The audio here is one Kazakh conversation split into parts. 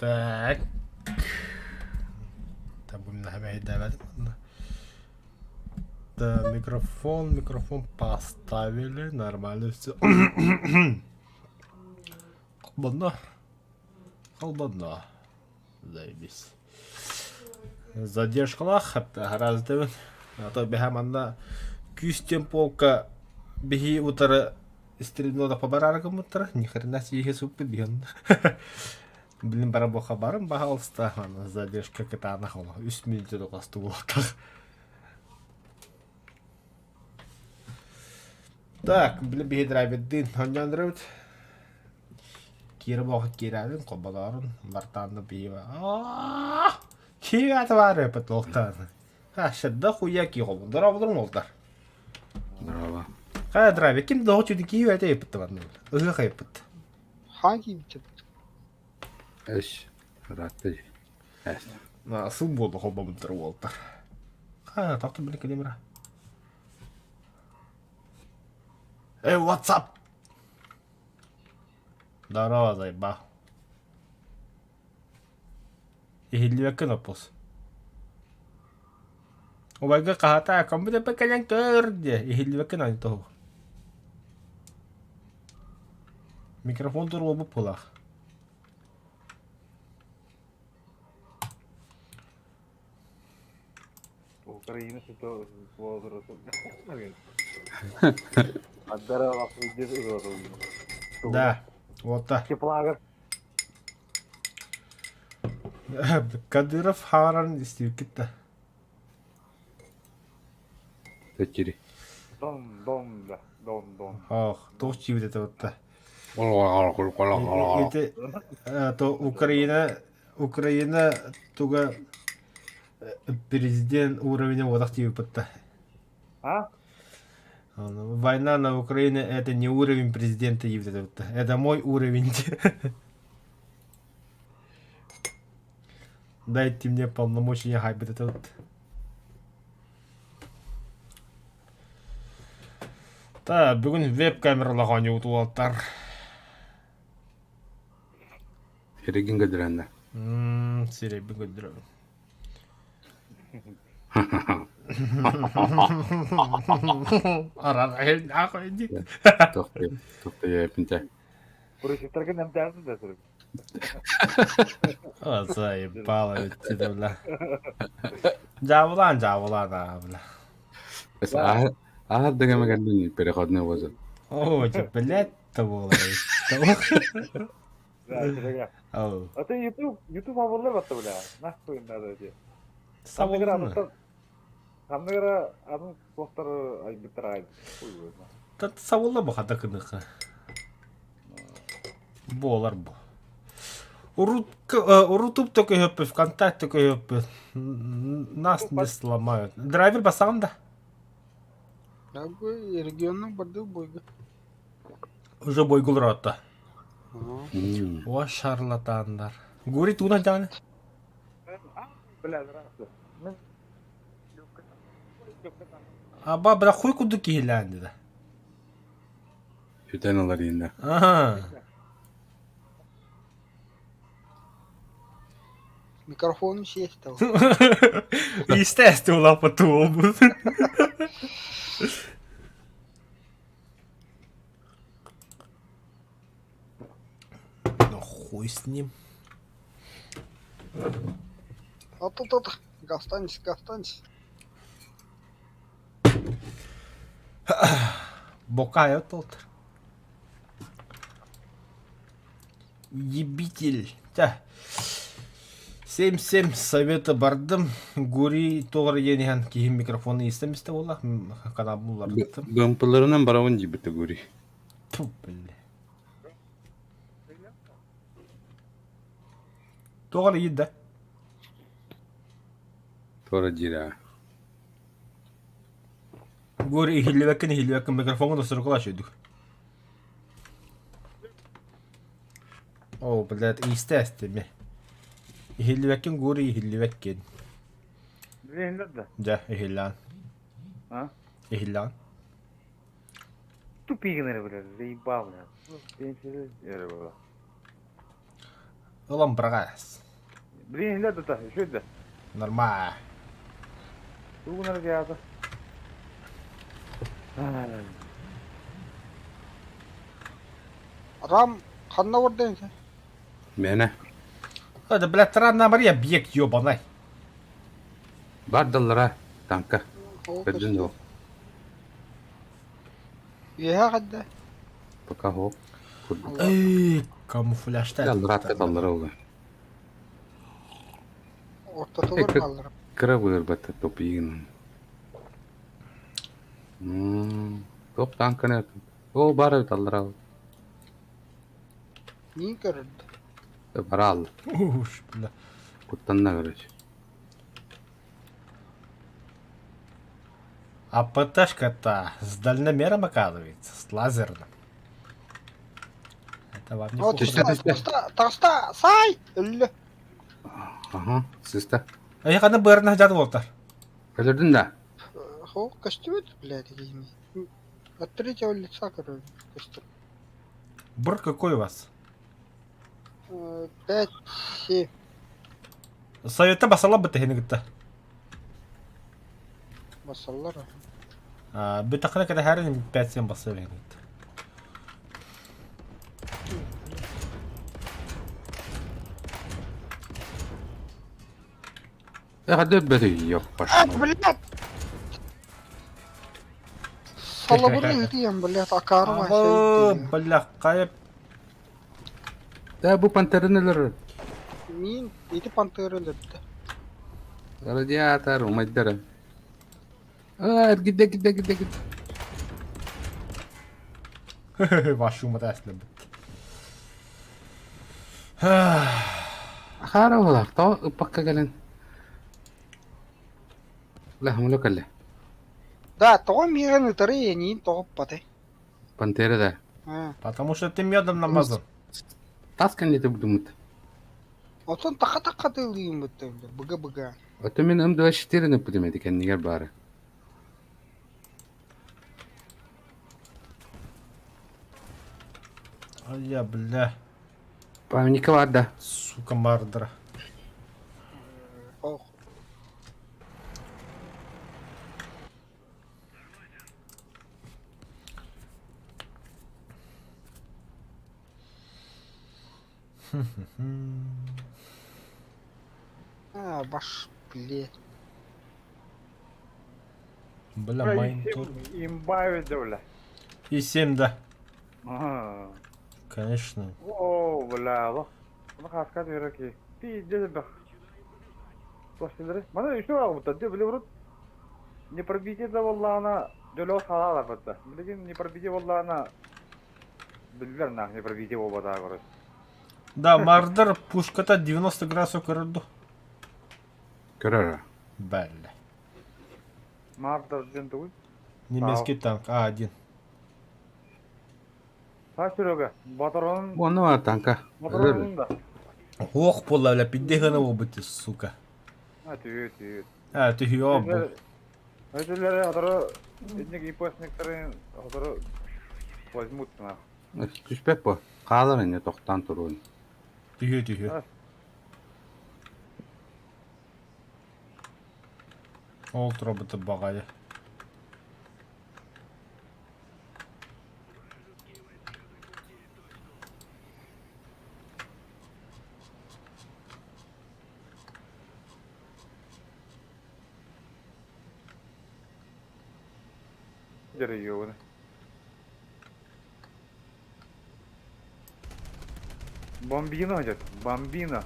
Так. Там будем нахамять давать. Да, микрофон поставили, нормально все. Колбана. Заебись. Задержкалах, гораздо. А то бегам анда кюстем полка беги утра стрельнула по бараркам утра, ни хрена себе супы бьем. Блин, барабоха барам пожалуйста, задержка какая-то нахуй. 3 минуты только стул. Так, блин, беги драйвит дин, он не андроид. Кира бога киралин, кобаларун, бартанна бива. Кира твари петлохтан. Шадда хуя киғол. Дұрабыдырын олдар. Здорово. Қай драйвит, кім доғы чуды киу әте епітті барны ол. Үгі қай епітті. Hangi ülkede? Эш, ратты. Эш. Сыл болды қолба бұдыры олдар. Қай, тақты білі кедеміра. Эй, what's up? Здорово, зайба. Ихилливәккен оппос. Обайга қағата, комбуде пекелен көрде. Ихилливәккен аны тоғы. Микрофон тұр ол бұп бұлақ. Украина что возраст. Отдара вас выдерживает. Да, вот так. Теплага. Кадыров харан істеу кетті. Тәтчири. Дон. Ох, тоқ чивет это вот та. Кол. Это то Украина туга президент уровня водах тивет пытта. А? Война на Украине это не уровень президента Евдокимова. Это мой уровень. Дайте мне полномочия хайбет это вот. Та бүгін веб-камералаған еуіту алттар. Хереген кадыранда. Серей бүгін дүрі. Арар әйелін ақы дейді. Тоқты епінте. Поручитель нам дәрді да сұрып. О, заебало өтті де бля. Жабылан, бля. Ага, дага магадын переходный возраст. О, че, блядь-то было. Да, Серега. Оу. А ты YouTube абонлар баттı бля. Нахуй надо тебе. Сабылын. Самныгара анын постары ай битирай. Тат сабылы бұқа дақынықы. Болар бұл. Урутуб только höppe, ВКонтакте только höppe. Нас не сломают. Драйвер басаған да? Ya bu regionun bardığı boyga. Уже бой гулратта. Ага. О, шарлатандар. Гури тудан жаны. Бля, здравствуй. Аба, бля, хуй куды киһиләнди да. Ütен олар енді. Ага. Mikrofonun şey işte o. Естественно, потом. Ну, хуй с ним. От. Останься. Бокаю тут. Ебитель. Да. 7 совета бардым. Гури тоғыр енеген кейін микрофоны естеместі ола. Канабулар. Гымпыларынан барауын жібіті көри. Ту, бля. Тоғыр еді. Тора жира. Гури хилливәккен микрофонға да сұрқыла шөйдік. О, блядь, естественно. Ihilliväkken guri ihilliväkken. Bilin da. Ja, ihillan. А? Ihillan. Тупик, наверное, бля, заебал, бля. Я не знаю, бля. Ылам брагас. Блин, ля да, еще да. Нормально. Тугунар геады. Рам ханна борден се. Mene. Да, блядь, странная Мария, бьек ёбаный. Бар даллара. Танка. Bedin yok. Яа гадда. Пока hop. Эй, камуфляжта. Даллара атты даллара oldu. Орта тугар калдыр. Kıra buyur batı topu yiyin. Top tanka ne? O bara dallara. Мин көрд. Bara al. Уж, бля. Kuttanına göre. А ПТшка-то с дальномером оказывается, с лазерным. Это вам не Вот Ты что, ты что? таста, сай. Өллө. Aha. Sista. А я когда бэрнах жат болтар. Kalirdin de. Хо, костюм, блядь, гейми. От третьего лица, короче, костюм. Бр, какой у вас? 5, 7. Совета басала бы ты генегта. Басаллар. Битахна когда харин 5-7 басал генегта. Hadi beri yok А, başına. блядь! Салабыры дiyem, блядь, акарма Абы, şey. бля, кайып. Da bu panterin neler? Мин, эти пантеры лепті. Радиатор, умайдара. Gide. Вашу мать аслы бит. Хара olar. Ta ıpakka gelin. La hamlo kalle. Да, то мираны тары, не топпаты. Pantera da. Потому что ты медом намазан. Taskan yete budumut. Отсон тақа тылдыйым бітті, бұга-бұга. Oto men ömdü ve şitirini budumedi kendiger bari. Ай, я, бля, Pavnika var da. сука, мардра. Ох. Баш, блядь. Бля, моим тут. Имбавит, да, бля. И 7, да. Ага. Конечно. О, бля, да. Ну, хаскат вероки. Ты иди бах. Пластилары. Мана еще работа, где, бля, врут. Не пробейте, да, валла, она... Дөло салала, бата. Блин, не пробейте, валла, она... Билбер, нах, не пробейте, оба, да, короче. Да, мардер пушката 90 градусов кырды. Görer. Бля. Марта, джентуй. Немецкий танк А1. Та Серега, батаронun... Bu onu var tanka. Батаронun да. Ох, пола, бля, пидеха на обыте, сука. А, түйет. Ты ёбу. Ödülleri adara etnik impostniklerin adara возьмут на. Küspek bu. Kalır yine toktan turun. Тихо. Ол роботы багая. Деревья. Бомбина идет. Бомбина.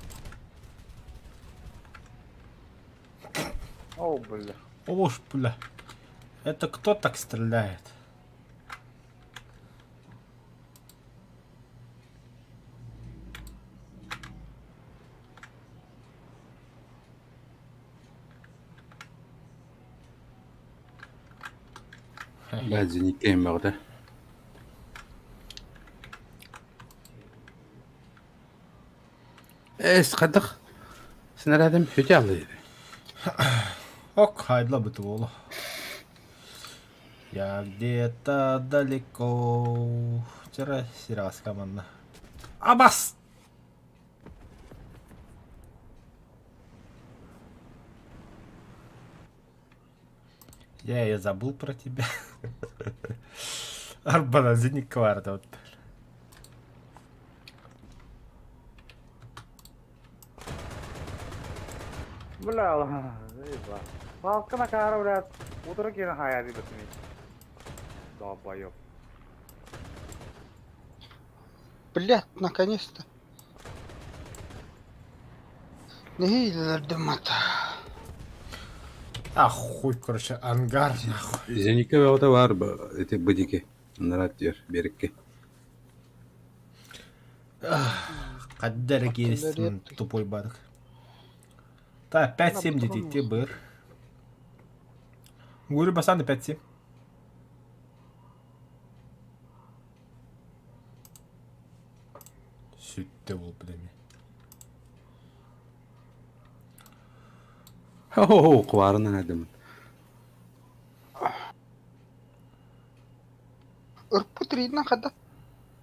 О, бля. Уж, бля. Это кто так стреляет? Benzinlikteyim bak da. Sıkıdık. Sınır adam hüce alıydı. Ок, хайдла бы ты волу. Я где-то далеко. Вчера сериал команда. Абас! Я забыл про тебя. Арбана зенитка vardı вот. Бля, заебал. Палка кара, блядь. Утро кина хаяди быстрее. Долбоёб. Блядь, наконец-то. Нигилдердемата. Ахуй, короче, ангар, нахуй. Зенike ve o da var. Eti bıdiki. Narat diyor. Berikki. Каддер кейсін, тупой бадық. Так, 5-7 детей, бір. Гурі басанды 5-7. Сүтті бұл білеме. Ho, kuvarından adamın. Ырпу-тридна хада.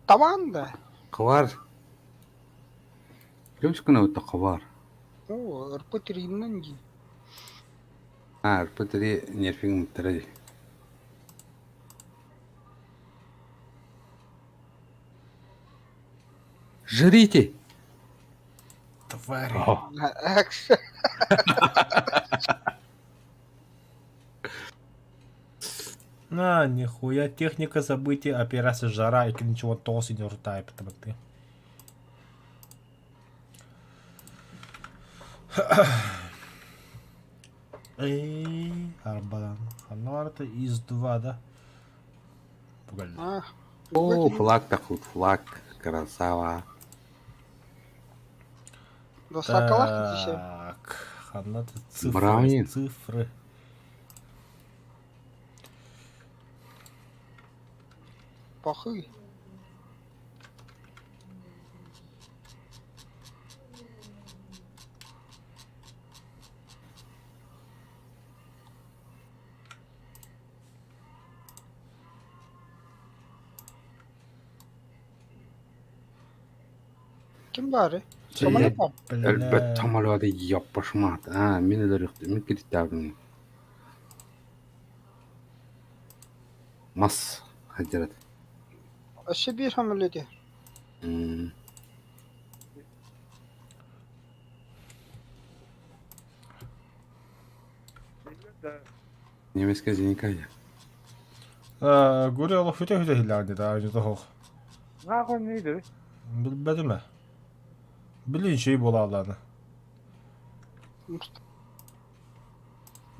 Таванда. Kuvar. Biliyor musun ne o kuvar? О, ырпу-триднан ди. Ha, arpatari nerfin mutaraji. Жрите! Твари. Акс. На, нихуя, техника событий, операция жара, и ничего толси не рутает, потому ты. Эй, арбалан. Ханарта из 2, да? Погоди. А, О, флаг такут, флаг. Красава. до соколах еще. Так, Ханата цифры. Браунин. Цифры. Похуй. Kim bari? Самолет var. Elbet tam alada yapışmat. Ha, mineler yoktu. Min kilit davranıyor. Mas. Hacerat. Aşı bir hamle diye. Hmm. Немецкая зеленькая. Гури олох хүтэ хүтэ хилаанди да ажы тохох. Нахуй нeydi? Bilmedi mi? Bilin şey bola Allah'ını.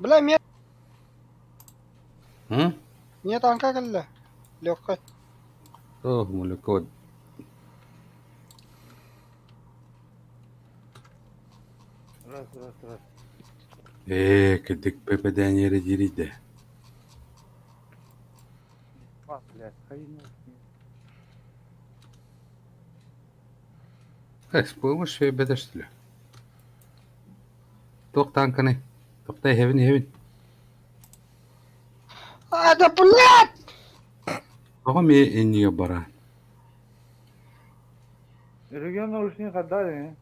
Бля, мне Hı? нет танка калла. Легкая. Oh, молоко. Раз. Кедик пепеден yere girdi. Bak, блядь, хрень. С помощью bedestili. Tok tankını. Tok da hevin. А, да блядь! Ama mi iniyor bara? Регион наушник отдали,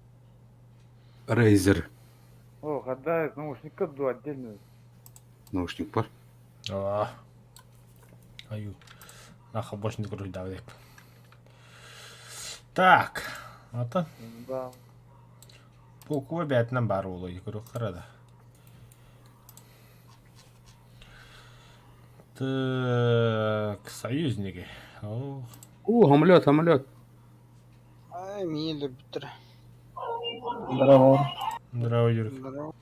Razer. О, отдали, наушник отду отдельно. Наушник var. Аю. Нахуй больше не крути давай. Так. Ата. Да. Bu kuvvetlen bari olayı yukarı karada. Так, союзники. О, Самолет. Ай, милый битер. здорово, Юрик. Здорово.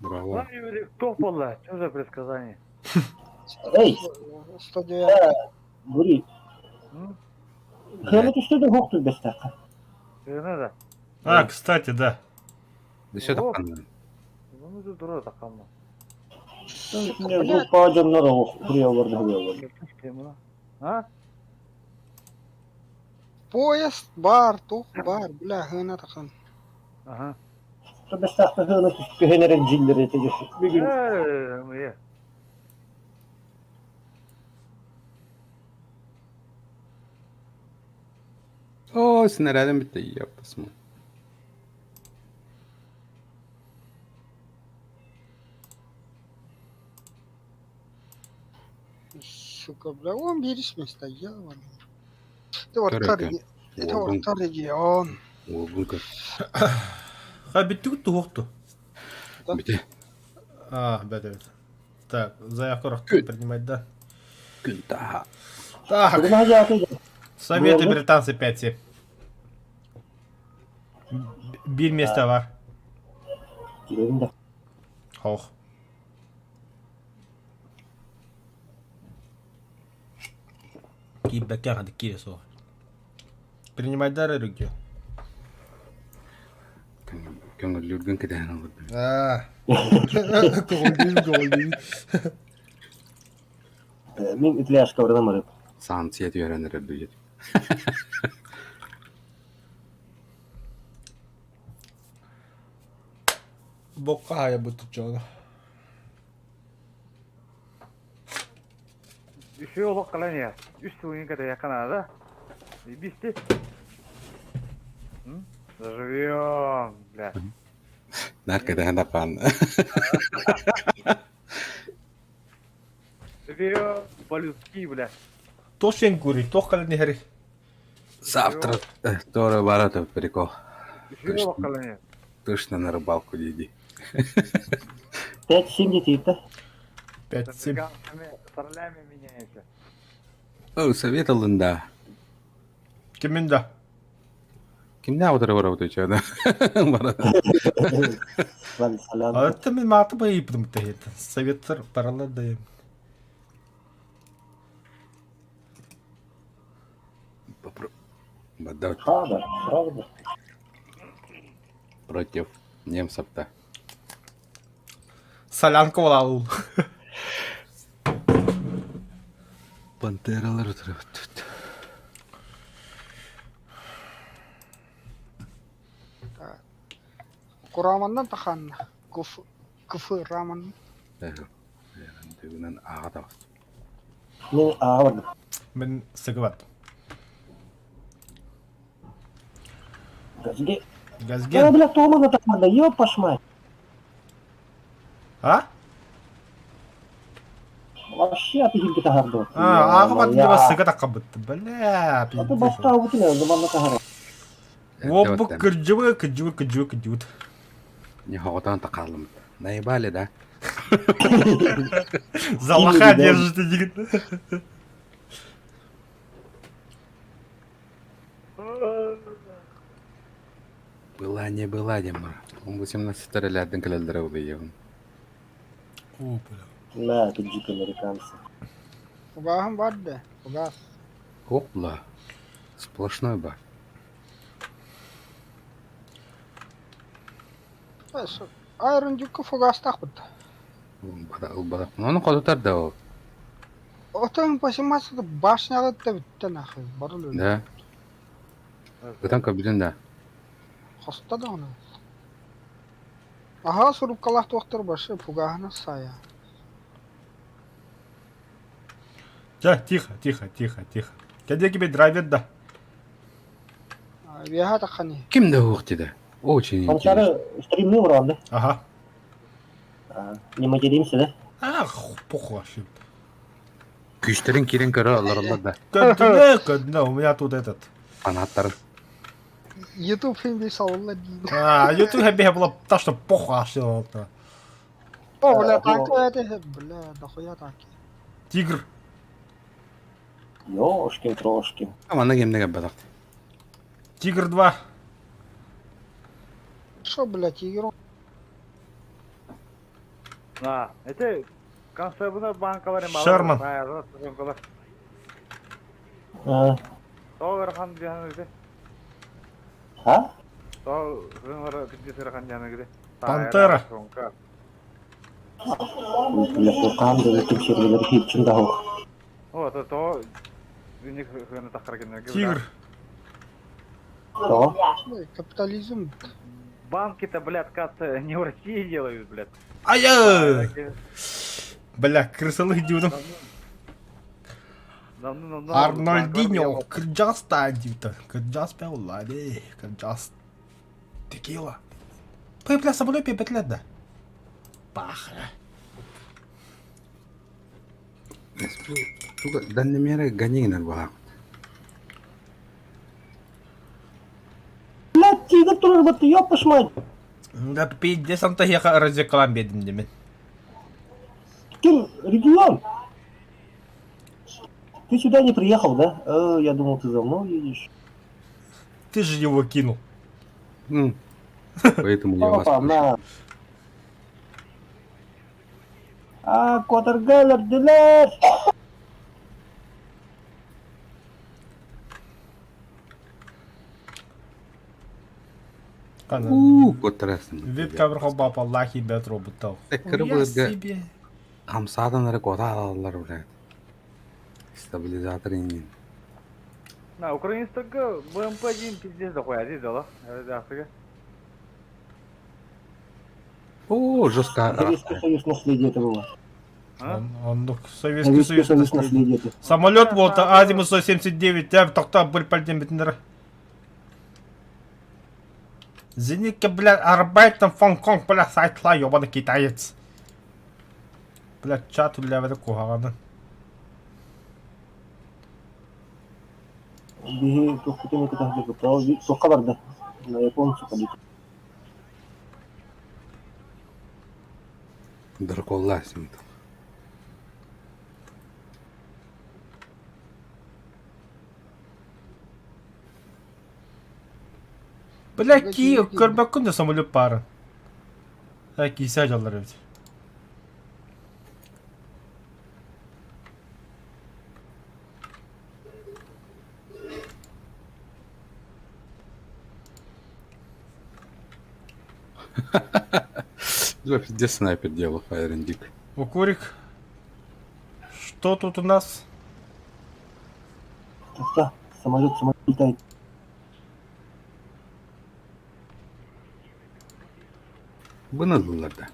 Bravo. Ладно, Юрий, кто пола? Что за предсказание? Эй, 109. Гури, М? хönöt üstüde hoktur 5 dakika. Не надо. А, кстати, да. Dışa Oğlum. takanlar. Ну, это дура такая. Şimdi bu bağcamlar hok, buraya vardı. А? Поезд, бар, тух, бар, бля, гына тахан. Ага. 5 dakika hönöt üstü heneren cilleri etecek. Bir gün Iya. O снарядом bitti. Yapasın. сука, бля. Он берись место, ебаный. Это вот Корректно. это вот та регион. Олгунка. Хабиту тухту. Бите. Да. Так, заявку Good. принимать, да. Күнтаха. Так, Бүгін хажы атыйды. Советы Болды. британцы 5-7. Bir место var. Жүрегімді. Хох. Кибекке хады киресо. Принимать дары руки. Көңіллүргін кеден алып. Голдин. Мен үтләш каврадан барып. Сан сет үйренер өдді. Бокка хая буту чона. Еще олық қалан я. Үсті ойын кәді яқынады. Ебісті. Заживем, бля. Нар кеден дапан. Заживем по-людски, бля. Тошен кури, тохкал не хари. Завтра тоже баратов прикол. Еще олық қалан я. Точно на рыбалку иди. 5-7 детейді. 5-7. Сорлями меняется. О, советовал, да. Киминда? Kimden oturup orada içeride? Bana. Вали салам. Это мен маты бы ипдым тейт. Советтер параллель даем. Бадал Правда. против немцев-то. Солянка олалу. Пантералар oturup. Kuramından takan. Kıfı raman. Düğünden ağa da. Мен аға бардым. Мен сыгыват. Газге. Газген. Бля, Томаны тақмады, еп пашмай. А? Вообще атыхил кета харды. Ағы бат не бас сыга таққа бітті. Бля, Аты пиздец. басқа ауытын, заманна тахары. Опа, кыржывы. Не хоғатан тақалым. Наебали, да? За лоха держите, дигит. Была, не была, демар. Он 18 лет кілелдері олды еғын. О, бля. Ла, таджик американцы. Fugahım vardı. Fugaz. Опла. Сплошной бар. Ayrıncıkı fugaz takbıdı. Бада. Оны қодытар да ол. Otağın başıması da başına alıp da bitti nakı. Barıl öyle. Да. Бұдан көбіден да. Hasta da onu. Aha sorup kalak doktor başı fugahını saya. Тихо. Кәде кебе драйвер да. Веха такани. Кім да оқты да? Очень интересно. Қаншары стримный ұранды. Ага. Не материмся, да? Похуй вообще. Күштерін керен көрі алар да. Кәдіне, у меня тут этот. Фанаттар. YouTube filmi savunla değil. YouTube хәбе было то, что похуй вообще. О, бля, такие это, бля, дохуя такие. Тигр. Ёшкин, трошкин. Амана кемдеге бадақ. Тигр 2. Что, блядь, игру? Это концертный банкалар ем. Шерман. Тоғыр хан дияны гіде. А? Тоғыр күндесір хан дияны гіде. Пантера. Бля, қанды тексергелер хипчін дау. О, то үнік ғаны таққар кенде. Тигр. То? Капитализм. Банки-то, блядь, как не в России делают, блядь. Ая! Бля, крысылы дюдым. Арнольдиньо, кырджас та дюта. Кырджас пяулады. Кырджас. Текила. Пепля соболой пепетлет да. Пахля. Даннемере ганигнер баха. Блядь, тигр турар бат, ёпаш мать. Да пиздец, он-то я разъекалам бедным демен. Кем? Регион? Ты сюда не приехал, да? Я думал, ты за мной едешь. Ты же его кинул. Поэтому я вас Опа, прошу. на. Кватергалер, дилер. Көттересің. Вип кабырға бап Аллахи бәт роботтау. Кірі Уя бөлге себе. қамсадан әрі көта алалар біледі. Стабилизатор енген. На украинского БМП-1 пиздец дохуя, здесь дала. Африка. О, жестко. Советский Союз наследие это было. Он Советский Союз наследие. наследие это. Самолет болды Азимут 179 дәп тоқтап бір пәлден бітіндірі. Зенитке, блядь, Арбайтен Фонконг, блядь, сайтла, ебаный китаец. Блядь, чат үләведі қоғағаны. Биги тоқтытын өте тахты көптау. Соққа барды. На японцы полетел. Драколла симді. Блядь, ки көрмек күнде самолет бары. Кисе жалар өте. Где снайпер делал, Файрендик? Укурик. Что тут у нас? Тоқта, самолет летает. Бұны бұларда.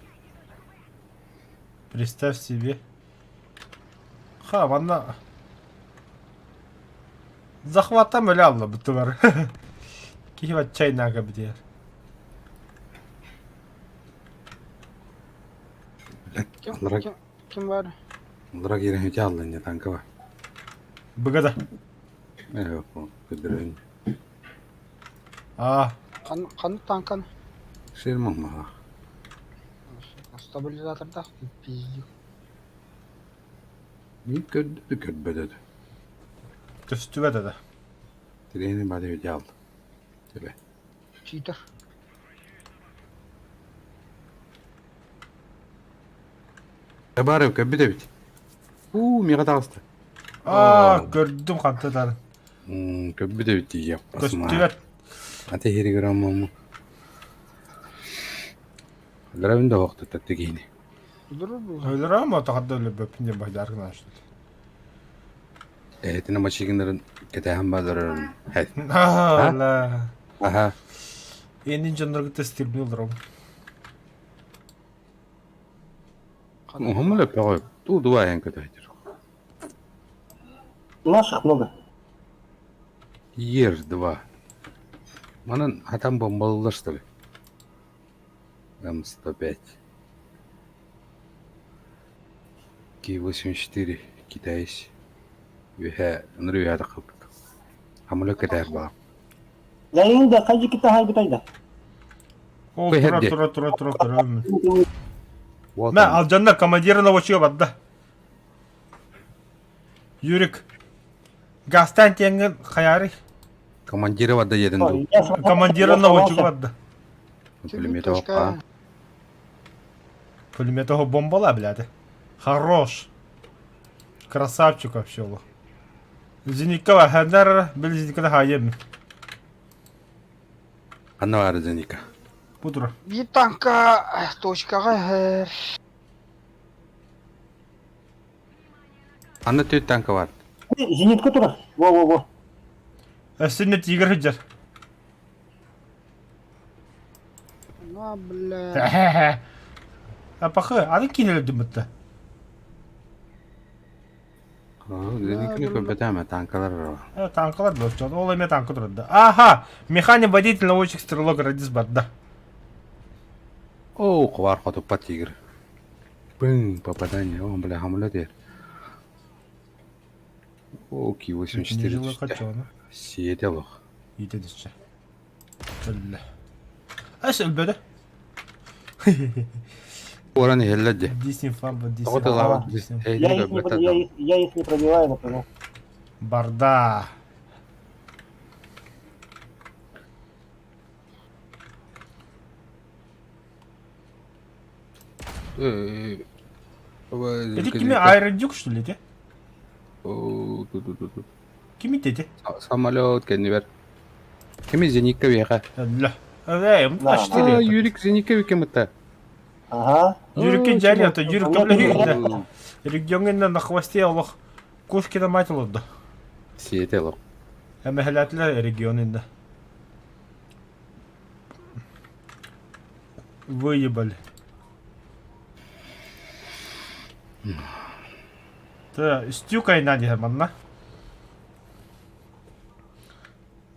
Представь себе. Ха, ванна. Захватам өлі алла бұты бар. Кейват чайнага бідер. Кем бар? Бұлар керен өте алды, не танка бар. Бұгада. Көдірін. Қаны танкан? Шерман маға. Стабилизаторда пиздик. Мен көдбөдеді. Түстü бәді. Трені бады өте алды. Тебе. Читер. Бары көбі де бит. Меға тағысты. Көрдім қантыдарын. Көбі де бит егеп. Көстü бәді. Аты хері граммамы. Гравында оқты тәтті кейіне. Öylür ama taqadda öyle böpünde bahdi argın açtı. Etine maçıgınların ketayhan bazarın. Hadi. Allah. Aha. Endin canları testirmiyor olur ama. Muhammed öpe koyup. Ту дуаен кетайдыр. Наших много. Ер два. Манын атам бомбалылар что ли? М105. Ки-84 китайс. Веха нұрыяды қылдық. Хамылы кетайыр бағым. Дайында қайжы кита хай бітайды. Ол Қой, тұра әбде. тұра. Мә, алжанна командиры наводчиға бадда. Юрик. Гастан теңін қаяры. Командиры вады едін ду. Командиры наводчиға бадда. Пулеметі оққа. Пулемет его бомбала, блядь. Хорош. Красавчик вообще был. Зеникова хәннәр бел зеникада хайым. Анна вары зеника. Будур. Bir tanka точкаға әр. Анна төт танка бар. Зенитка тұрар. Во. Әсіне тигр хиджар. На, бля. Апахы, аны кинелі дүмітті. Зеникіні көпеті әмі танкалар бар. Танкалар бөліп жатыр. Ол еме танкы тұрады. Аха! Механик водитель наводчик стрелок радис бадда. О, құвар қотып па тигр. Бың, попадание. О, бля, хамылы дер. О, Ки-84 жылы түсті. қачаны. Сиетелық. Етедісі. Түлі. Әсі үлбеді. Ораны хелләді. Дисинфамба, Тоғыты лава. дисинфамба. Я их не пробиваю, например. Барда. Это кими аэродюк, что ли, те? Кими те? Самолет кеннибер. Кеми Зеника веха. Ля. Эй, Да, аштири. Юрик Зеника векемыта. Ага. Юрикке жари, а то Юрик кабля Понятно. юрик. Регионында на хвосте Аллах кошкина мать лодда. Сиетелық. Әмі хәләтлі регионында. Выебали. Так, стюкай Надя Германна.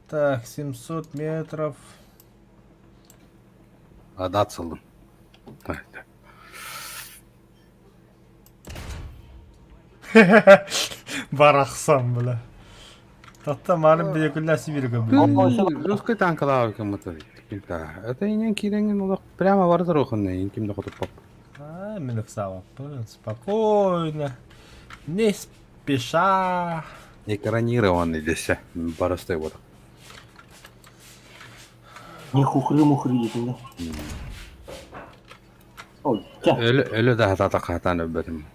Так, 700 метров. Адат сылдым. Барахсам, бля. Тата марым бе күллә сибирге бля. Русский танкалау векемыта. Это инен киренген олақ прямо вардыр оқынна, инкимді құтып пап. А, минук сава. Спокойно. Не спеша. Экранированный десе. Барыстай вот. Не хухры-мухры дейтін да. Ой, тя. Өлі да хата тақатан өббетім.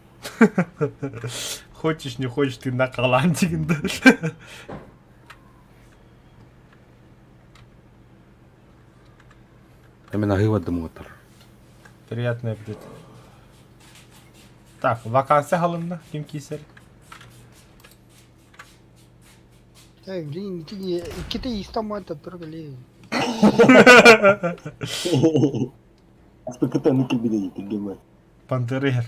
Хочешь, не хочешь, ты на калантигінде. Мен ағивадым отыр. Приятный аппетит. Так, вакансия халында ким кисер? Эй, блин, икките истамата тұрғылы. Аспекттан никел биде дейтін гемай. Пантерер.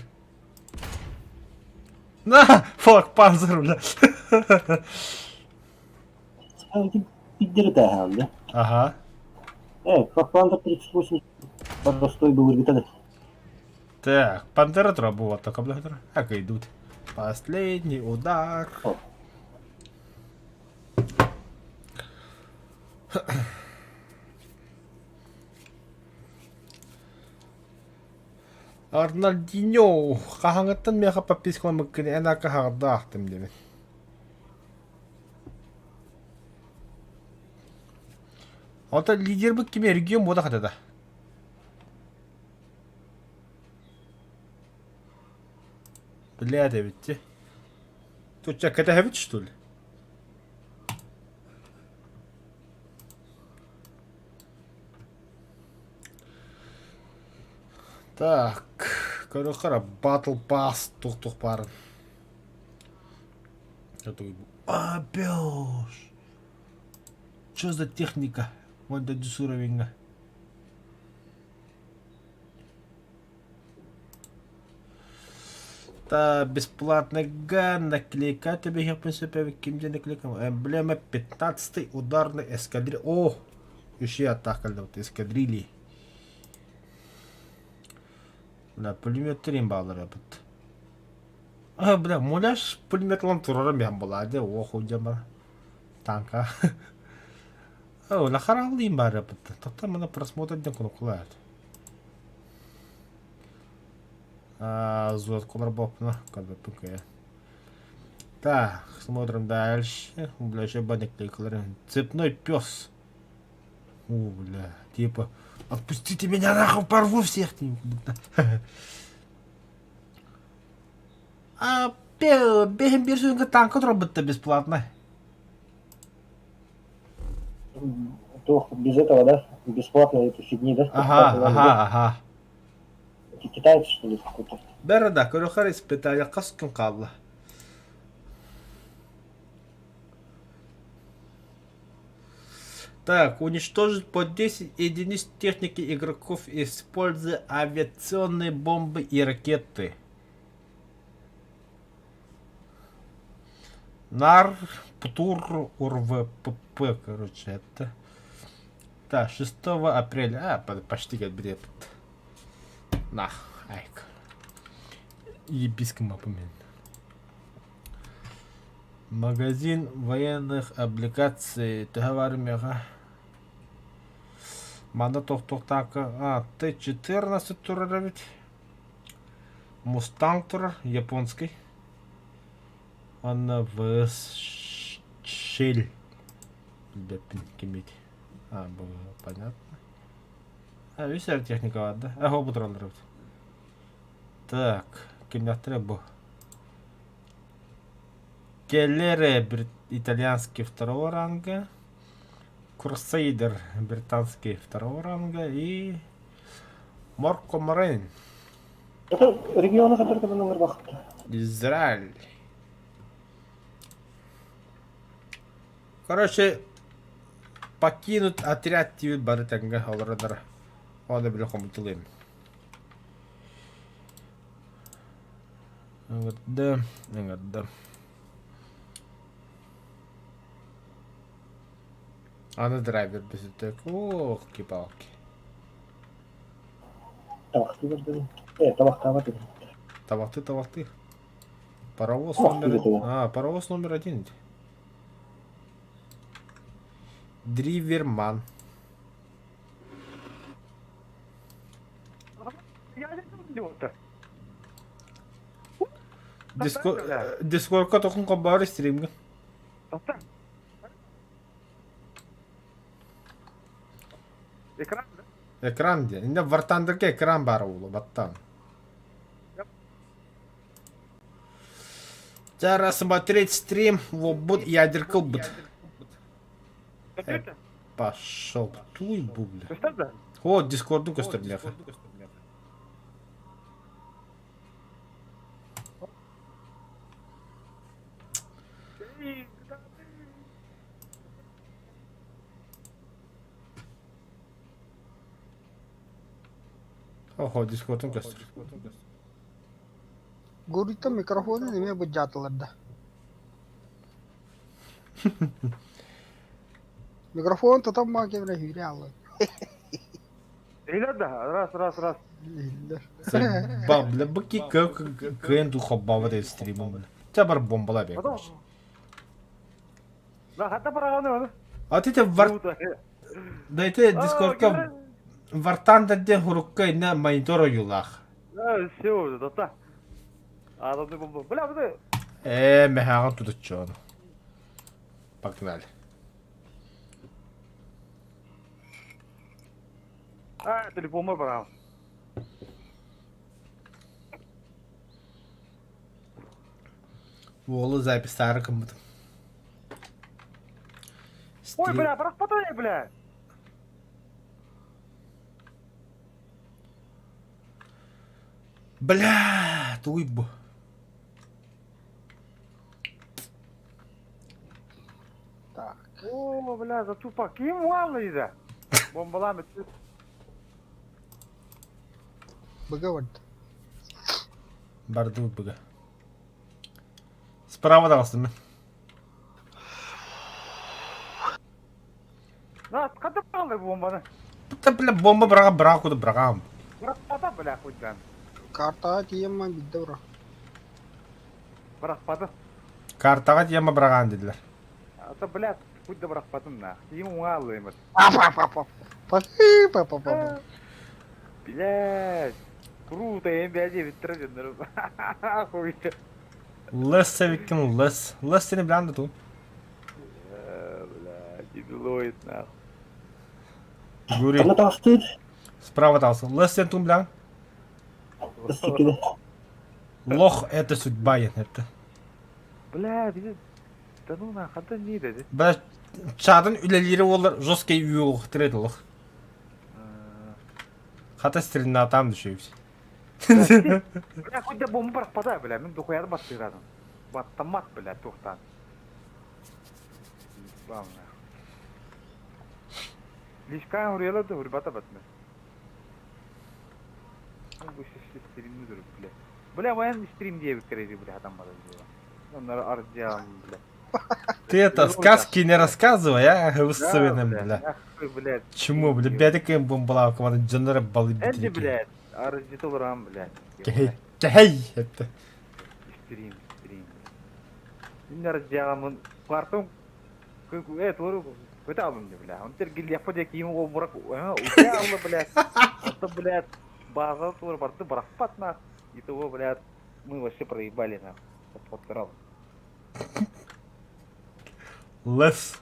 На, фак панзер, бля. Пиддері тәхәм, да? Ага. Факпанда 38 простой был орбиталь. Так, пантера вот так облегатора. Как идут. Последний удар. О. Арнальдиньо. Қахаңыттан меха подпискала мүмкін әна қағырда ақтым демен. Алта лидер бұл кеме регион бода қатады. Бля, да ведь. Тут тебя катавит, что ли? Так, короче, батл пас, тух пар. А, бёж. Что за техника? Вот до уровень. Та бесплатный ган, наклейка тебе, я в принципе, кем-то наклейкам. Эмблема 15-й ударный эскадриль. О, еще атака вот эскадрильи. Бля, пулемет 3 баллы репет. А, бля, муляж пулемет лантурора мен болады, оху жамар. Танка. О, нахарал им бар репет. Тогда мы на просмотр ден кулает. Зуат колор бопна, как бы пукая. Так, смотрим дальше. Бля, еще банник клейкалер. Цепной пес. О, бля, типа... Отпустите меня нахуй, порву всех. А, бегем биржинга танк робота бесплатно. То без этого, да? Бесплатно этой фигни, да? Ага. Китайцы, что ли, какой-то? Берда, короче, испытали каском кабла. Так, уничтожить по 10 единиц техники игроков, используя авиационные бомбы и ракеты. Нар, Птур, УРВПП, короче, это. Так, 6 апреля. Почти как бред. На, айк. Ебиском опомен. Магазин военных облигаций. Товармега. Манда тоқтаққа. Т-14 турар бит. Мустанг турар. Японский. Анна Шель. Бепин кемит. Было понятно. Висер техника var да? Bu turalар бит. Так. Кемляттыр bu. Келлере итальянский второго ранга. Крусейдер британский второго ранга. И Марко Морейн. Это регионы, которые когда номер бахт. Израиль. Короче, покинут отряд тивит бары тәңгә алырыдыр. Аны біле қомытылайым. Әңгірді. Аны драйвер бізітік. Ох, кипалки. Табақты берді. Табақты. Табақты. Паровоз Табақты номер... бітігі. Паровоз номер 1. Дриверман. Я не идиот-то. Дискордқа тоқын қоббары стримге. Тоқта. Экран, да? Экран де. Инде вартандырға экран бары олы, баттан. Зараз смотреть стрим, вот ядеркал бут. Пошел, туй бубля. Что да? О, дискорду көстірмеқі. Ого, дискордун көстір. Говорит, микрофоны неме бұджатылар да. Микрофон тұтам ма кемре хүйре алды. Эйлер да, раз. Бабля, баки күйен дұқа бабы да стримі мүлі. Та бар бомбала бек. Да, хата парағаны оны. А ты дайте дискордқа вартанда де хұрыққа ине монитора юлақ. Все, да. Адамды бомба. Бля, бұды. Мехаған тұдытшы оны. Погнали. Телефонма парағаны. Волы записары кім-бұды. Ой, бля, парақ патай, бля. Бля, туй бу. Так. О, бля, за тупак. Кем мало ида? Бомбалами. Бұғавырды. Барды бұға. Справа да қалсын мен. На, қады қалды бомбаны. Та, бля, бомба бірақ құды бірағам. Бірақ пата, бля, құйдан. Картаға тием ма бидді бұра. Бірақ пата. Картаға тема біраған деділер. Ата, бля, құйда бірақ патын, на. Кем мало имат. Папа. Блядь. Круто, я бяде виттірі Хуй. Лес сәвеккен лес. Лес сені біләнді ту. Бля, дебилоид, нахуй. Гури. Кімі табақты? Справа талсын. Лес сені ту білән. Істекеді. Лох это судьба это. Бля, биде... Да ну на, қада не деді? Бля, чадын үлелері олар жосткей үй оқтыреді лох. Хата стерін атам düşüyoruz. Бля, құйда бомба бірақ пата, бля, мен дұқояды баттырадым. Баттамақ, бля, тоқтан. Бамна. Лишкан ұрелады, ұрбата батмай. Bu şişli streamini durup bile. Бля, военный стрим diye bir kredi bile adam var diyor. Onları arayacağım bile. Ты это сказки не рассказывай, а? Особенно, бля. Блядь. Чему, бля? Бедикаем бомбала, команда джаннера балы Энди, битили. блядь. Арзит олрам, блядь. Кей, это. Стрим. Иннер жагамын картым туру көтө алдым деп, бля. Он тер гил япа деп кийим гомурак, уя алды, блядь. Это, блядь, база тур барды брахпат на. И того, блядь, мы вообще проебали на. Подпорал. Лес.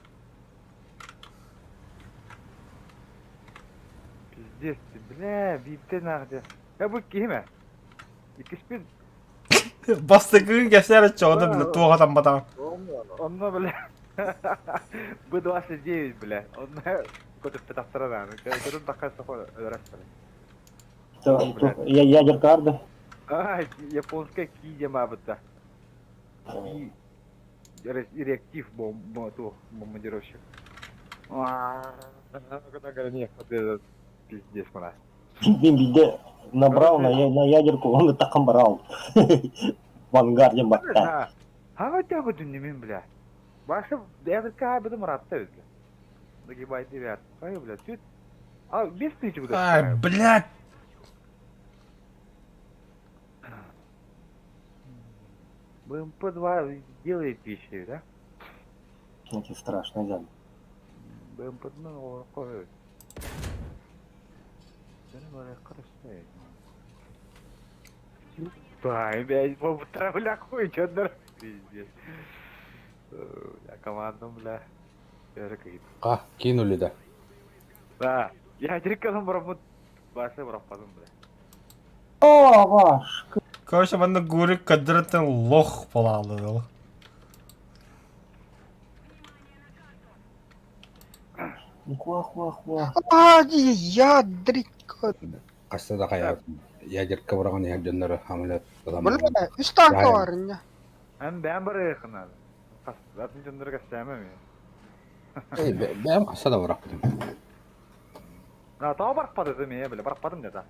Пиздец, ты, бля, битте нахуй. Бы киме? И киспин. Бастыгын кесер чоғды білі туғадан батан. Он, бля. Б-29, бля. Он көтіп петақтырады. Көрін таққа соқой öğretmeni. Ядер карда. А, японская кидема быта. И реактив бомбардировщик. Когда говорят, нет, пиздец, мана. Мен биде набрал на ядерку, он таком брал. В ангарде батта. А тебя бы немен, бля. Ваша ядерка бы мратта, бля. Нагибайте, ребят. Ай, бля, ты... А, без тысячи будет. Ай, блядь. БМП-2 делает вещи, да? Это страшно, да. БМП, ну, какой... Да, блядь, бля, хуй, чё ты пиздец. Бля, команда, бля. Я же какие-то. А, кинули, да. Да, я директором работаю. Баши бұраппадым, бля. О, ваш. Короче, банда гурик кадратын лох болалы. Хуа. Ядрик. Қастада қая ядерка бұраған ядернары амалет. Бля, үш танка бар ня. Бәм бір еқына. Затын жындырға сәмі мен. Бәм қастада бұрақ бұдым. Тау барықпады мен, бля, барықпадым деді.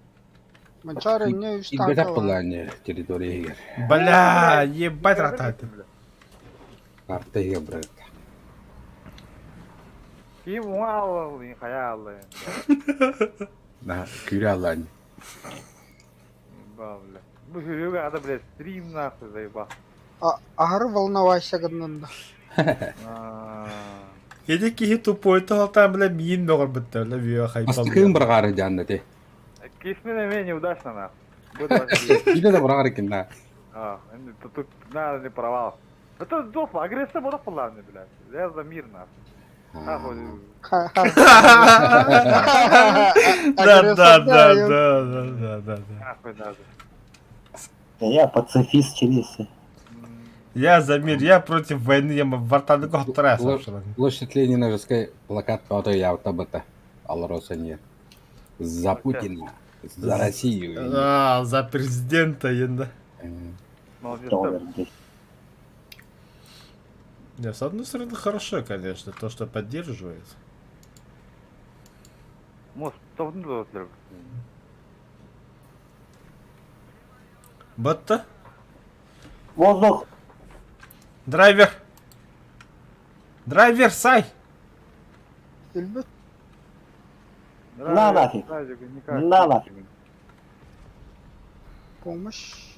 Мачары не үш Илбетап танка бұл бар. әне территория егер. Бля, ебать рататы. Арты егер бірі. Киім оңа алды, қая алды. Да, күре алды әне. Ба, бля. Бұл жүрегі ада, бля, стрим нахуй заеба. Ахыры волновайся гыннан да. Еде кихи тупой тұғалтан біле миін бөғір бітті. Бля, вио хайпал. Астықын бір қары жанды те. Кесмен мен неудачно нахуй. Иде да бір қары екен да. Тут надо не провал. Это доп, агрессия была плавная, блядь. Я за мир нахуй. Да. Нахуй надо. Я пацифист челесі. Я за мир, я против войны, я вартаны қоқтыра сапшылан. Площадь Ленина жескай плакат паута явта быта. Алроса не. За Путина. За Россию. За президента енді. Молодец. Доллар здесь. Не, с одной стороны, хорошо, конечно, то, что поддерживает. Может, тавдың да отыр. Батта? Воздух. Драйвер! Драйвер, сай! Элбет. На нафиг. На нафиг. Помощь.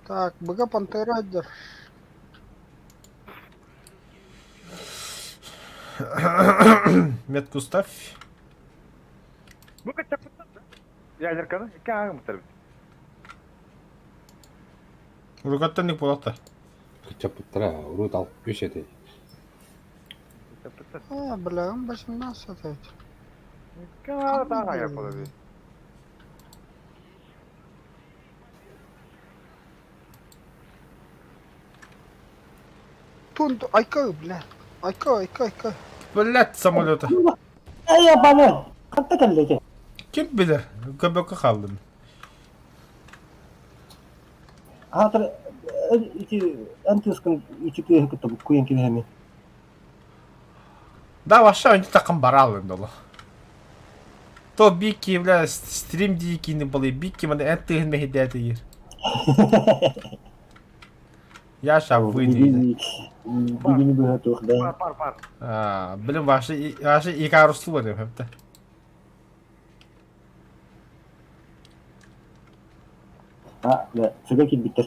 Так, БГ Пантерайдер. Метку ставь. Бұл қачап бұттан, да? Ядерканы, екі аңым бұтар біт. Ругаттанник болақта. Күтчеп бұттыра, ұрут алып көшеді. Бля, он 18 это. Екі аңы тағы аяқ болады бе. Айка, бля. Айка. Блять, самолета. Я понял. Қатты кәлдеке. Kim bilir? Köpek'e kaldım. Хатыр антыскын ичипе кытты куен килеме. Да, вообще они таком барал дolu. То бики, бля, стрим дикий не были, бики, man это не хидает ир. Я ща выйду. Бигини быга тух, да. Пар. Блин, ваши Икарус var ya hep de. Да, сыга кил биттер.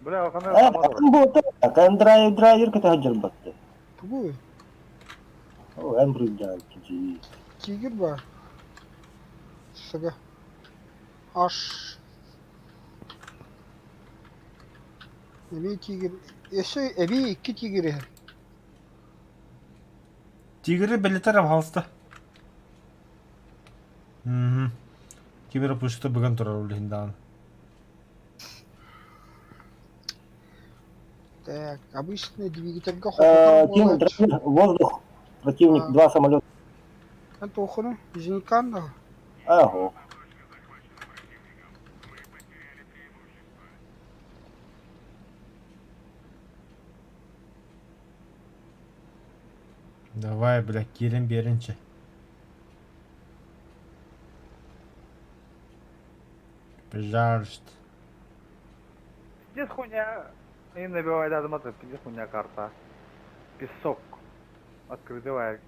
Бля, қандай қамады ғой. боты, kan драйвер kita hajar battı. Тугу. O emri драйвер кичи. Тигр бар. Сыга. Аш. Эми тигр. Эсе эби 2 тигр. Тигры билетер авалста. Кибер пушта бүгін тұрар өлігіндағын. Так, обычный двигательга Ким драйвер, воздух, противник, 2 самолета. Это охуенно, Зинканда. Ого. Давай, бля, келін берінші. Пожалуйста. Пиздец хуйня. И набивает азамата, пиздец хуйня карта. Песок. Открытый варик.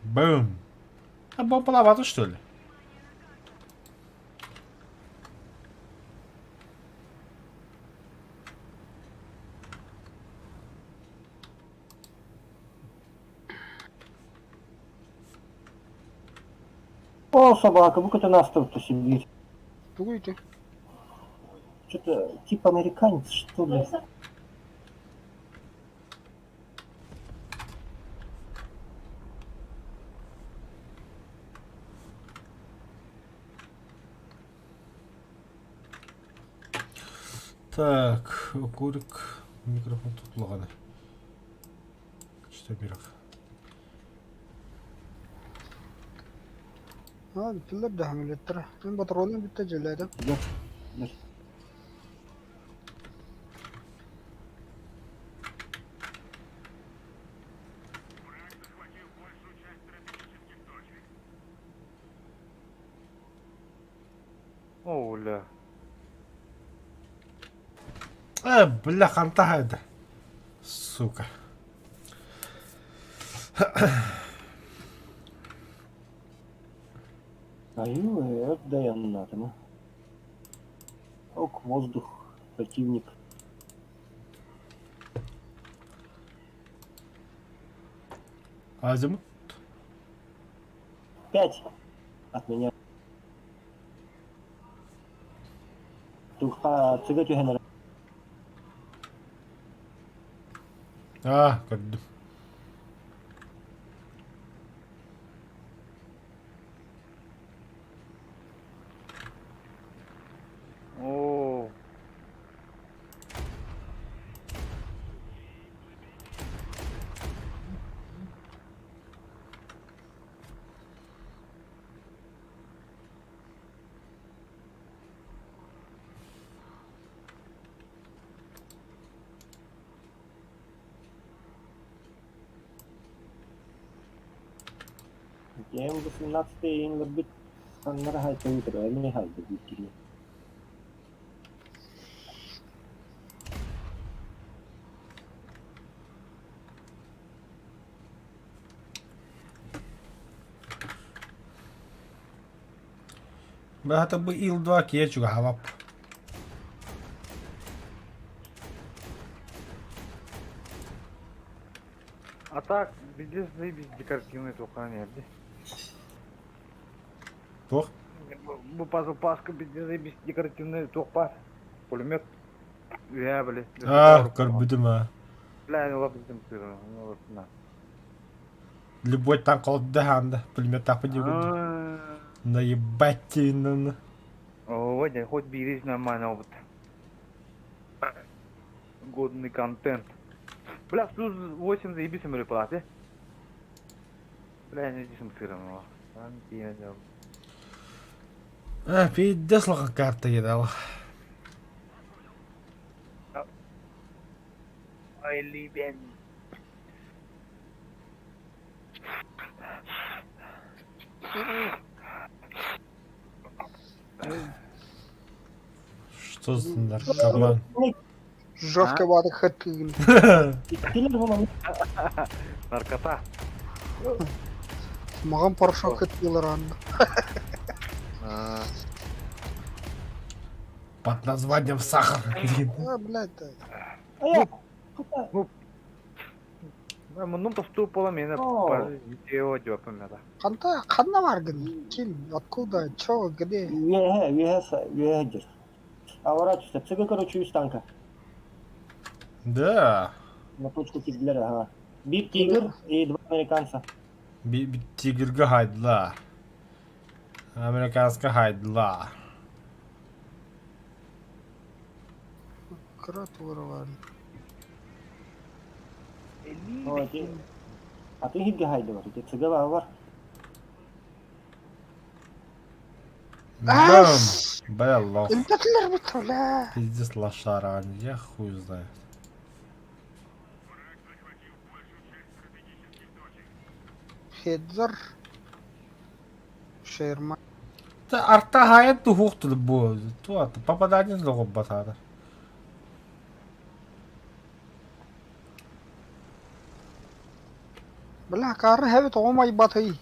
Бум. А бомбаловато, что ли? О, собака, вы это нас тут Сибирь. Тугу ты. Что-то типа американец, что ли? Так, курик, микрофон тут лаганы. Что бирок? Piller de hamlettir. Ben patronum bitti celadım. Yok. Yok. О, бля. Бля, ханта это. Сука. Да я надо, ну. Ок, воздух, противник. Азимут. 5 от меня. Туха, цыгачу генерал. Gördüm. О. Я им 18-й им любит. Он нравится утро, а мне хай будет кирилл. Ben hatta bu Ил-2 кечуга хавап. А так, везде заебись декоративные только нет. Тох. Бупазу паска, везде заебись декоративные только пулемет. Я, бля. Көрбүдүм а. Бля, ну ладно, там сырно. Ну вот на. Любой танк алды ханда. Пулемет так подигуду. Наебать тебе. О, Вадя, хоть берись нормально опыт. Годный контент. Бля, Су-8 заебись им платы. Бля, не здесь сырно. Пиздец лака карта едала. Ай, либен. Что за наркоман? Жестко бады хатыгын. Киллер bunu Наркота. Маған порошок хатыгылар анда. Под названием сахар. Блядь, да. Аяқ! Мен мұның тұстуып бола мені О. видео жопым еді. Қанна баргын? Ким? Откуда? Чё? Где? Веге жүр. Аворачивайся. Цыга, короче, из танка. Да. На точку тигрлер, ага. Bir тигр и два американца. Bir tigirge haydılar. Amerikanska haydılar. Крот воровали. Аты хилге хайды бар. Цыга бар. Бам! Бля, лох. Эльбетлер буту, бля. Пиздец лошара, я хуй знает. Хедзер. Шерма. Да арта hayat тухукту bu. Туат попадание злого басада. Бля, кары хевит омай батый.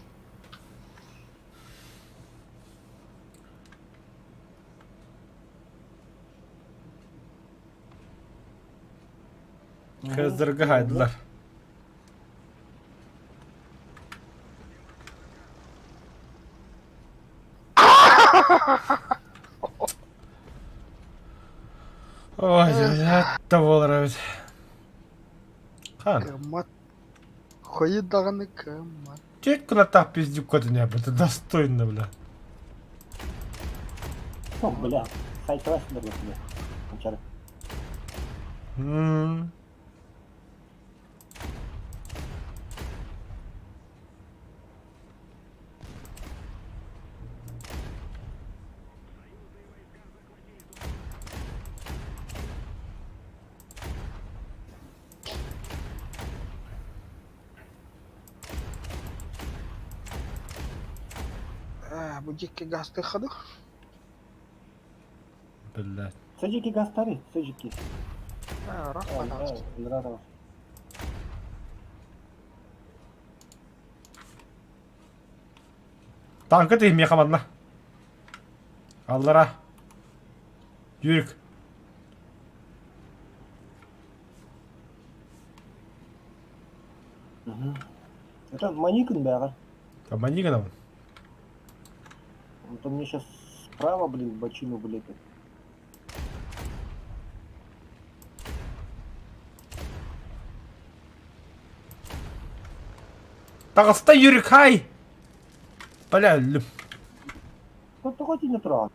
Kızdırgı haydılar. Ой, это болар evet. Хан. Кымат. Хойы дағаны кымат. Чуть куда так пиздюк коты не было, это достойно, бля. О, бля. Сайтовась, бля. Кончары. Bu жекке газды қады. Блядь. Сыжики гастары, сыжики. Рахмат. Здорово. Tankı deyim yakamadın ha. Allara. Yürük. Это Маникин, бля. Там манигана он. Это мне сейчас справа, блин, в бочину влепит. Тағыста Yürük hay. Бля, лүп. Кто-то хоть и не трогал.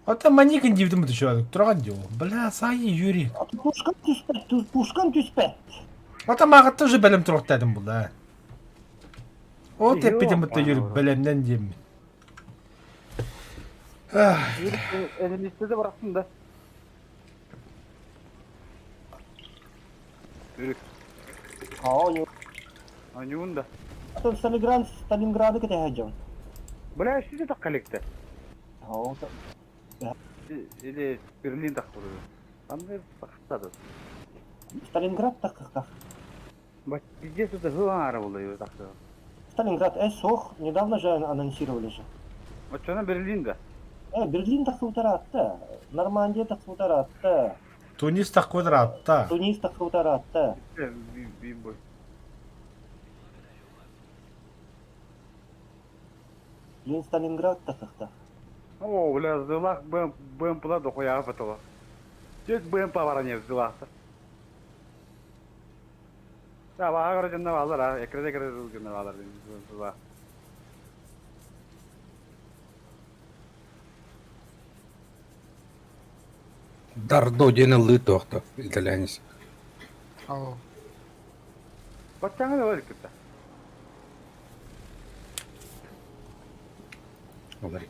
Ата маниган деймін ты человек. Тұрған деу. Бля, сайы Yürük. А ты пушкан түспе. Ата мағытты уже бәлем тұрық дәдім бұл, ә. О, теппеден бұтта Yürük бәлемнен деймін. Elimizde de bıraktın da. Yürük. А, не. Anjun da. А то Сталинграду кете хаджам. Бля, işte de takkalıktı. А, Или Берлин takılıyor. Anne takıladı. Сталинград так. Bak здесь это гуара oluyor takılıyor. Сталинград, сох, недавно же анонсировали же. Вот что на Берлинде. Берлин так сутаратты. Нормандия так сутаратты. Тунис тақуы дыратта. Тунис так сутаратты. Бимбой. Блин, Сталинград так. О, бля, зылах БМП да хуя фатала. Тек БМП var не зылахта. Ya bana göre canına bağlar ha. Ekrede canına bağlar. Zılah. Дардодина лытохта, итальянец. Ау. Бачаңа да var кітті. Олар.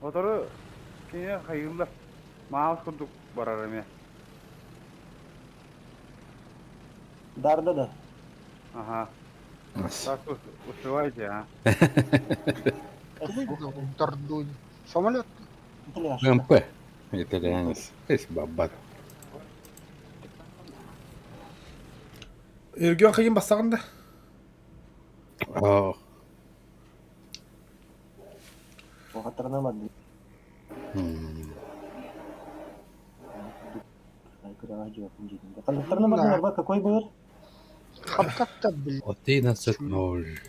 Otoru kine hayırlı. Mağaz kurduk barar eme. Дарда да. Ага. Так успевайте, а. Дардунь. Самолет. Итальяшка. МП, итальянец. Есть бабат. Үрген қиын бастағанда. О, Wakatara mad. Ay, kira aja penjini. Кондуктор Да. номер какой был? Хапкатта, блядь. 11:0.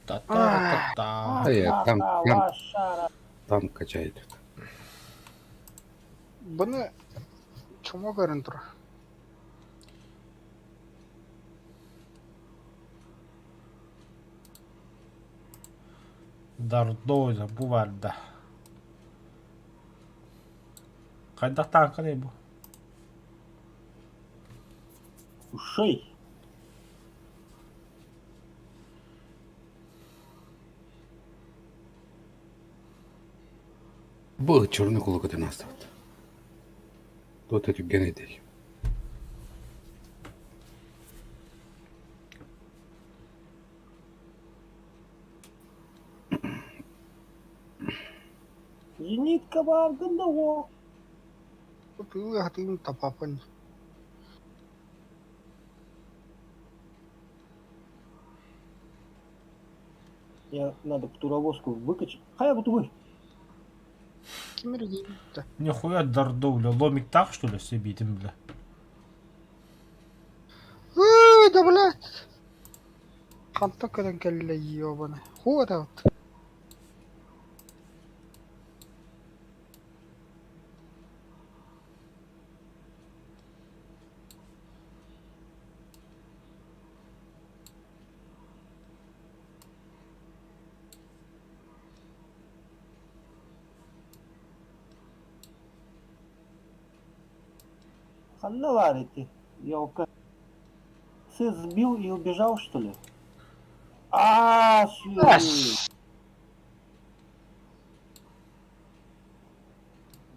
Та-та-та-та. Там качает. Bunu чума көрін тұр. Дардойда буварда. Қайда танка не бұл? Ушей. Был черный кулак 11. Тут это генетик. Зенитка var одного. Ты хатин тапапан. Я надо птуровозку выкачать. Хая вот вы. Кемер деймді. Нихуя дардо, бля. Ломик так, что ли, себе этим, бля? Да, блядь. Қанта көден келі ебаны. Хуа да вот. Ханна варите. Елка. Ты сбил и убежал, что ли?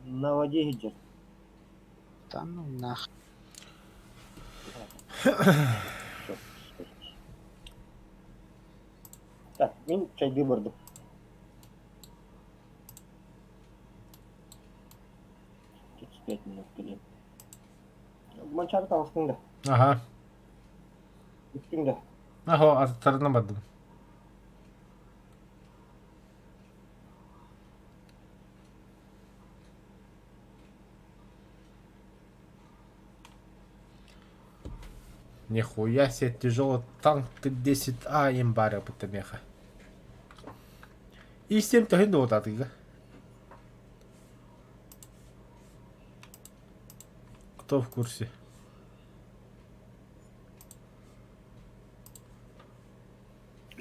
На воде идет. Та ну нах. Так, мен чайды бұрдым. Через 5 минут келем. Манчары табыстың да. Ага. Үттің да. Ахо, аттарынамадым. Нихуя себе тяжелый танк Т-10А имбаря бутамеха. И 7 тагин да вот атыга. Кто в курсе?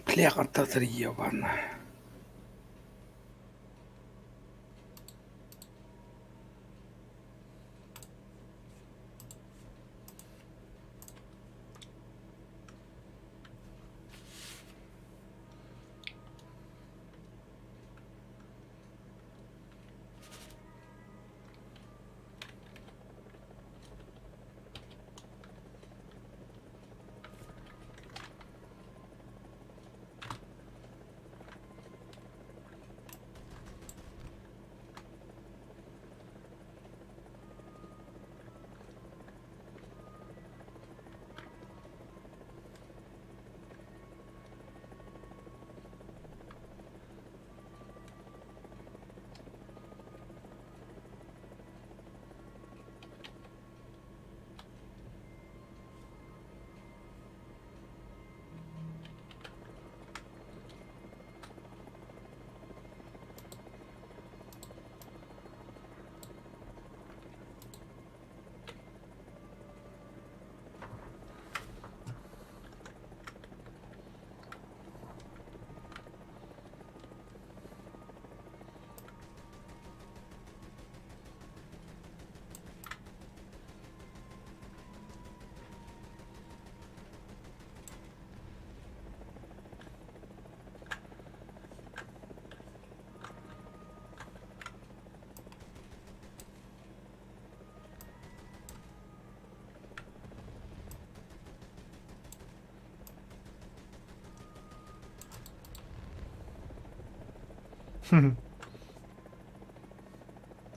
Клеха татар ебана.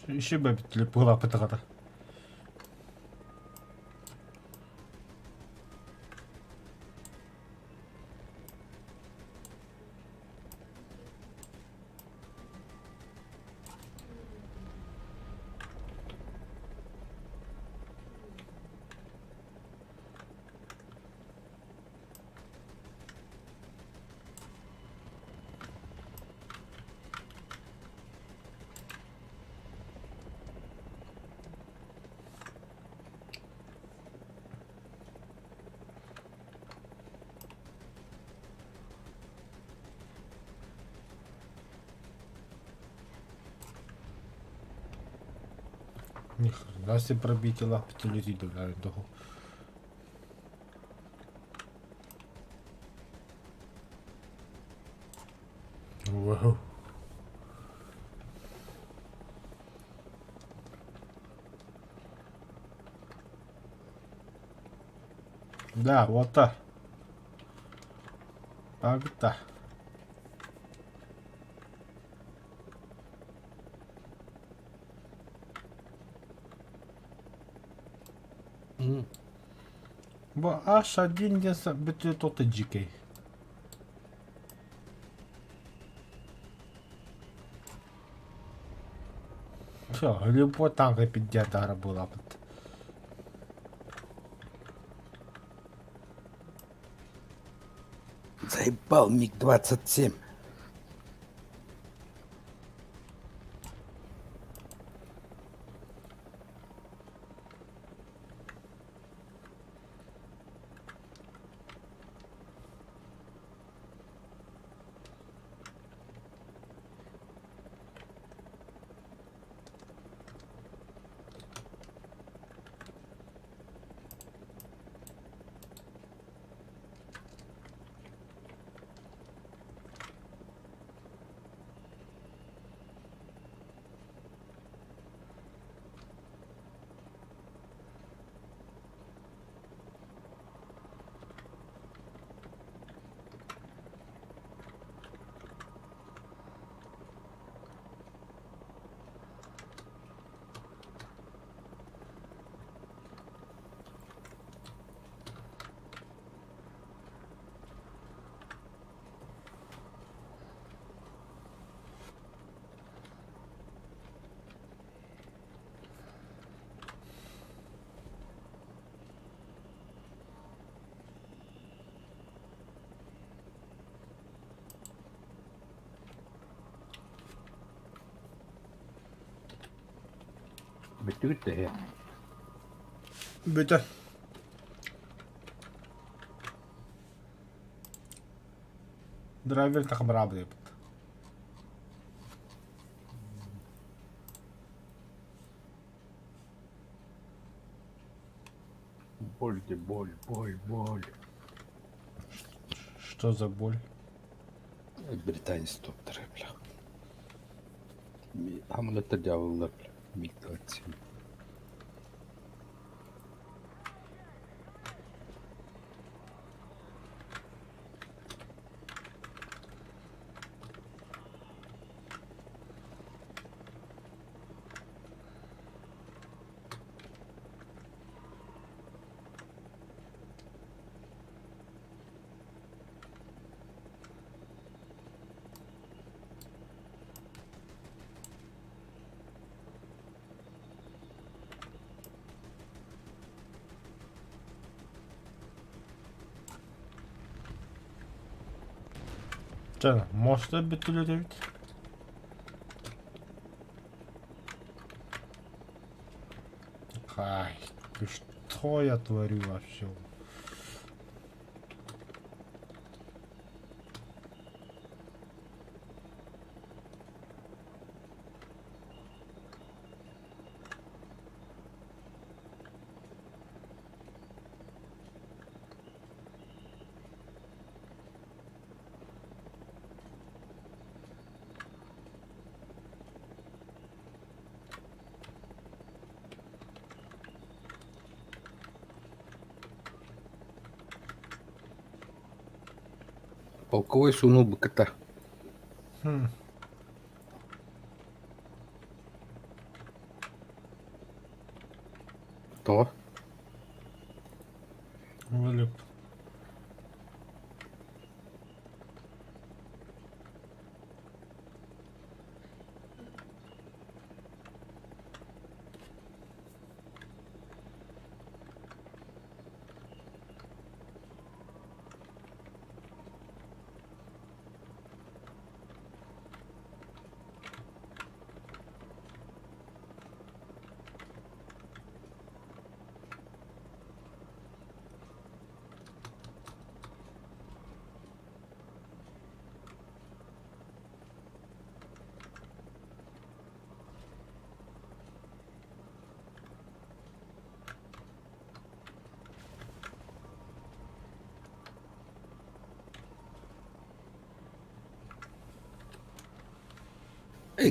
Еще бы была пытала. Ни хрена себе пробителя. Телевизор, да, того. Вау. Да, вот так. Так-то. Бо аж один день бити тот джикей. Все, любой танк піддяра була б. Заебал МиГ-27. Betyder det här? Bitte. Драйвер как мрабли. Боль, боль. Что за боль? Британец топтары, бля. Амулетler diavullar, bля. МиГ-27. Canım, monster bitiriyor David. Ай, что я творю вообще? Полковой сунул бы кота. Кто? Вылеп.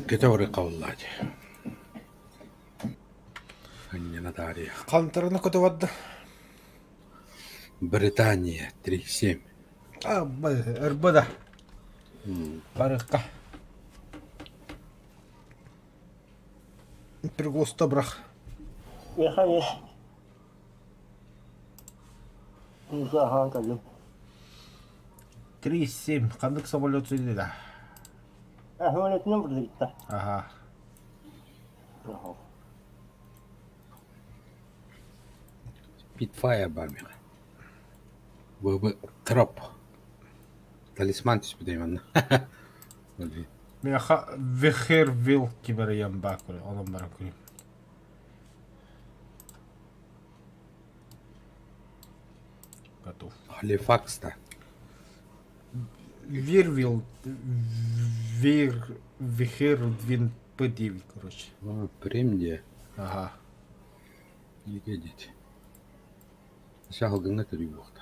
Который кавлади. Не на тарих. Қантарына көтіп адды. Британия 3-7. РБ-да. Барыққа. Перглоста бірақ. Ехали. Не знаю, как 3-7. Қандық самолет сөйді да. самолет не будет. Ага. Питфайр бар мега. Бұл троп. Талисман түспі деймін. Мен Вехервилл кемерейен ба көрі. Оның барын көрейін. Готов. Халифакста. Вехервин П9, короче. Премде. Ага. Неге дейді. Шағылдыңа түрі боқты.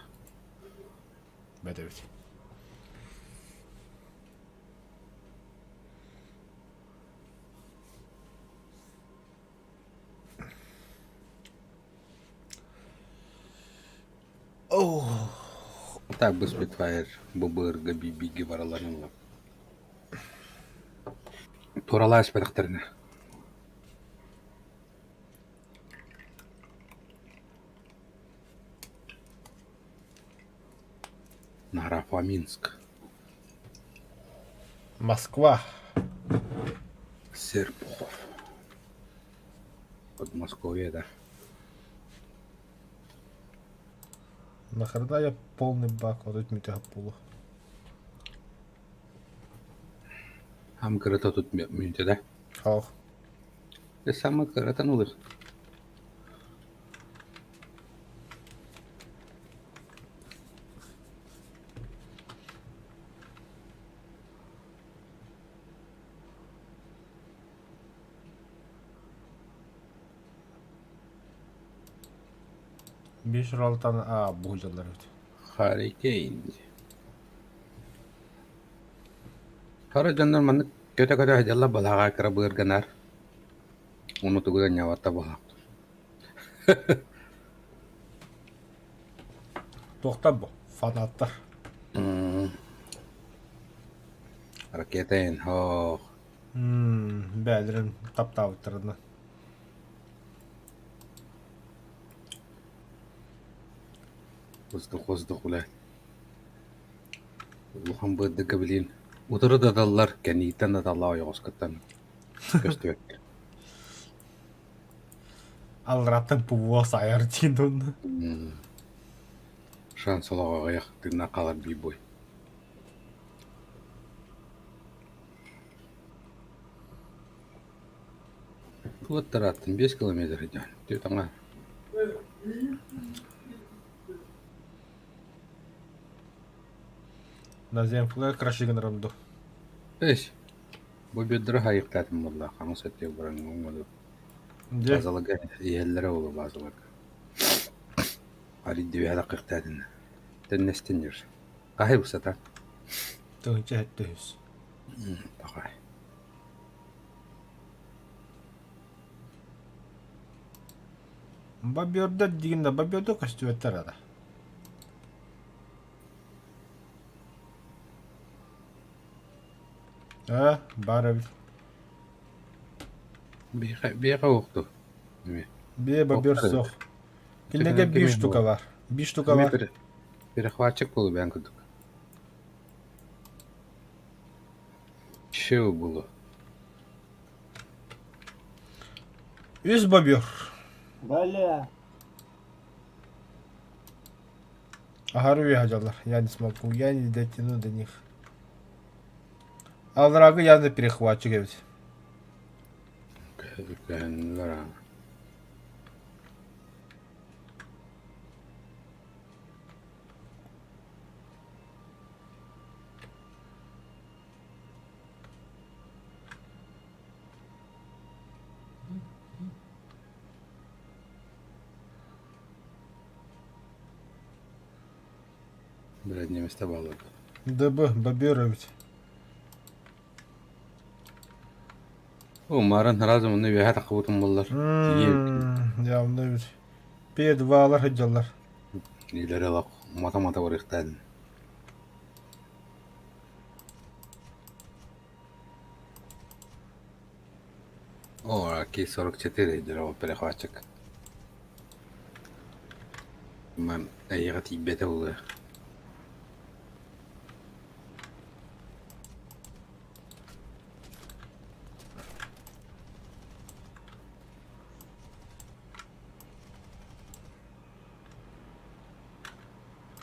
Бәдәвет. Так бы Спитфайр бұбырға бибиге бараларыңла. Туралай спадақтарына. Нарафаминск. Москва. Серпухов. Подмосковье, да. Нахрена я полный бак вот этими тягапулу. Ам кырыта тут мүйінті, да? Хау. Самы кырытан олыр. Беш ралтан бұғылжалар өте. Харикейн. Хара жандар маны көте-көте хажалла балаға кыра бұғырганар. Оны тұғыдан яватта балақты. Тоқтап бұл. Фанаттар. Ракетейн, хоқ. Бәлірін таптап отырды. Воздух, блядь. Лухан быдды кабелин. Утыры да даллар, кәнейтен да далла ойғыз көстібек. Алраттың пұвуас айар дейін оны. Шан солаға ғаяқ дына қалар бейбой. Туаттар аттын 5 километр еден. Төтаңа. На земфлы крашыгын рымды. Эш. Бұл беддірі хайықтатым болла. Қаңы сөттек бұрын оңғады. Базалыға иелері олы базалыға. Аридді бәді қықтадын. Тәннестен жүр. Қағай бұсата? Тұғынша әтті өз. Бақай. Баберді дегенде баберді көстібеттер ада. Бар әбіл. Бейқа оқты. Бе бабер соқ. Кендеге 5 штука бар. 5 штука бар. Перехватчик болу бән күдік. Шеу болу. Өз бабер. Бля. Агару ехаджалар. Я не смогу. Я не дотяну до них. Алрагы явно перехватчик ведь. Кәнлер. Блядь, не места баллы. ДБ, бабера ведь. Umarım her zaman bir hayat akıbıtım bunlar. Ya bunda bir. Bir dualar hıccalar. İleri bak. Mata var ihtiyacın. O aquí 44 جرى بريخواتك من أي غتي بيته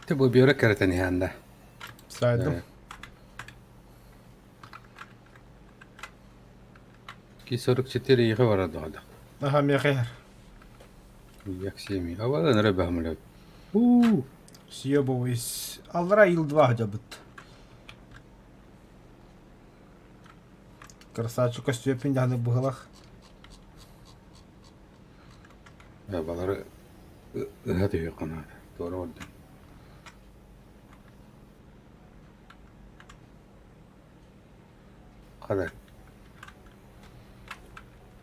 تبغى بيورك تاني هاندا Saydım. كي 44 يخي ورا هذا Aha ya khayr. يكسيمي أولا نربح ملعب أوه Siyo boys. Allara yıl hacabıt. Красавчик Степин дяны быхлах. يا بلر هذه قناة دور ودن قدر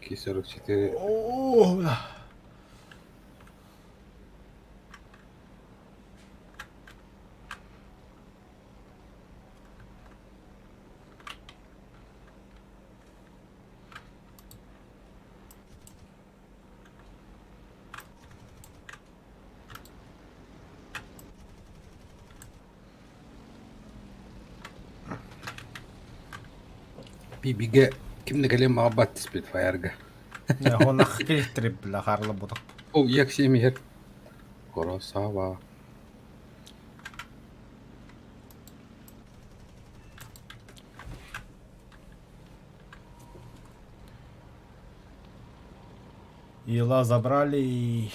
كي 44 Oo. بيجا كم نقول ما عبات تسبيت فيرجع Ya hon akil trip la harla budak. أو يكسيمي هيك كوروساوا Ила забрали и...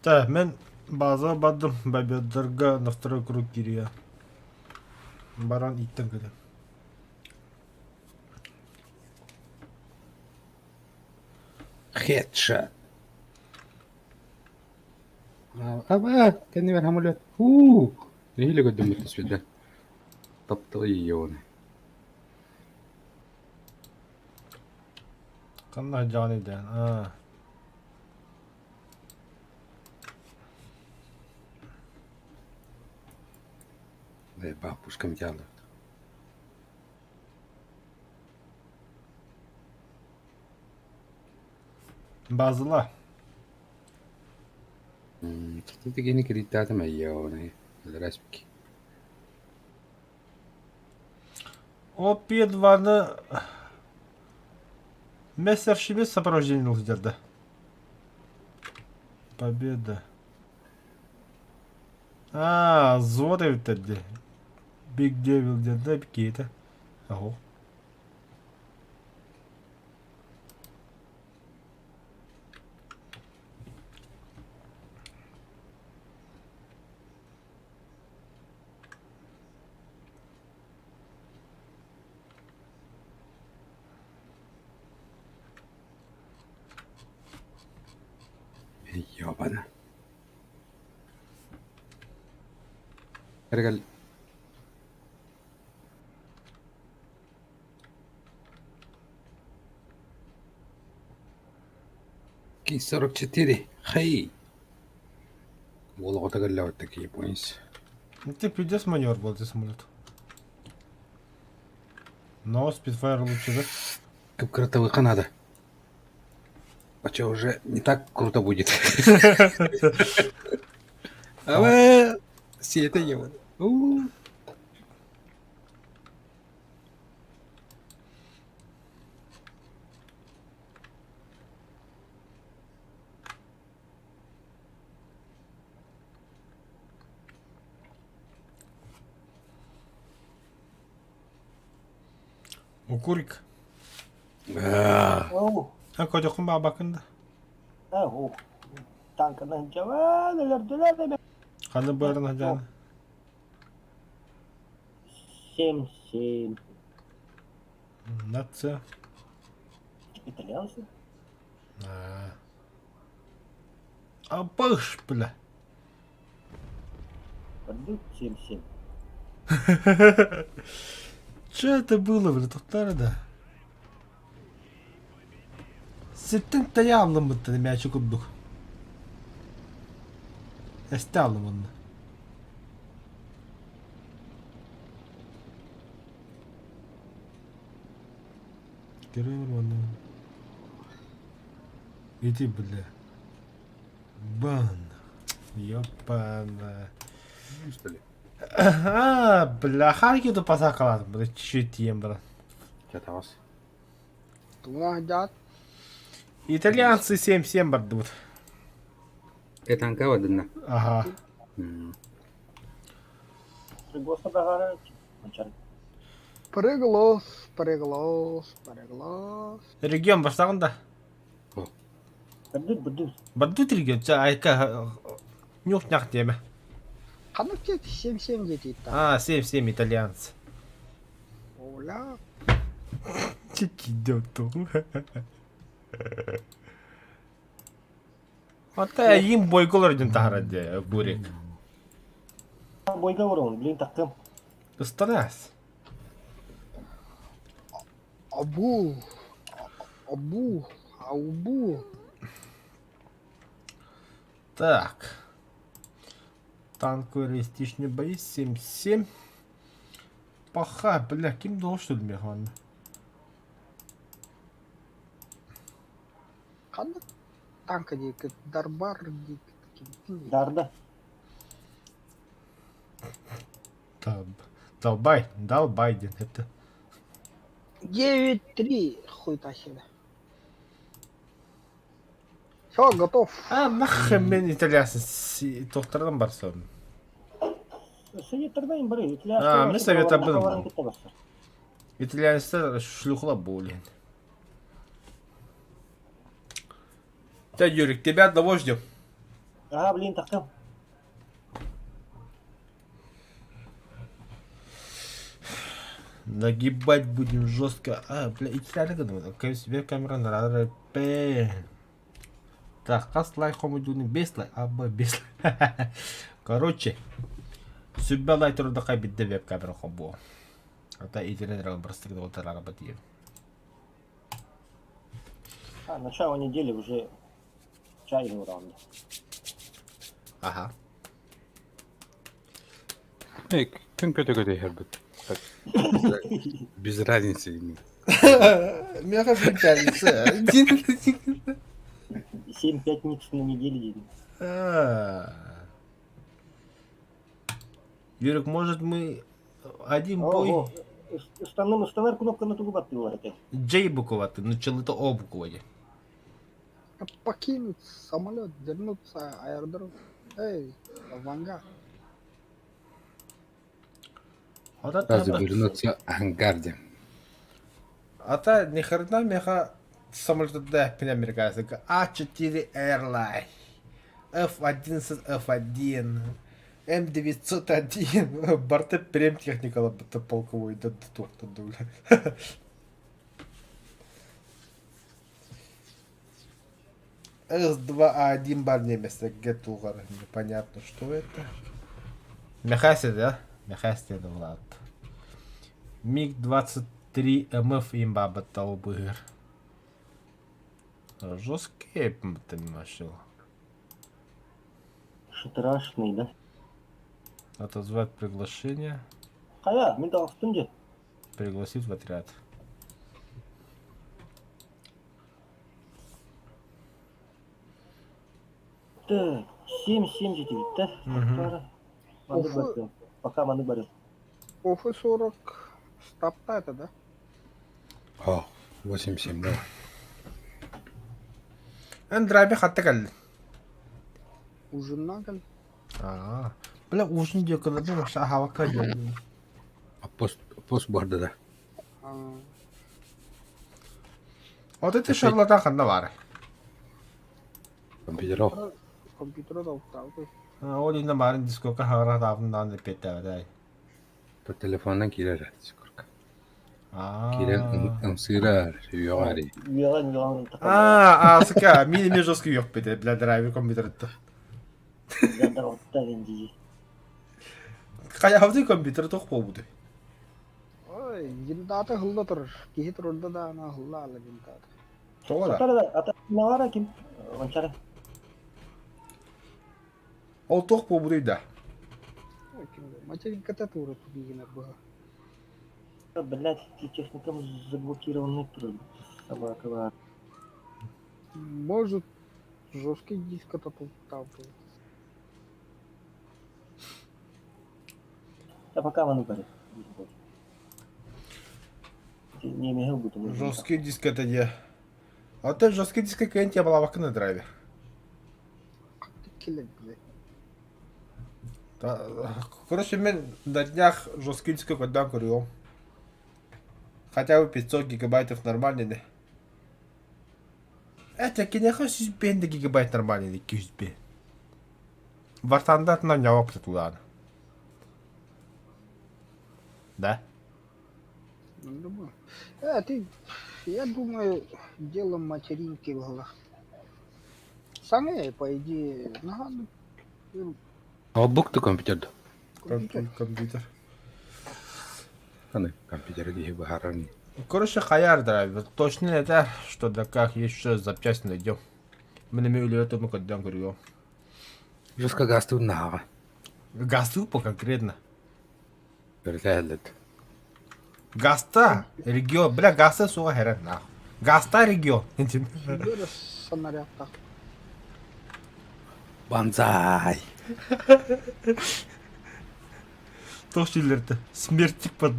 Да, мен база бадым бабёдырга на второй круг кирия. Баран иттен кede. خيتشا أبا كاني برهمولات أوه إيه اللي قدام التسويت ده طبطيون Kanna cani den. Ha. ده بابوش كم جالة Bazıla. تيجي كريتات ميون الرسمك O P2'ны Мессершибе сопровождение сделал. Победа. А, зода ötedi. Big Devil dedi bir kete. Aho. يابانا رجال كي 44 خي والله تقلعوا التكييف بوينس Ты придешь маневр был здесь самолет. Но Spitfire лучше, да? как крутовый Канада. А что, уже не так круто будет? А вы все это его. Укурик. А, Oh, Ha koca kumbağa bakın da. oh. Tankının cevabı verdiler. Kanı buyurun hocam. 7-7. Nasıl? Итальянцы. Абыш, бля. Пойдут 7-7. Что это было, бля, тут да? Sitten yavlamadı мяч кудук. Estağlım onu. Görüyorum onu. Иди, бля. Бан. Ёпана. Что ли? А, бля, Харьков посакалады, бля, чуть-чуть ем, бля. Что-то у вас? Тuna жат. Итальянцы 7-7 бардут. Это анкава, да? Ага. Пригласно догорать. Начальник. Приглас, приглас, приглас. Регион баштагында. Пойдут. Бардут регион, айка нюх-нях деме. Қанық жеті, 7-7 жетейді. А, 7-7 итальянцы. Оля. Чики идет тут. Ата им бойколордун тахараде бурек. Бойга вырон, блин, такым. Ыстарас. Абу. Аубу. Так. Танковый реалистичный бои 7-7. Паха, бля, ким дол что ли механ? Қанық танка дейкі, дарбар дейкі. Дарда. Долбай, ден, это. 9-3 хуй тащили. Все, готов. А, нахрен мен итальянцы тоқтардан барсам. Советтерден бірі. А, мен совета білдім. білдім. Итальянцы шлюхла болен. Да, Юрик, тебя одного ждем. А, блин, такым. Нагибать будем жестко. А, бля, итальянцы, как себе камера на РП. Так, кас лайк хомудуны 5 лайк, аба 5 лайк. Короче, сүббе лайк тұрды қайбетті веб камера хомбу. Ата итальяндар бірістігді отарара бәтейін. А, начало недели уже чайный раунд. Ага. Эй, кім көте хербет? Без разницы. Мега прикольница. 7-5 микс на неделе. Юрик, может мы один бой Ого. Станар кнопка на тулубат пилорите. Джей буковаты, начали то О букводе. Покинуть самолет, вернуться аэродром. Эй, авангард. Разве вернуться ангарде? Ата ни хрена меха самолет да пин американский. А4 Airline, F11 F1, М901, борты прем техника полковой да тоқты дуля. С2А1 бар немесе гетугар, непонятно что это. Мехаси, да? Мехаси это Влад. МиГ-23 МФ имба батал быр. Жесткие ты нашел. Страшный, да? Отозвать приглашение. Қая, мен дал үстінде. Пригласить в отряд. Так, 7-7 жетейді, да? Пока маны барил. Офы 40 стапта это, да? О, 8-7, да. Эндрайби хатта калли. Ужин нагал. Бля, ужин диyor kadar değil mi? Hava kayıyor. А пост борда, да. Вот это шарлатан ханна var. Компьютеров. компьютера да уктавы. Ол инде марын дискока хагара тавынан деп бетәвәдәй. То телефондан килер. Скорка. Аа. Килер ымсыра югари. Яған такам Асыка, минеме жесткий yok бите, бля, драйвер компьютерді. барал. Оттаган жиги. Кая хавды компьютер тоқ болуды. Ой, жинтаты хылда тұрыр. Кихи тұрырда да ана хылда ала жинтаты. Тоғыда. Ата навара ким? Ончара. Ол тоқ болуды да. Ой, кимде. Материнката туры тубигина бұға. Блять, техникам заблокированный труд. Собака бар. Может, жесткий диск это уктавы. А пока вану баре. Не имею буду. Жесткий диск это де. А ты жесткий диск кайын те бала вакына драйвер. Келек, блядь. Короче, мен на днях жесткий диск когда курил. Хотя бы 500 гигабайтов нормальный, да? Это, конечно, 100 гигабайт нормальный, 200. Вартанда нам не опыт туда. Да? Ну, думаю. Я думаю, дело материнки было. Самое, по идее, надо. Ноутбук-то компьютер. Компьютер. Аны компьютер dige бахарани. Короче, хаяр драйвер. Точно это, что да как еще запчасти найдем. Мы на милю это мы когда говорю. Жестко гасту нава. Газу по конкретно. Перелет. Гаста регион, бля, гаста суга херен на. Гаста регион. Вырос снарядка. Банзай. Тошилерді. Смертик под.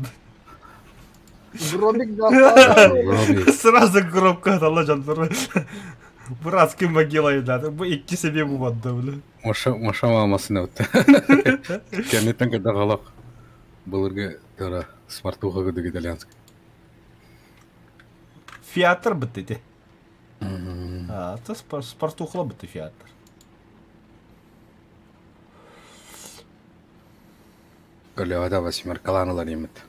Гробик гаста. Роби. Сразу гробка дала жандары. Братский могила еді. Бұл екі себебі бадды, бля. Маша мамасына өтті. Кәнеттен кәді қалақ. Бұлырға тора смартуға көдік итальянск. Фиатр бітті де. Ты спартухла бітті фиатр. Өлеуада восьмеркаланылар емет.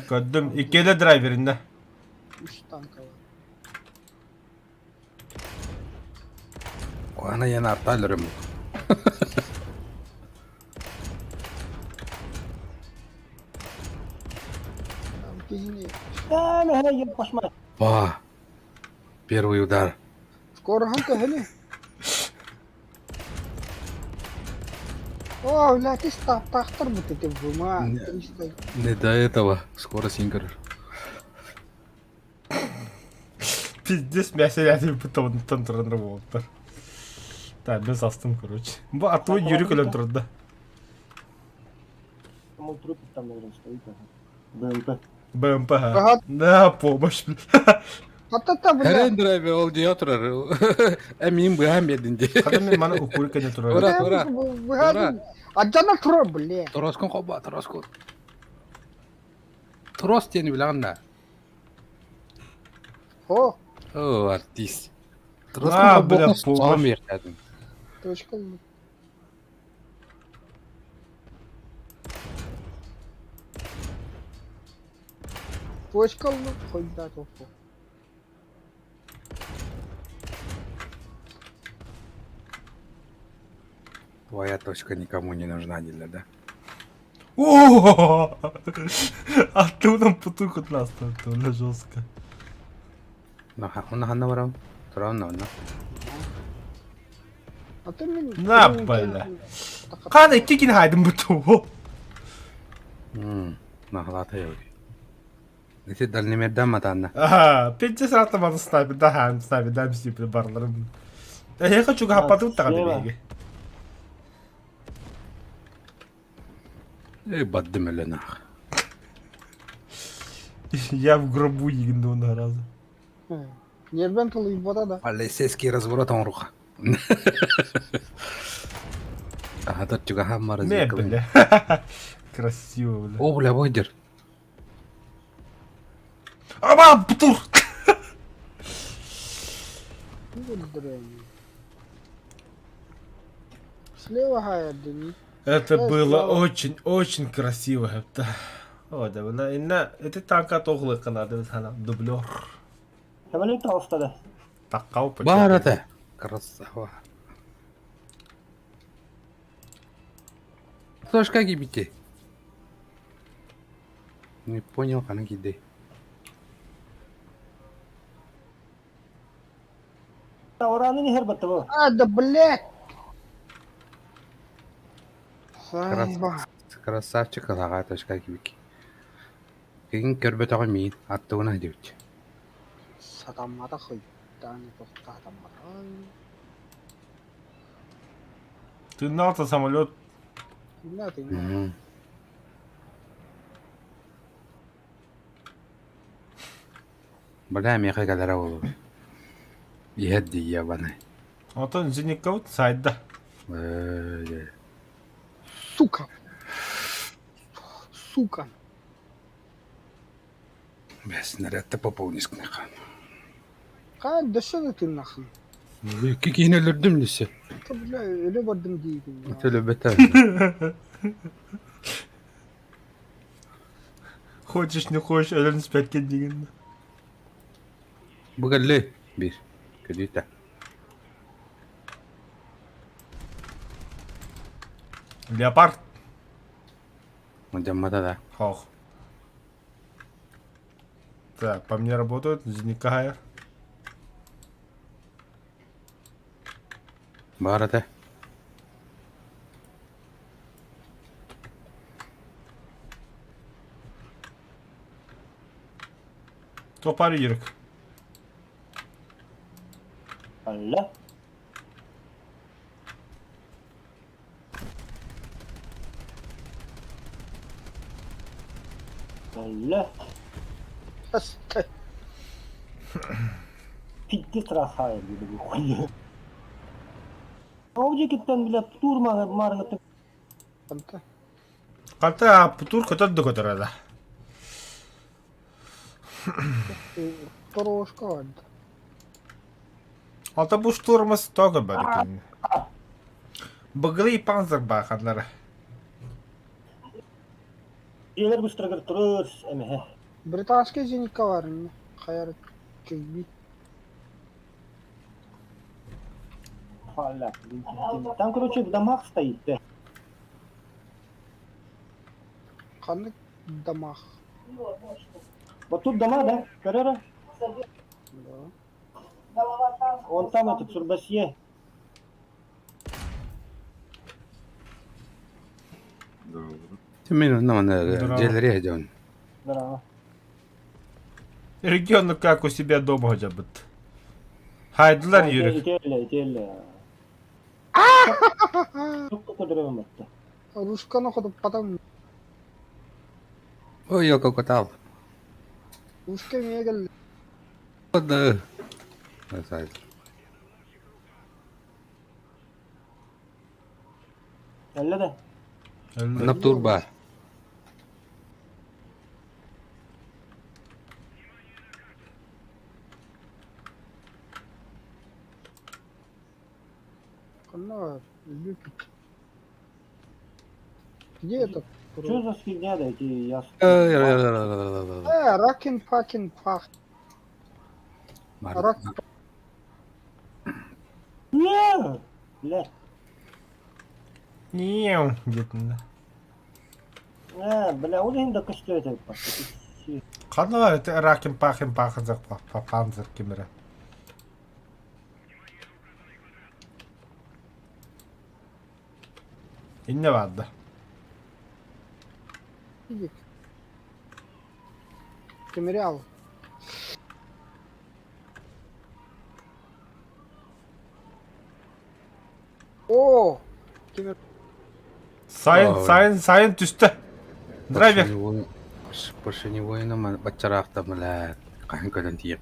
Көддім. Икеде драйверінде. 3 танка var. Оғана ені арталырым. Там кизни. Не, я кошмар. Ба. Первый удар. Скоро ханка хели. О, блядь, ты тахтар бы ты бума. Не до этого. Скоро синкер. Пиздец, мясо я тебе потом тантраныр болыптар. Так, мен састым, короче. Бұл атуы юрик өлем тұрды. Мой труп там, наверное, стоит. БМП. БМП, Ага. на помощь, блядь. Та-та-та, блядь. Әрен драйве ол дей отырар. Әмейін бұғам едінде. Қада мен мана укурикене тұрады. Ура, ура. Выходи. Отдана тура, блядь. Тороскон қоба, тороскон. Торос тені білағанда. О, О, артист. А, Тороскон бля, қоба помощь. соғам еркәдің. точка. Точка, ну, хоть да, толку. Твоя точка никому не нужна, Диля, да? О! Оттуда путук от нас, это бля, жестко. Оны ханна барам. Тұрауын на. А ты мне... На, бля. Қада икки хайдым бұту. Нахлата еури. Нете дальнемерден матанна. Пенче сарата маны снайпер, да хан снайпер, да мстипер барларым. Я хочу хаппаты ұттаға дебеге. Баддым өлі нах. Я в гробу егінді оны разы. Нербен тылы ебата да. Полицейский разворот он руха. А тут чуга хамма Не, развлекал. бля. Красиво, бля. О, бля, бойдер. Аба, бутур! Вот дрянь. Слева Хайдени. Это Да, было слава. очень красиво. Это... О, да, это танка тоглы канады, дублер. Кемалек толстады. Такау Бар это. Красава. Тошка гибите. Не понял, как гиде. Таураны не хербатты бұл. А, да блядь! Сайба. Красавчик, ага, тошка гибики. Кин көрбөт ага мин, аттыгына дебит. Сатамата хыйттан тоқтатамата. Ты нато самолет. Не, ты не. Бля, меха кадара болу. Йедди ябаны. Антон Зеникаут сайда. Сука! Сука! Бес, нарядта пополнись кныха. Кай, да что ты нахуй? Кикине лүрдүм лисе. Да, бля, ölü vardım diyeyim. Төлө бетер. Хочешь, не хочешь, Элен спяткен деген. Бугалле. Bir. Kötüyte. Леопард. Мадаммада да. Хох. Так, по мне работают. Зеникая. Барата. Topar yürük. Allah. Allah. Hasta. Fitti trahaya gibi bu kuyu. Avcı kitten bile durma marıngıtı. Anta. Kalta putur kötü de kötü arada. Дорожка vardı. Alta bu штурмас тоже барыкен. Быгылы и панзер баханлары. Yeler güçtürür durur eme. Британский зенитка var mı? Hayar çözbü. Allah. Там, короче, в домах стоит, да. Kanlık damak. Вот тут дома, да? Карьера? Да. Вон там этот Сурбасье. Тимин наман Здорово. желери жон. Да. Регионы как у себя дома хотя бы. Haydılar yürük. Теле. Çok kötü durum etti. Русскано ходу потом. Ой, я кокотал. Русская мегал. Да. Красавец. Elle de. Наптурба. Канна любит. Где это? Что за фигня, да, эти ясно. Ракин пакин пах. Рак. Не! Бля. Неу, где-то. Бля, он им так что это? Kanlı это раким пахим пахазак панзер кемере. İnne vardı. Иди. Кемериал. О! Кемер. Sayın düştü. Драйвер. Больше не воина, бачарахта, бля. Канкадан тиеп.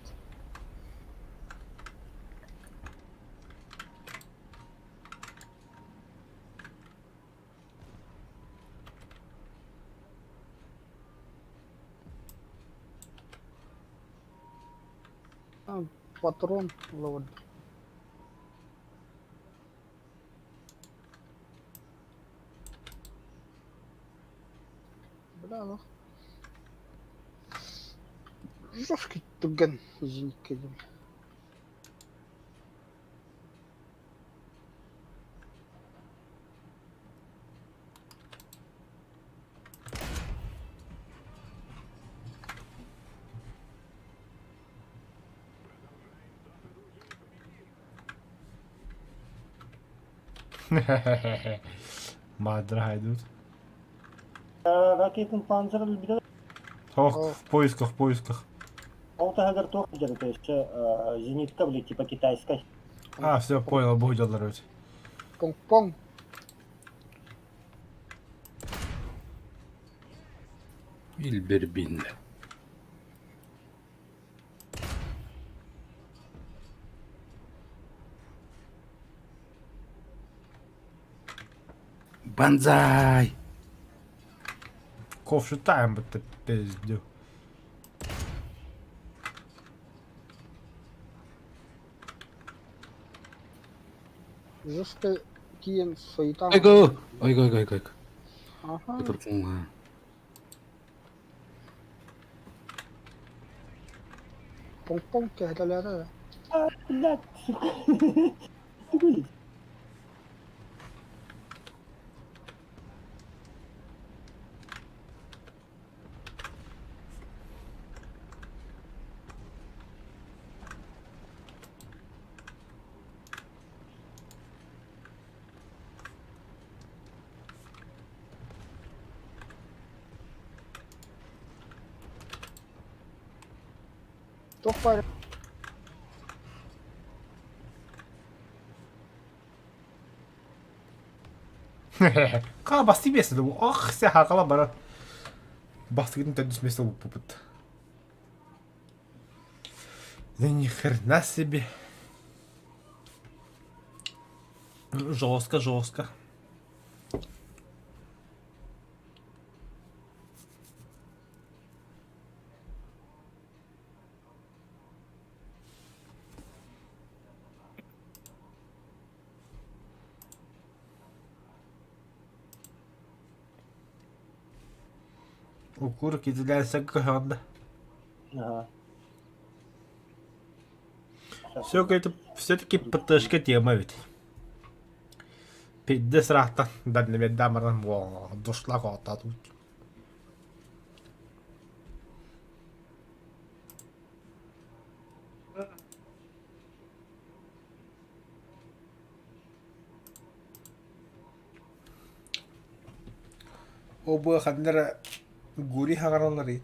Патрон ловит. алло. Жесткий туган, извините. Мадра идут. Ракетный панцир bir Ох, в поисках, в поисках. Алтагадar тоқ жер, то есть зенитка, блядь, типа китайской. А, все, понял, будет отловить. Понг-понг. Ильбербин. Банзай! Ковши таем, это пиздю. Жесткий киен сойтан. Ойго! Ойго. Ага. Отырсың. Понг-понг кәдәләре. Блядь, сука. Ты блядь. Тоқ бар. Кала басты бесі бұл. Ох, се хақала бара. Басты кетін тәді түсмесі бұл бұпыт. Да ни хрена себе. Жестко, жестко. Укур киділәсі көханды. Ага. Все-таки ПТшка тема ведь. Пидде срахта. Дадны мен дамырын душла қота тут. Оба хандара гури хағаралары.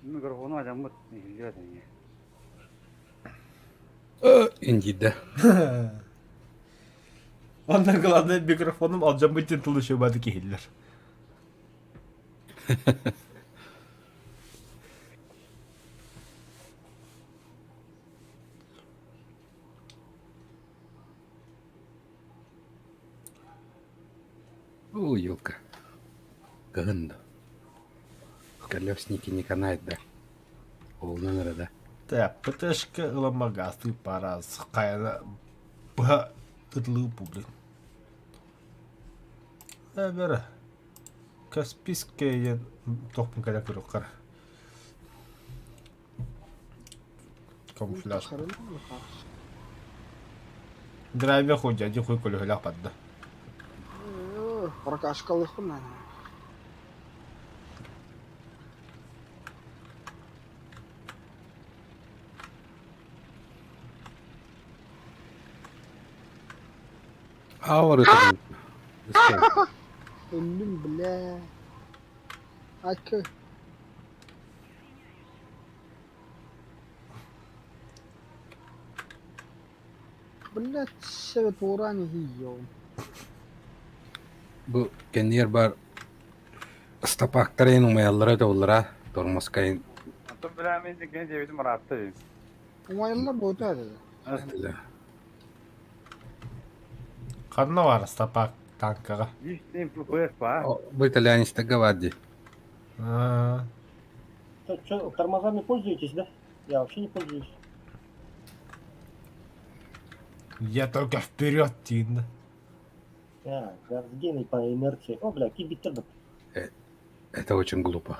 Микрофону açamıt. İlgiler seni. Индида. Ondan главное микрофоном алacağım bütün тылы şöbәді кейлер. Елка. Ганда. Колесники не канает, да? Ол номера, да? Да, ПТшка ламагасты параз. Қайына бұға тұтылығы публик. Бәрі. Каспийская ен тоқпын кәлі көрі қара. Камуфляж. Драйвер хуй дяди хуй көлі хөлі ападды. Прокашкалы хуна. Ауыр это. Ölüm bile. Akı. Блять, шевет урани хиё. Bu kendiler bar stapaktaren umayallara da olara tormaskayın. Atım bilemeyince gene cebitim rahattı. Umaylar boyutu hadi. Astila. Қанна бар стапак танкаға. Лишним ППС па. Bu итальянец-то гавади. Что, тормозами пользуетесь, да? Я вообще не пользуюсь. Я только вперед, Тин. Рожденный по инерции. О, бля, кибиттер бит. Это очень глупо.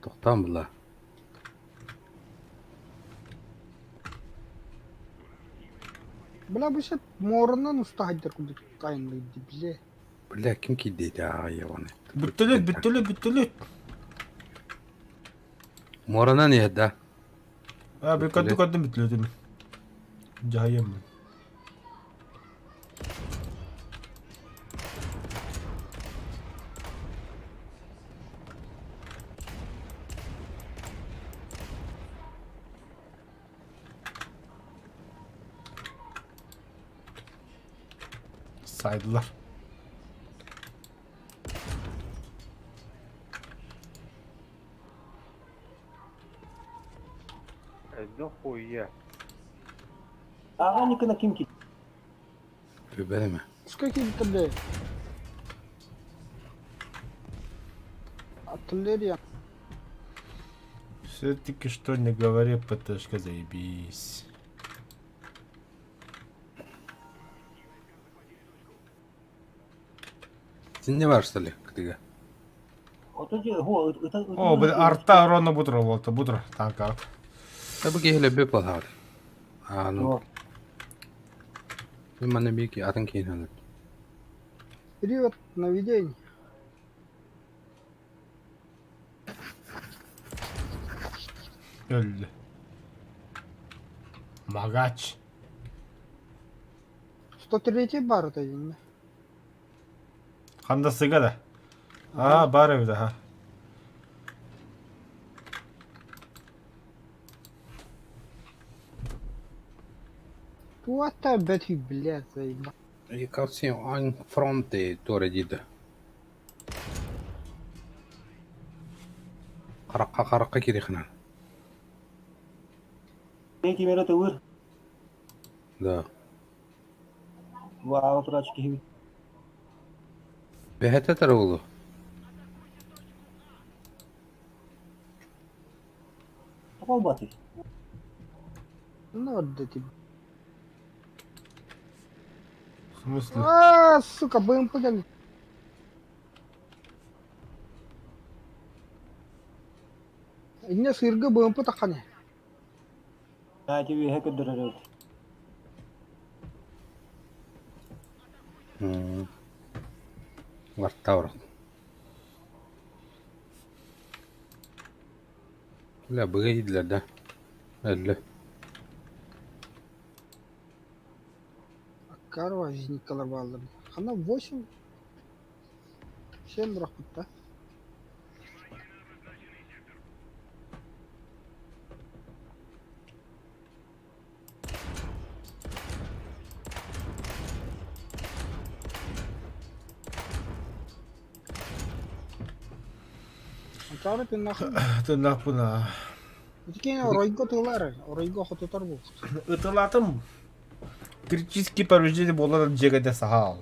Тоқтам бұла. Бля, бішет морынан ұстағайдар күлді қайынлайды, біле. Бля, кім кейдейді ағайываны? Бүттілет. Морана не да? Abi kadın bitledim. Cahiyem ben. Saydılar. Это хуя. Ага, не на кимки. Öbeleme. Сколько бітілі? Артиллерия. Все-таки что не говори, ПТшка заебись. Sen ne var что ли? Кыдыга? Вот эти, го, это... О, бұл артта ровно бутыр болды, бутыр танка. Да bu gehele böp al hadi. Ну, Вот. ben bana bir ki atın keyin halı. Период наведения. Öldü. Magaç. 103 бар это değil mi? Handa sigara. Aa, var evde ha. Туата бети, блядь, заебал. И как все он фронте торе диді. Қараққа керекінен. Эти меры выр. Да. Вау, трачки. Бәхет әтір олы. Попал баты. Ну вот да тебе. В смысле? А, сука, БМП гали. İnne sırgı BMP takanı. На тебе хэкер дырырыр. Вартта ұрық. Бля, бұға еділер да. Әлі. Карва жинникалар балдыр. Хана 8. 7 бірақ бұтта. Ачары пеннахын. Tırnak buna. Өткен оройго тылары. Оройго хототар бұл. Itılatım. Критический повреждение болады жегеде сахал.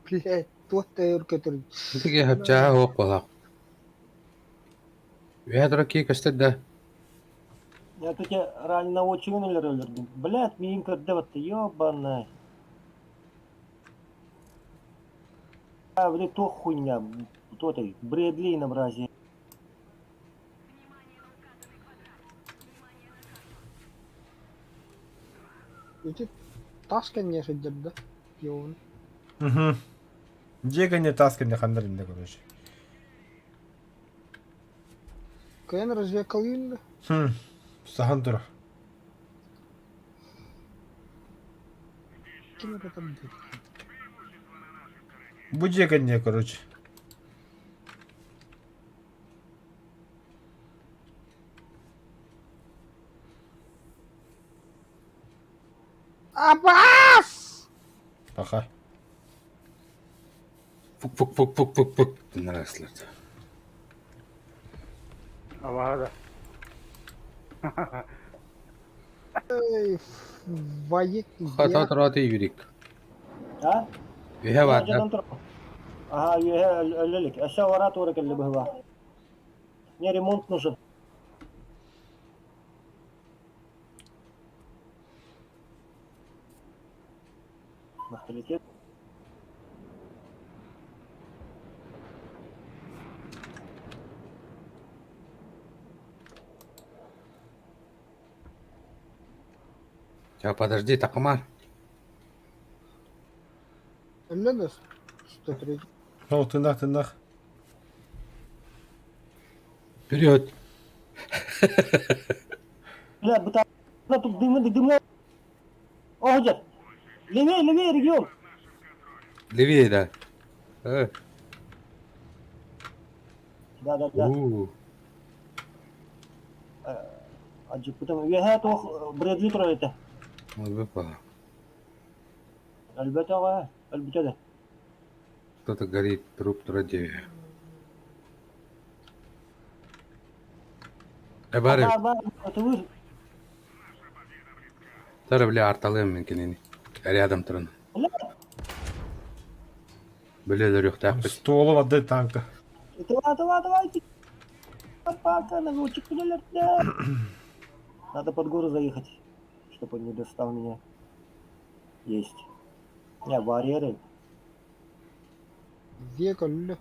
Блядь, туатта өркетір. Бұға хапчаға оқ болақ. Вәдірі кей көстер да. Я тут раненого очень өлөрдүм. Блядь, мен көрдү вот, ёбаный. А, блядь, то хуйня. Кто ты? Брэдли на бразе. Өте ташкен не шеддер да? Пион. Угу. Жегене тасканне хандарында короче. Кайын развекал юнда. Сахан тұр. Кем это там дед? Bu жегене короче. Абас! Пока. Фук. Нарасларды. Авада. Эй, воек. Хата тұрады юрик. А? Веге бар да. Жадан тур. Ага, Лелик, а сейчас ораторик اللي бывает. Мне ремонт нужен. Махталитет. Сейчас подожди, Такамар. لا 103. Ну, ты нах. Вперед. Бля, быта, тут дымы. О, дед. Левее, регион. Левее, да. Да. Аджип, потом я то Брэдли троите. Альбета, да. Кто-то горит, труп троде. Барыш, Это вы. тара бля арталым менкенени. Рядом трын. Бля дөрөх таппыч. Столы воды танка. Давайте. Пока, наводчик, да. Надо под гору заехать, чтобы он не достал меня. Есть. Не, барьеры. Века ля.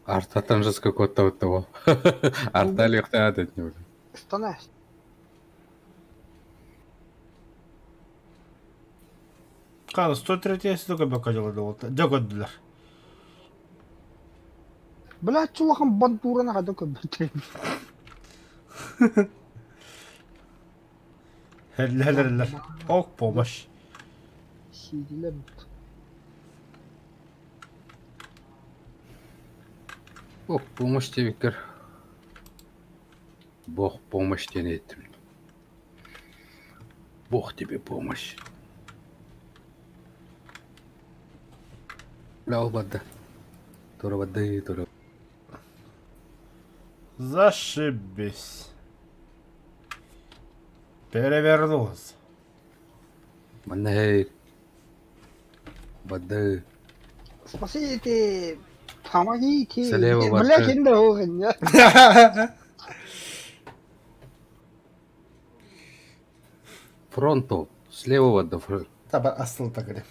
Артатан же сколько-то вот того. Арта легта от него. Становись. Кана, 103 столько бекадила да. Дёгоддылар. Блядь, чувакам бантура на ходу как бы. Helal. Ок, помощь. Сидели. Бог помощь тебе, Виктор. Бог помощь тебе этим. Бог тебе помощь. Бля, вода. Тора воды, тора. Зашибись. Перевернулся. Маннахей. Воды. Спасите. Помогите. Слева вода. Блядь, не дорога. Фронту. Слева вода. Таба асыл такыды.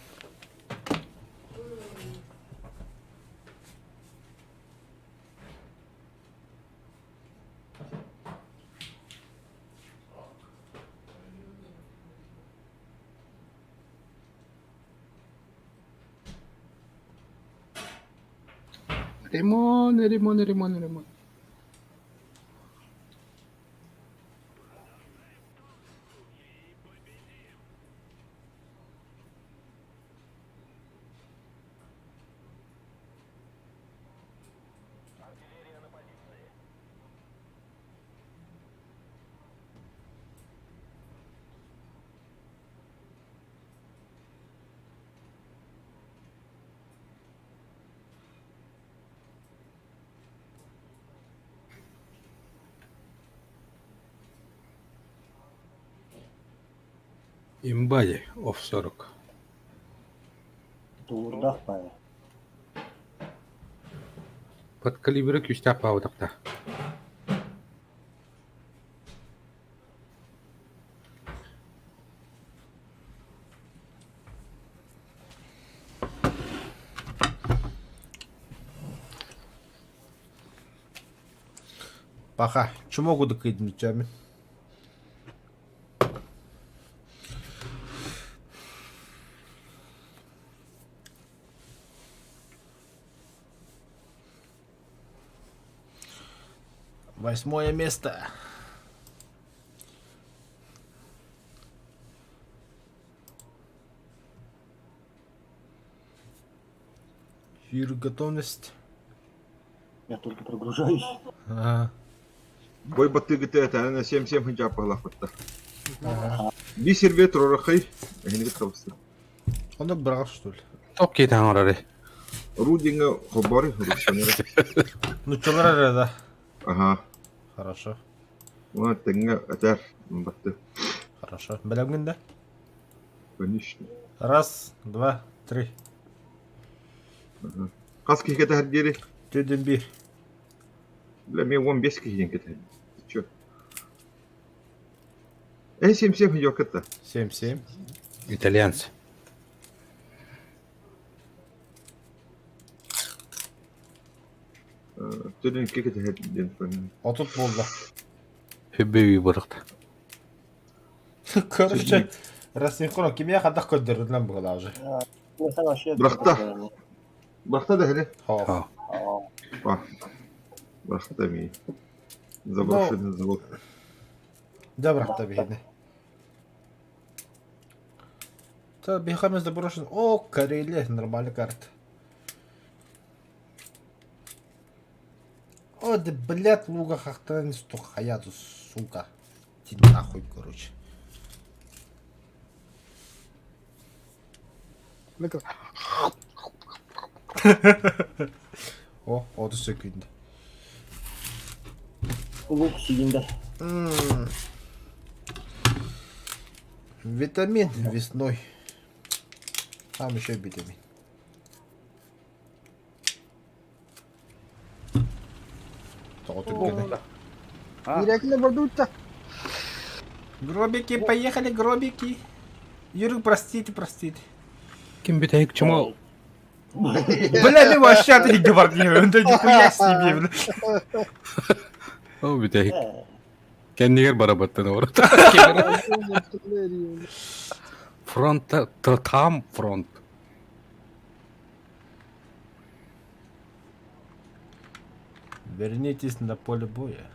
Ремон. Имбади. Оф 40. Турдах, пая. Под калибры күстә паудыкта. Пока. Чему могу докидать мечами? Восьмое место. Юр, готовность. Я только прогружаюсь. Ага. Бой батты это на 7-7 хинжа палафатта. Би сервет рорахай. Хинги трабсы. Он брал, что ли? Топ кетен орары. Рудинга хобары рушанера. Ну, что да? Ага. Хорошо. Вот тенга атар батты. Хорошо. Белягин, да? Конечно. Раз, два, три. Kas kişi keter geri. Töдөн bir. Bile men 15 kişiden keter. Çö. Sem yok hatta. Сем. Итальянцы. Tödön keter den falan. Отут болды. Хүбэви бұрықты. Короче, рассинхрон кимия хадах көддөрүлөн була уже. Mesela вообще... Bırakta da hele. Хоп. Ха. Bak. Bırakta mi? Заброшенный завод. Добре, тобі гідне. Та бігаємо заброшено. О, Карелия, нормальна карта. О, да блядь, луга хахтан сто хаяту, сука. Ти нахуй, короче. Bakın. О, 30 секунд. Лук сидинде. Витамин весной. Там еще витамин. Yürekli burada. Гробики, поехали, гробики. Юрик, простите. Ким бітейк чому? Бля, ты вообще отрегивал, да нихуя себе, бля. О, бітейк. Кендигер барабаттан ората. Фронтта, там фронт. Вернитесь на поле боя.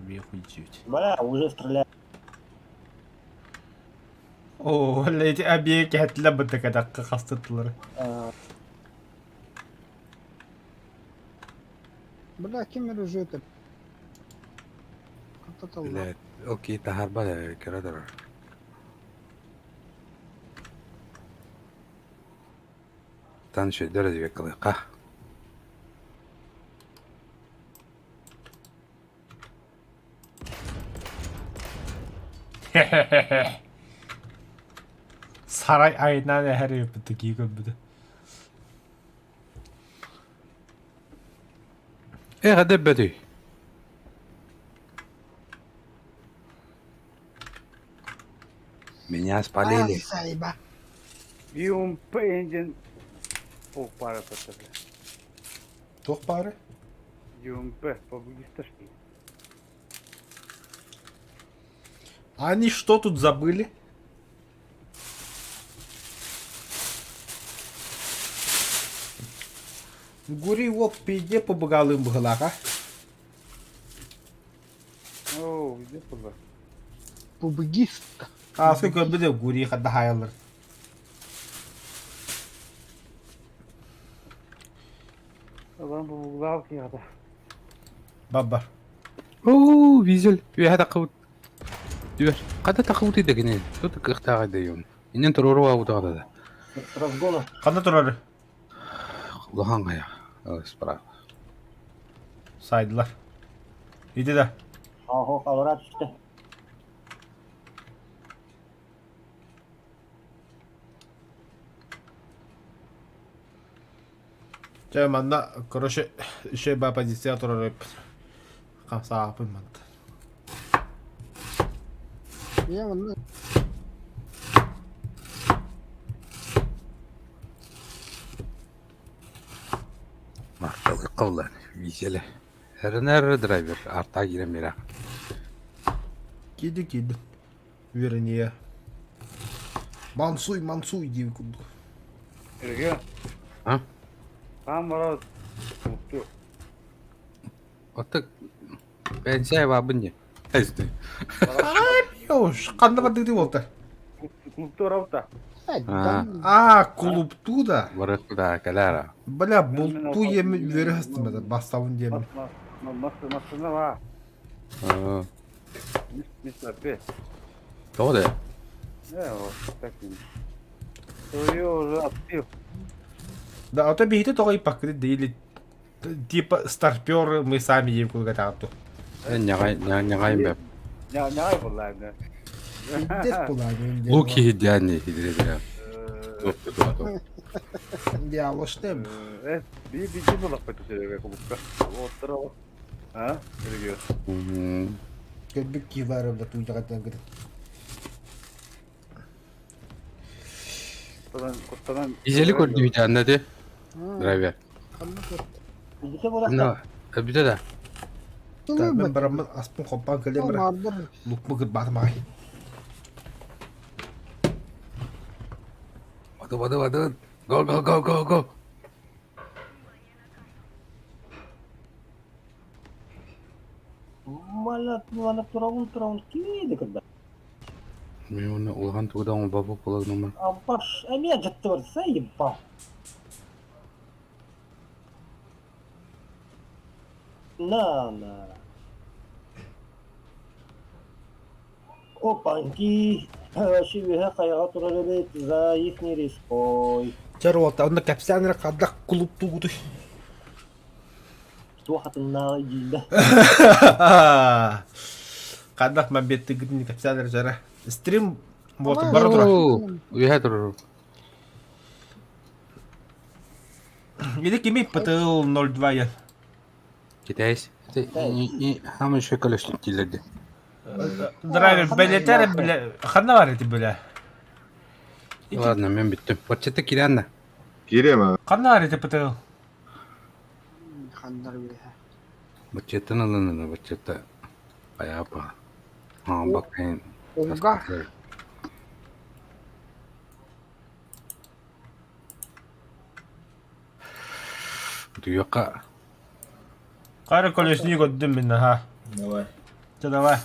Вверху чуть. Бля, уже стреляют. О, эти объекты هتلبى كده خاصة Bırak kim rüzgâr. Kapat Allah. لا اوكي تهربا كرادر. تنشي درجة قلقة. Saray ayından her yapıp 이걸 보다. ايه غدبتي؟ Меня спалили. Sayba. Юм пенден. О, пара пацаны. Тух пары? Юм п, побудисташки. Они что тут забыли? Гури вот пиде по богалым бгалака. О, где туда? Побегист. А сколько буде гури хадахайлар. Adam bu buğdal ki ya da. Баба. اوه فيزل في هذا قوت. دير قد تقوتي دغني صوتك اختار ديون ان انت روروا وتغدا Разгона. Кандай турар? ضهان يا اسبرا Saydılar. İdi de. Ага, аврат işte. Манда, короче, еще ба позиция турар. Камсаапын манда. Ya vallahi. مرتضى قولا فيزل هرنر драйвер арта гиремера Киди. Вернее. Мансуй deyip kundu. Ergen. Ha? Tam var. Mutlu. отак ben şey babınca işte Yoş, kanda badık değil oldu. Mutlu ravta. А, клубту да. варыхта калара Бля, булту еми вересtim да, бастауын дем. Masına var. Misler be. doğru Ne o? Takayım. Soruyor, atıyor. Да, а то бегите того и покрыть, да или типа старперы мы сами едем куда-то. ñagay mep Ne ay bunlar ne? Дес пулани. луки yani hidredira Диалошнем. Bir cin olak pati söyle kulukka. Ottara bak. Ha? Geliyor. Köpük kivarım da tuyacaktan gidip. Kuttadan. İzeli koydu bir tane de. Driver. Bilgisayar olarak No, bir de. Ben beramın aspın koppan kılıyım bırak. Vardır. Lukma gıt batım ay. Hadi. Go. malah turun kiri kada. Memang nak ulang tu dah apa pula nama. Apas, ini aja tur saya pa. Nah. Опаньки, шивеха каяга турар эле за ихний респой. Чарвата, онда капсанера кадак кулуп тугуду. Туахатыннагы жийда. Кадак мен бетти гидин капсанера жара. Стрим вот бара тура. We had to. Иди кими пытал 02 я. Китайс. И хамы шекалы штилерди. Драйвер билетер биле. Ханна var idi böyle. Ладно, мен биттим. Почта киранда. Gireme. Ханна var idi пытал. Хандар бile. Почта налана, почта. Аяпа. Bakayım. Олга. Дюка. Кара колесни годдим минна ха. Давай. Че давай.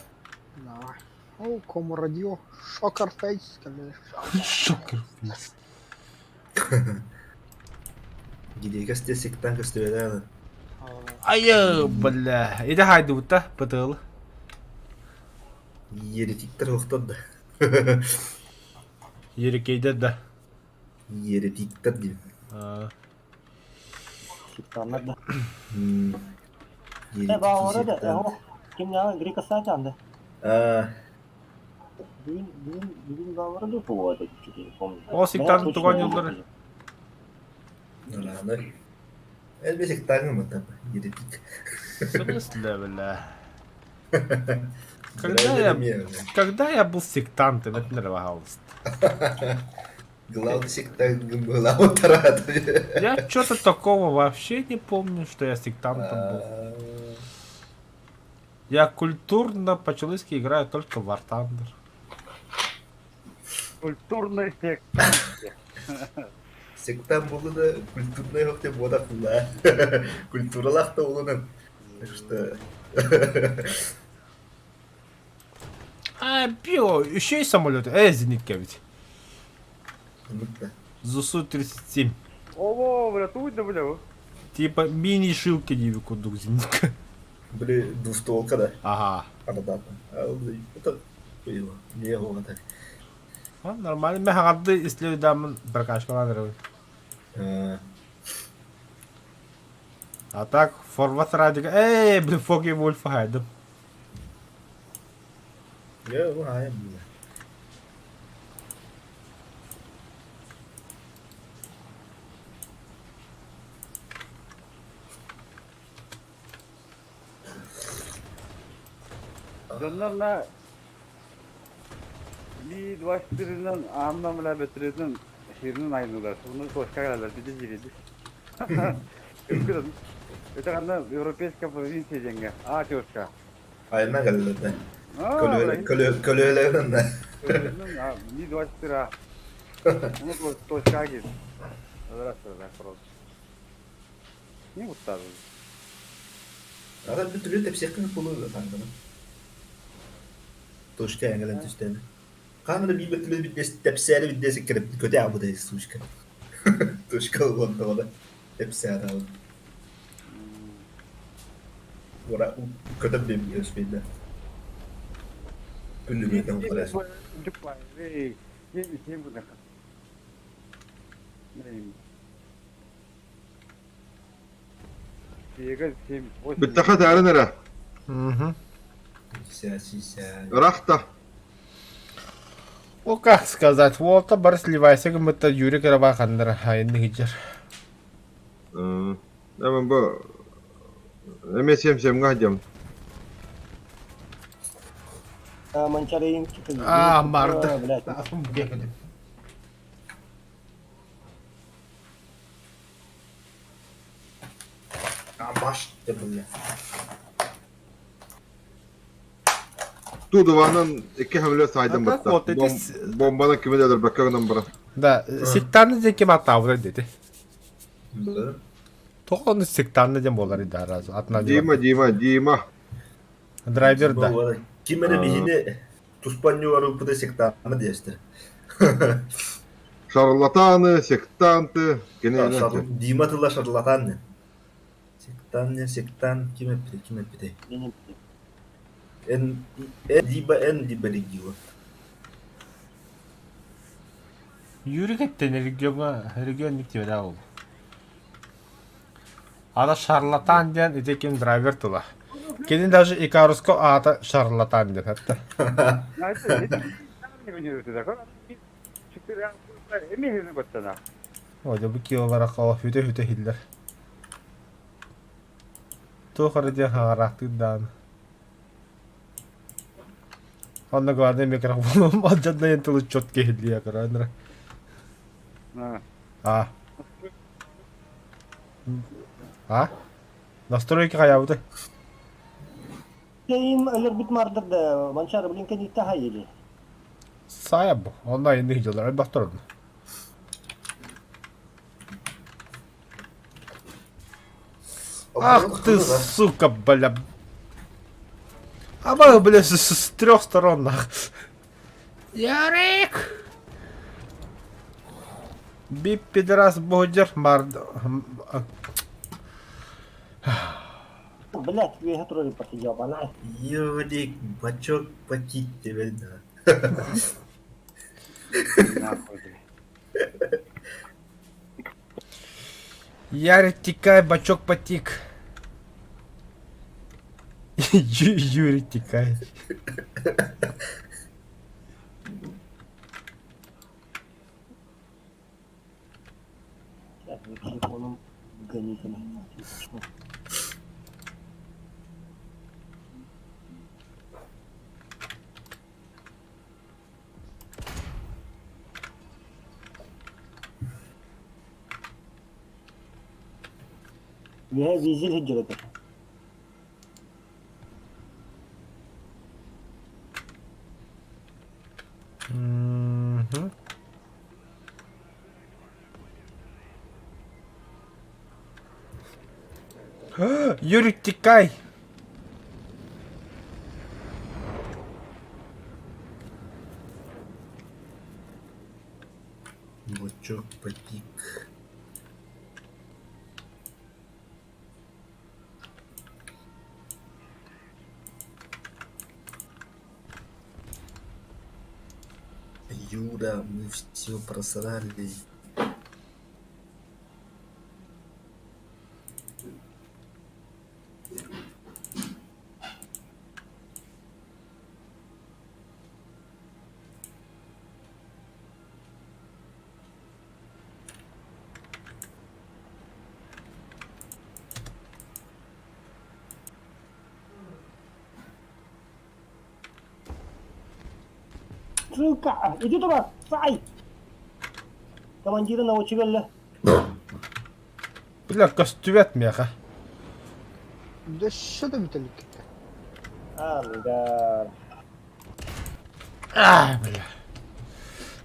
Давай. О, кому радио. Шокер фейс. Шокер. Gidiyor destekten gösteriyorlar. Ayı balla. İdi haydi butta pıtıl. Yeri tiktir hoktan da. Yeri keyde de. Yeri tiktir diyor. Kittanlar da. Yeri Bak orada kim ya gri kasa candı. Bugün daha orada bu arada O siktan tugan yolları. Nolanda. Elbette takım mı tabi. Yeri tik. Смысле, бля? Когда я был сектантом, это не нравилось. Главный сектант была утрата. Я что-то такого вообще не помню, что я сектантом был. Я культурно по-человечески играю только в War Thunder. Культурный эффект. Сектант болу да культурный yok деп одақлы. Культуралақ та олының. Так что... А, пио, еще и самолеты. Зенитка ведь. Unutma. ЗУСУ-37. Ого, бля, трудно, бля. Типа мини-шилки не кудук зенитка. Böyle двустволка да. Ага. Aradan. Это было. Не его так. Нормально. Мен хагарды исследуемін бір кашкаландырып. А так, форвард радига. Блин, Фоки Вольфа хайдым. Ya bu hayal bu. Canlarla bir başlarından anlamıyla bitirirden şiirinin ayrılırlar. Bunu koşka gelirler. Bir de girdi. Öpkürdüm. Öte kanda Europeyska provinsiya jenge. Çözka. Aynen geldi. Kölelerden de. Bir başlara. Bunu koşka girdi. Öyle просто. Ne mutlu. Adam bir türlü tepsi kılıp buluyor kanka. Tuşka yengelen tüsteni. Kanka bir türlü bir tepsiyle bir desi kırıp kötü abi da tuşka. Tuşka oldu o da. Tepsi adam. Ora kötü bir gösbeyde. Güllü bir adam var. Ne bu ne? بالتخت على نرى Siyasi. رخته Ну, как сказать, вот бар сливайся, как это Юрий Карабахандра, а не хиджер. Нәмен бұ, әме сем-семға жам. Манчарин. Марды. Блядь. Бегали. Баш ты, блядь. Тудыванын 2 хамле сайдым А как бұтта. вот эти Бомбаны кеме дәдір бәккәгінен бұрын. Да, сектанны ден кем атауды dedi. Да. Тоқоны сектанны ден болар иді аразу. Атына Дима. Драйвер да. Кимені бейіне туспанню ару пыды сектаны десті. Шарлатаны, сектанты, кене Дима тыла шарлатан. Сектан, ким эппиде. Эн диба лигио. Юрий кеттен регионник тебе да ол. Ада шарлатан ден итекем драйвер тұла. Кенен даже Икаруско ата шарлатан ден хатта. Ода bu kiyolara kala hüte hiller. Tohara diye haraktı dan. Onda gade mikrofon acadda yentulu çotke hilliye karanra. А? Настройки каябыты. Кейин өлөр бит мардырды. Манчар блинкен итте хайели. Саяб. Онда енді хиджалар бастырды. Ах ты, сука, бля. А бля, с 3 сторон нах. Ярик! Бип пидорас бодер мард. Блять, я тролли посидел, она. Юрик, бачок потить тебе, да. Ярик, тикай, бачок потик. Юрий, тикай. Сейчас вы телефоном гоните. Я визит хиджер. Юрий, тикай. Бачок потик. Юра, мы все просрали. Сука, иди туда, сай! Командира научивали. Бля, костювет мяха. Да что там металлик? Ангар. Бля.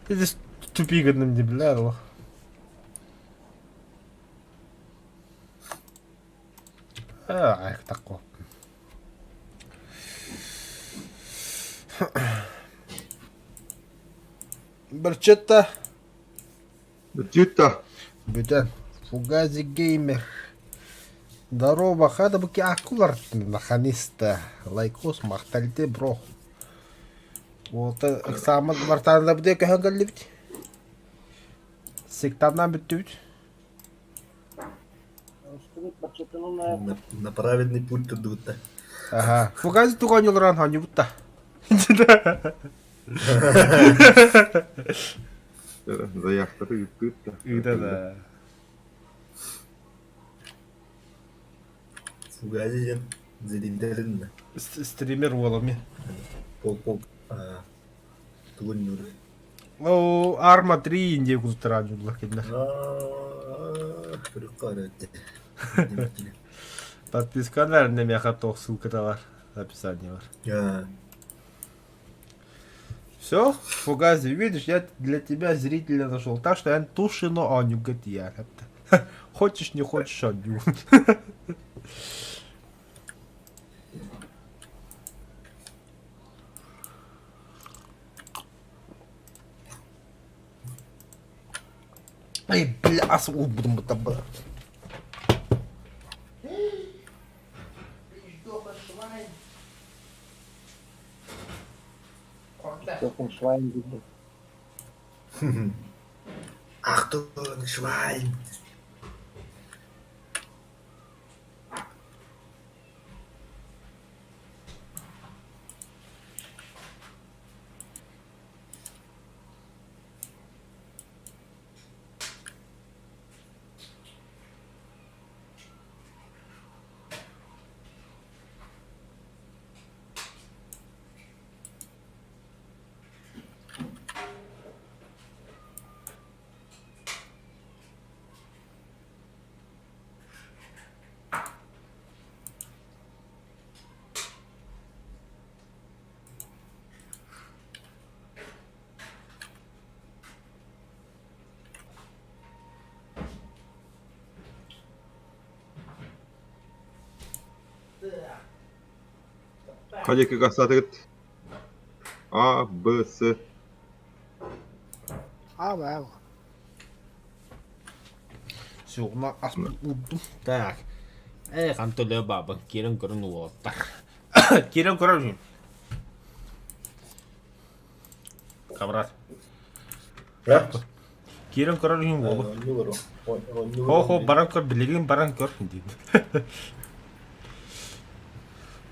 Это тупик не бля, лох. Ах, тако. Барчета. Бүтүтта. Бүтән. Фугази геймер. Здорово, хада буки акулар механиста. Лайкос мақталте, бро. Вот самый кварталда буде көһөнгөллү бит. Сектаннан бүттү бит. На праведный путь идут. Ага. Фугази туган юлран ханю бутта. Заяқтары үттіт та. Да. Фугази зелендерин. Стример олами. Пол. Тугун юр. О, Арма 3 инде кузтыраню лакинда. Прикольно. Подписка, наверное, мяха то ссылка-то var. Описание var. Все, Фугази, видишь, я для тебя зрителя нашел. Так что я тушину Аню я. Хочешь, не хочешь, Аню. Ай, бля, будем это. Achtung, Schwein. Hadi ki gazeteket. A, B, С. Ава. Все, на удум. Так. Антоле баба, Кирен Корнуо. Так. Кирен Корнуо. Кабрат. Кирен Корнуо. Хо, баранкор, билигин баранкор.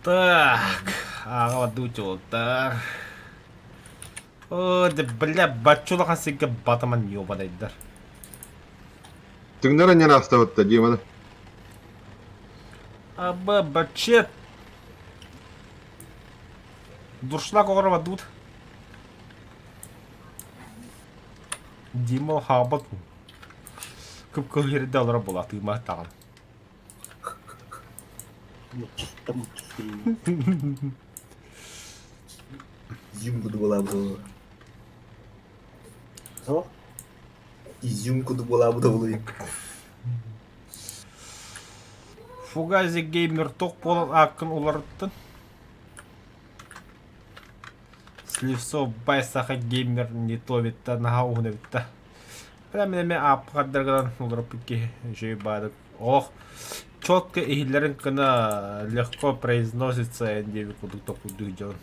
Так, дучултар. О, да бля, бачулахан сега батаман ёбадайдар. Тыңнара не наставатта, Дима. Аба, бачет. Дуршла когора бадут. Дима хабат. Көп көлгерде алара болаты мақтаған. Изюмку была бы. Что? Изюмку была бы. Фугази геймер тоқ болан ақын оларыттын. Сливсов байсаха геймер не то витта, наха уғыны витта. Прямо ап қаддарғадан оларып бітке жүй бадық. Ох, четко ихилерин кына легко произносится эндеви кудук тоқудук жон.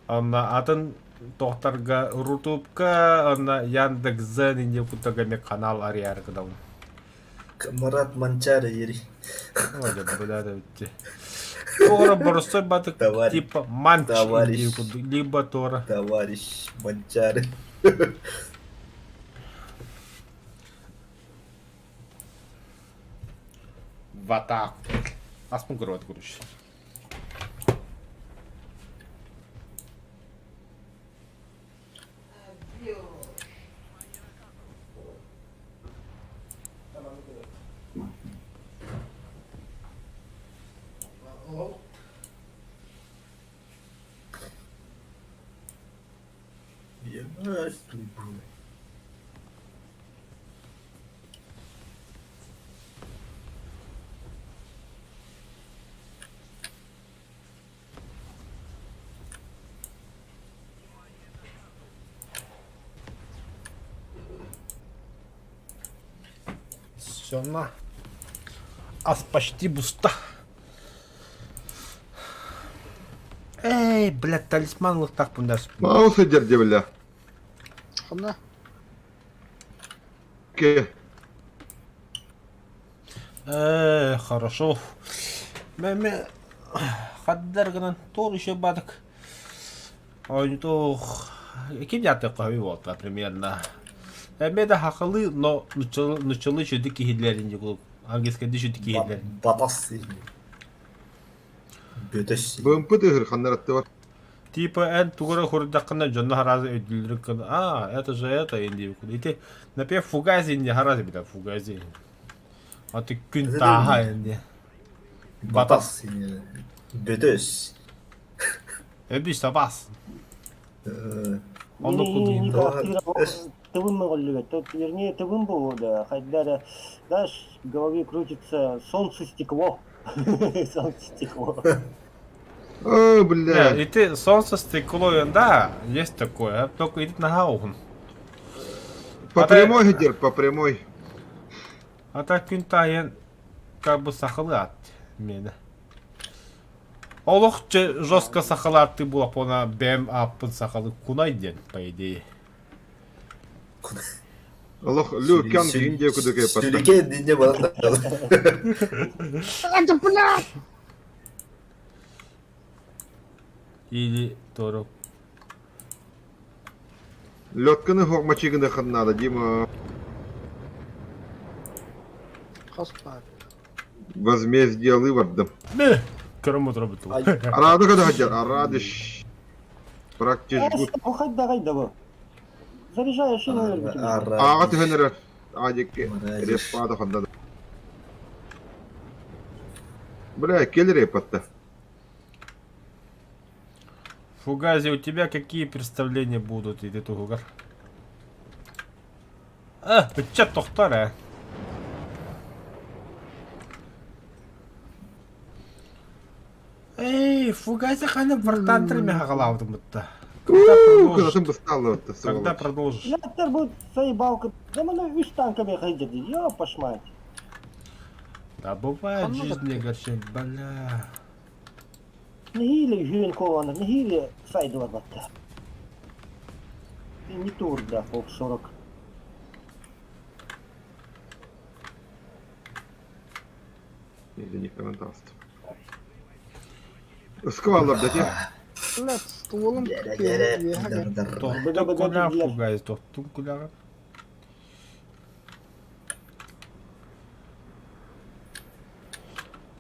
Анна атын тоқтарға рутубка, анна Яндекс.Зен индеви кудагаме канал ариары кыдауын. Камарат Манчара ери. Оля, бля, да ведь. Тора бросой баток, Товарищ. типа манч Товарищ. индеви кудук, либо Тора. Товарищ Манчара. В атаку. Аспун город, короче. Все на. Ас почти буста. Эй, блядь, талисман вот так пундас. Маусы дерде, бля. Хамна. Ке. Хорошо. Мен хаддаргынан тор еще бадык. Ой, то... Ким ятты қойы болта, примерно. Әмеді хақылы, но нұчылы шүді кейлерінде бұл. Ангескенде шүді кейлер. Батас. Бөтөс. Бымпы тыгыр ханнаратты бар. Типа ән тугыра хурдақына жонна харазы өйділдірі кіні. А, это же это, енді. Ите, напев фугази енді харазы біда, фугази. Аты күн таға енді. Батас. Бөтөс. Өбіш табас. Onu Не кудин. тывым могли. Тут, вернее, тывым было, да. Хотя, знаешь, в голове крутится солнце стекло. Солнце стекло. О, бля. И ты солнце стекло, да, есть такое, только идет на гаухун. По прямой гидер, по прямой. А так күн тайын как бы сахалы ат мені. Олық жестко сахалы атты бұл апона бәм аппын сахалы кунай ден, по идее. Allah Люкян гинде кудыгай патта. Сюрикен динде баланда. Это, блядь! Или тору. Лётканы хок мачигында ханнада, Дима. Хоспак. Возмездие лывардым. Не, кырымы тұрабыты. Арады када хаджар, арадыш. Практиш гуд. Хоть давай, давай. Заряжаешь и наверное. Ага тыгыныры. Адикке. Арадыш. Респада ханнада. Бля, келлерей патта. Фугази, у тебя какие представления будут, иди тугар? А, бітчет тоқтар, а? Эй, Фугази қаны біртан түрме хағалауды мұтта. Куда ты бы стал вот Когда продолжишь? Лектор будет заебалка. Да мы и с танками ходить. Ёпаш мать. Да бывает в жизни, горче, бля. Нигили hyvin kovana, nigili säilyvät. Не турда, полк 40. Или не комментаст. Сквалар да те. Блядь, стволом Тоқтың күлі Фугази, тоқтың күлі.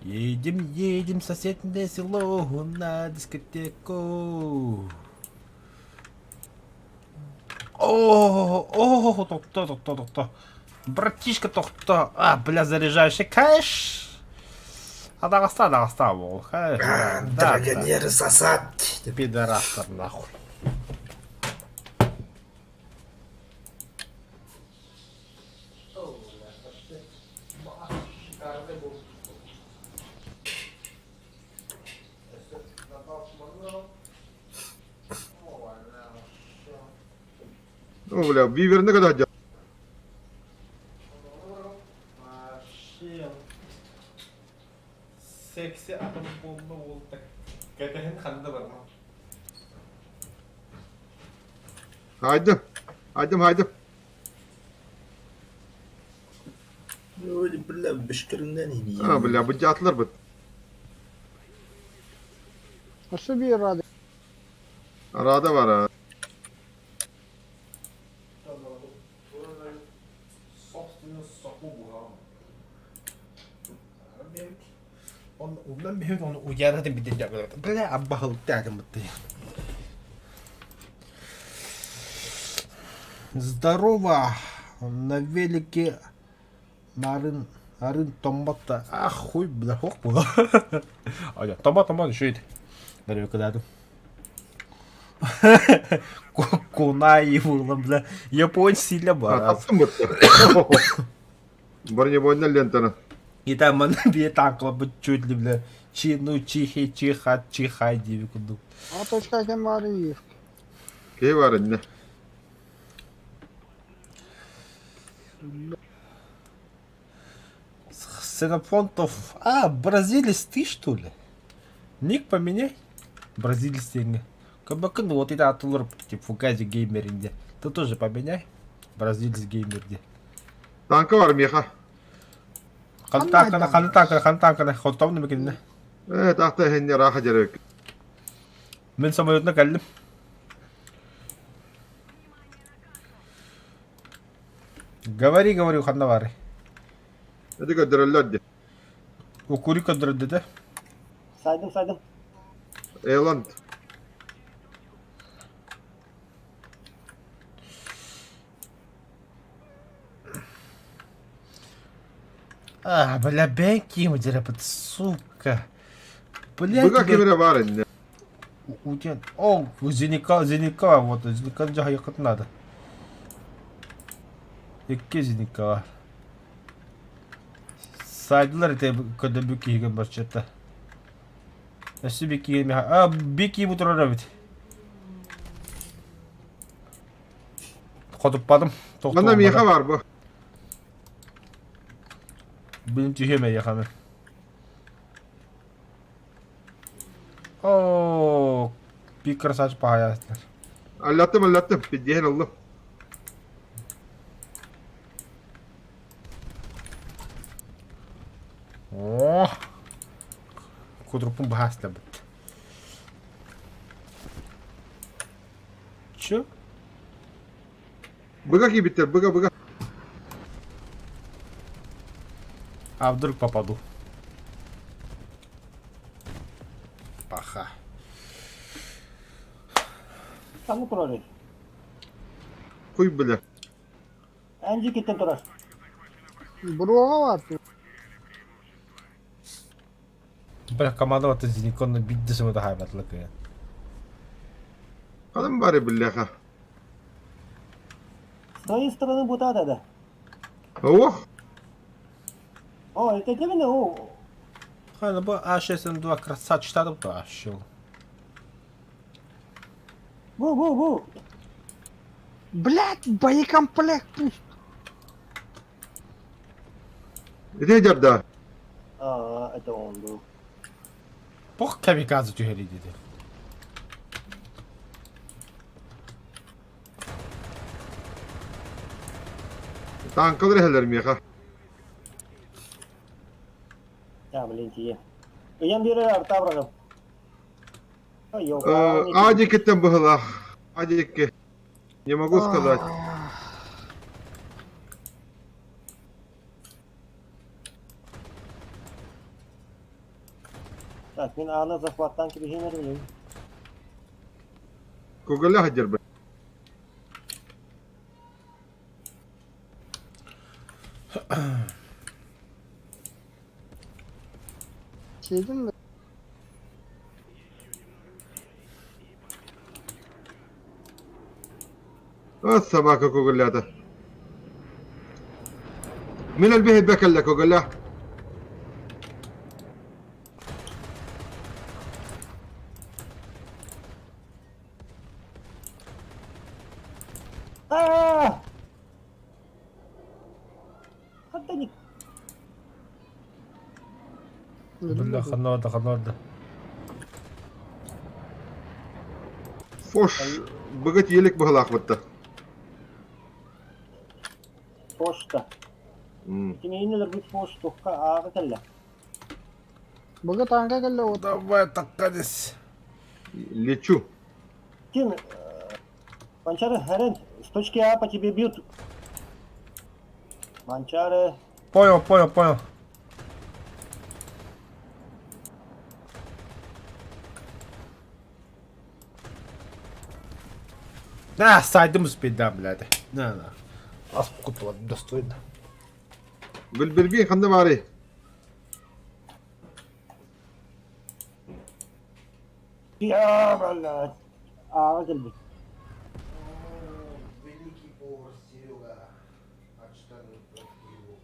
Едем в соседнее село на дискотеку. О, тоқта. Братишка, тоқта. А, бля, заряжающий кэш. А Дагестан был. Драгонеры сосать. Пидорастер, нахуй. Ну, бля, виверны когда хаджар. Seksi atom bomba oldu. Katahin kandı var mı? Haydi. Öyle bля, бешкіріңден ені. А, бля, bu atlar bu. А что бей рады? Arada var ha. Ondan bir onu uyardım bir de böyle abahıl derdim bu. Здорово! На велике Арын томбатта. Ах, хуй, бля, хох было. Аня, томбат, еще это. Дарю когда-то. Кунай было, бля. Японец сильно бар. Tattım bu. Бронебойная лентана. И там она бе танкла бы чуть ли, бля. Чихай, дивикуду. А точка кем Мариев. Key var önüne. Ксенофонтов. А, бразилец ты что ли? Ник поменяй. Бразилец деньги. Кабакын, вот это атылыр типа Фугази геймеринде. Ты тоже поменяй. Бразилец геймерде. Tankı var Miha. Хантанкана. Хотовны мекенне. Evet, tahta henni rahat ederek. Мен самолетна кәлдім. Говори, ханна Hadi kadar hadi. Укури кадр dedi. Saydım. Eland. Бля, бенки ему дерапат, сука. Бля, Bıga kimine var inne. Утен. О, Зеника, вот, Зеника жаха якыт надо. Экке Зеника var. Saydılar ite kada büki higen başlattı. Nasıl büki mi? Büki bu turara bit. Koduppadım. Bana miha var bu. Benim tüheme yakamı. Oo, bir krasaj paylaştılar. Anlattım. Biddihen Allah. Oh. Kudrupun bahasla bit. Şu? Bıga ki bitti. Bıga. А вдруг попаду? Паха. Kamu turarı. Kuy bile. Enci kitten turar. Бурова var. Бля, командовать Зеникон бит самого хайбатлык ya. Kadın bari billaha. С твоей стороны бута dedi. Oh. О, это тебе не о. Hani bu aşağısını duvar saçladım da aşağı. Bu. Блять, боекомплект пусть. Ne cabda? Aa, это он был. Bok kamikaze tüheri dedi. Tankaları hellerim yaka. Ya блин, тебе. Я беру арта врагом. Ой, Acı kitten bıhıla. Acı ki. Не могу сказать. Так, мен аны захваттан кирişenler bileyim. Kugulla hacer be. Şeydin mi? السماكة كوغلاتا من البيه بكلا كوغلا Aa! Hatta Bля, ханорда. فوش بقت يلك بهلاق بطة poşta. Şimdi yine bir poşta ağa kella. Бага танка калла вот. Давай таккадис. лечу Kim? Манчары, Херен, с точки А по тебе бьют. Манчары. Понял. Saydım speed'den birader. Ne. Az kutladım dostuydu. بالبربين خلنا ماري Ya valla. Ağa geldi. Великий повар Серега. Отштаны его.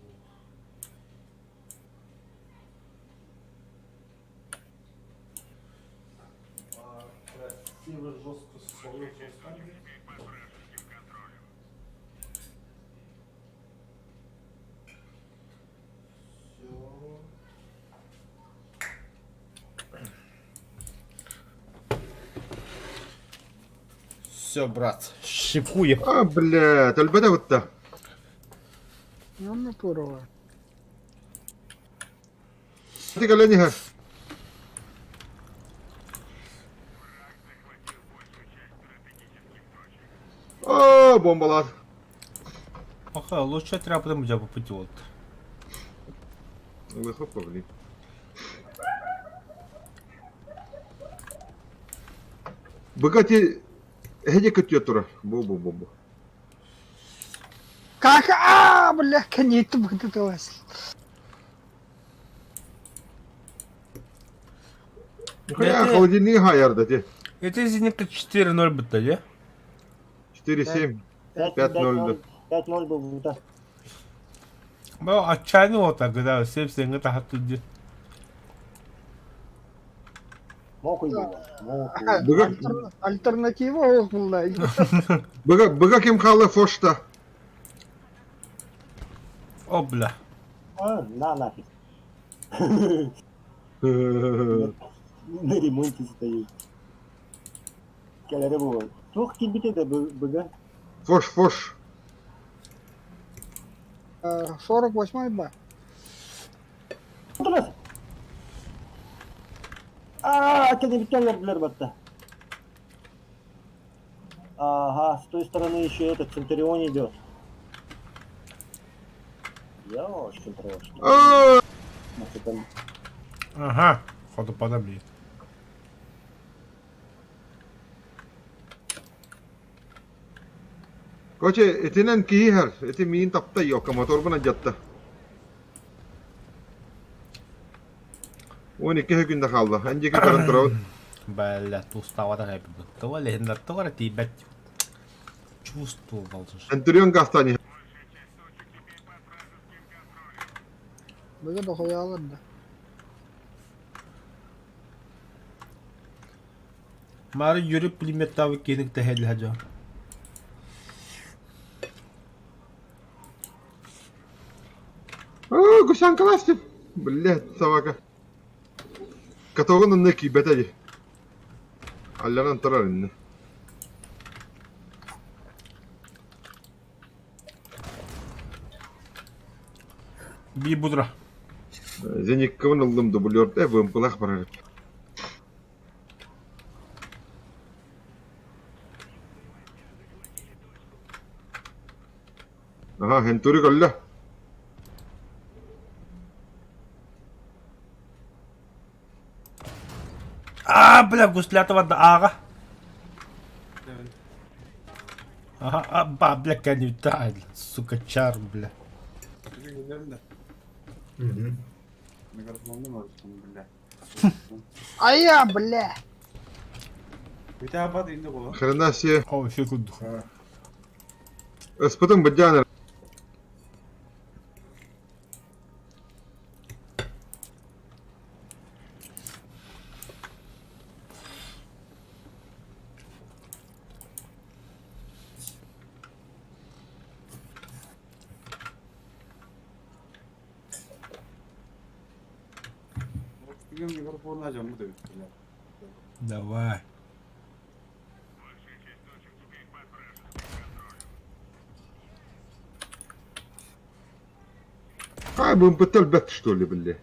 Красиво, жестко, солнце. Все, брат, шикуем. بلات البدا وتا Ну, Бурова. هذيك اللي نها اوه بومبلات Ага, лучше тряпка там по пути вот. Лихо, блін. Богати... Геде котетура. Бу-бу-бу-бу. Как? Бля, конец выкатилась. Я Геде- холодильник гаярда, те. Это зенитка 4-0 бітті, де? 4-7. 5-0. 5-0, 5-0 был, да. Бо отчаянный вот так, да, 7-7 та хату де. Мог и было. Мог и Ага, Быга... Альтернатива была. Быга кем халы фошта. О, бля. На нафиг. На ремонте стоит. Когда было. Тух кибите да быга. Фош. 48-й ба. Кеде биткенлер билер батта. Ага, с той стороны еще этот Центурион идет. Ёшкин трошки. Ааа! Значит, там Ага, ходу подобли. Koche, etinen kiihär. Eti miin tapta joka motorbana jatta. Uuni kehykyntä kalda. Enjikin karan turaut. Бля, туставата не бітті. Вали, на товари ти бать. Чувствовал же. Centurion kastani. Быга дохуя алады. Мары yürüp пулеметтавы кенік тәхәлі хәджа. Ааа, гушан каласты. Блядь, собака. Катогон онны кибетади. Алланан турар инне. Би будра. Зениккавын ылдым дублёрд. Вымпылах барар. Ага, хентури колля. Бля, гуслятова да ага. Ага, бля, канюта, сука, чар, бля. Ая, бля. Хрена себе. О, секунду. Испытым бадянер. Давай. Будем бет, что ли, бля.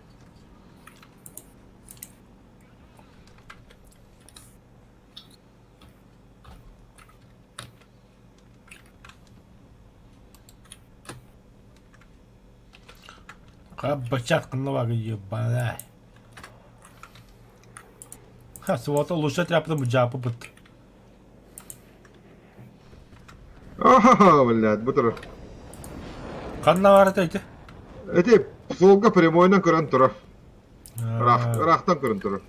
Бачат канава ебаная. Ха, свото лучше тряпка джапа бут. Ага, блядь, бутер. Канава ратайте. Эти солга прямойнан көрөн тура. Рахтан көрөн тура.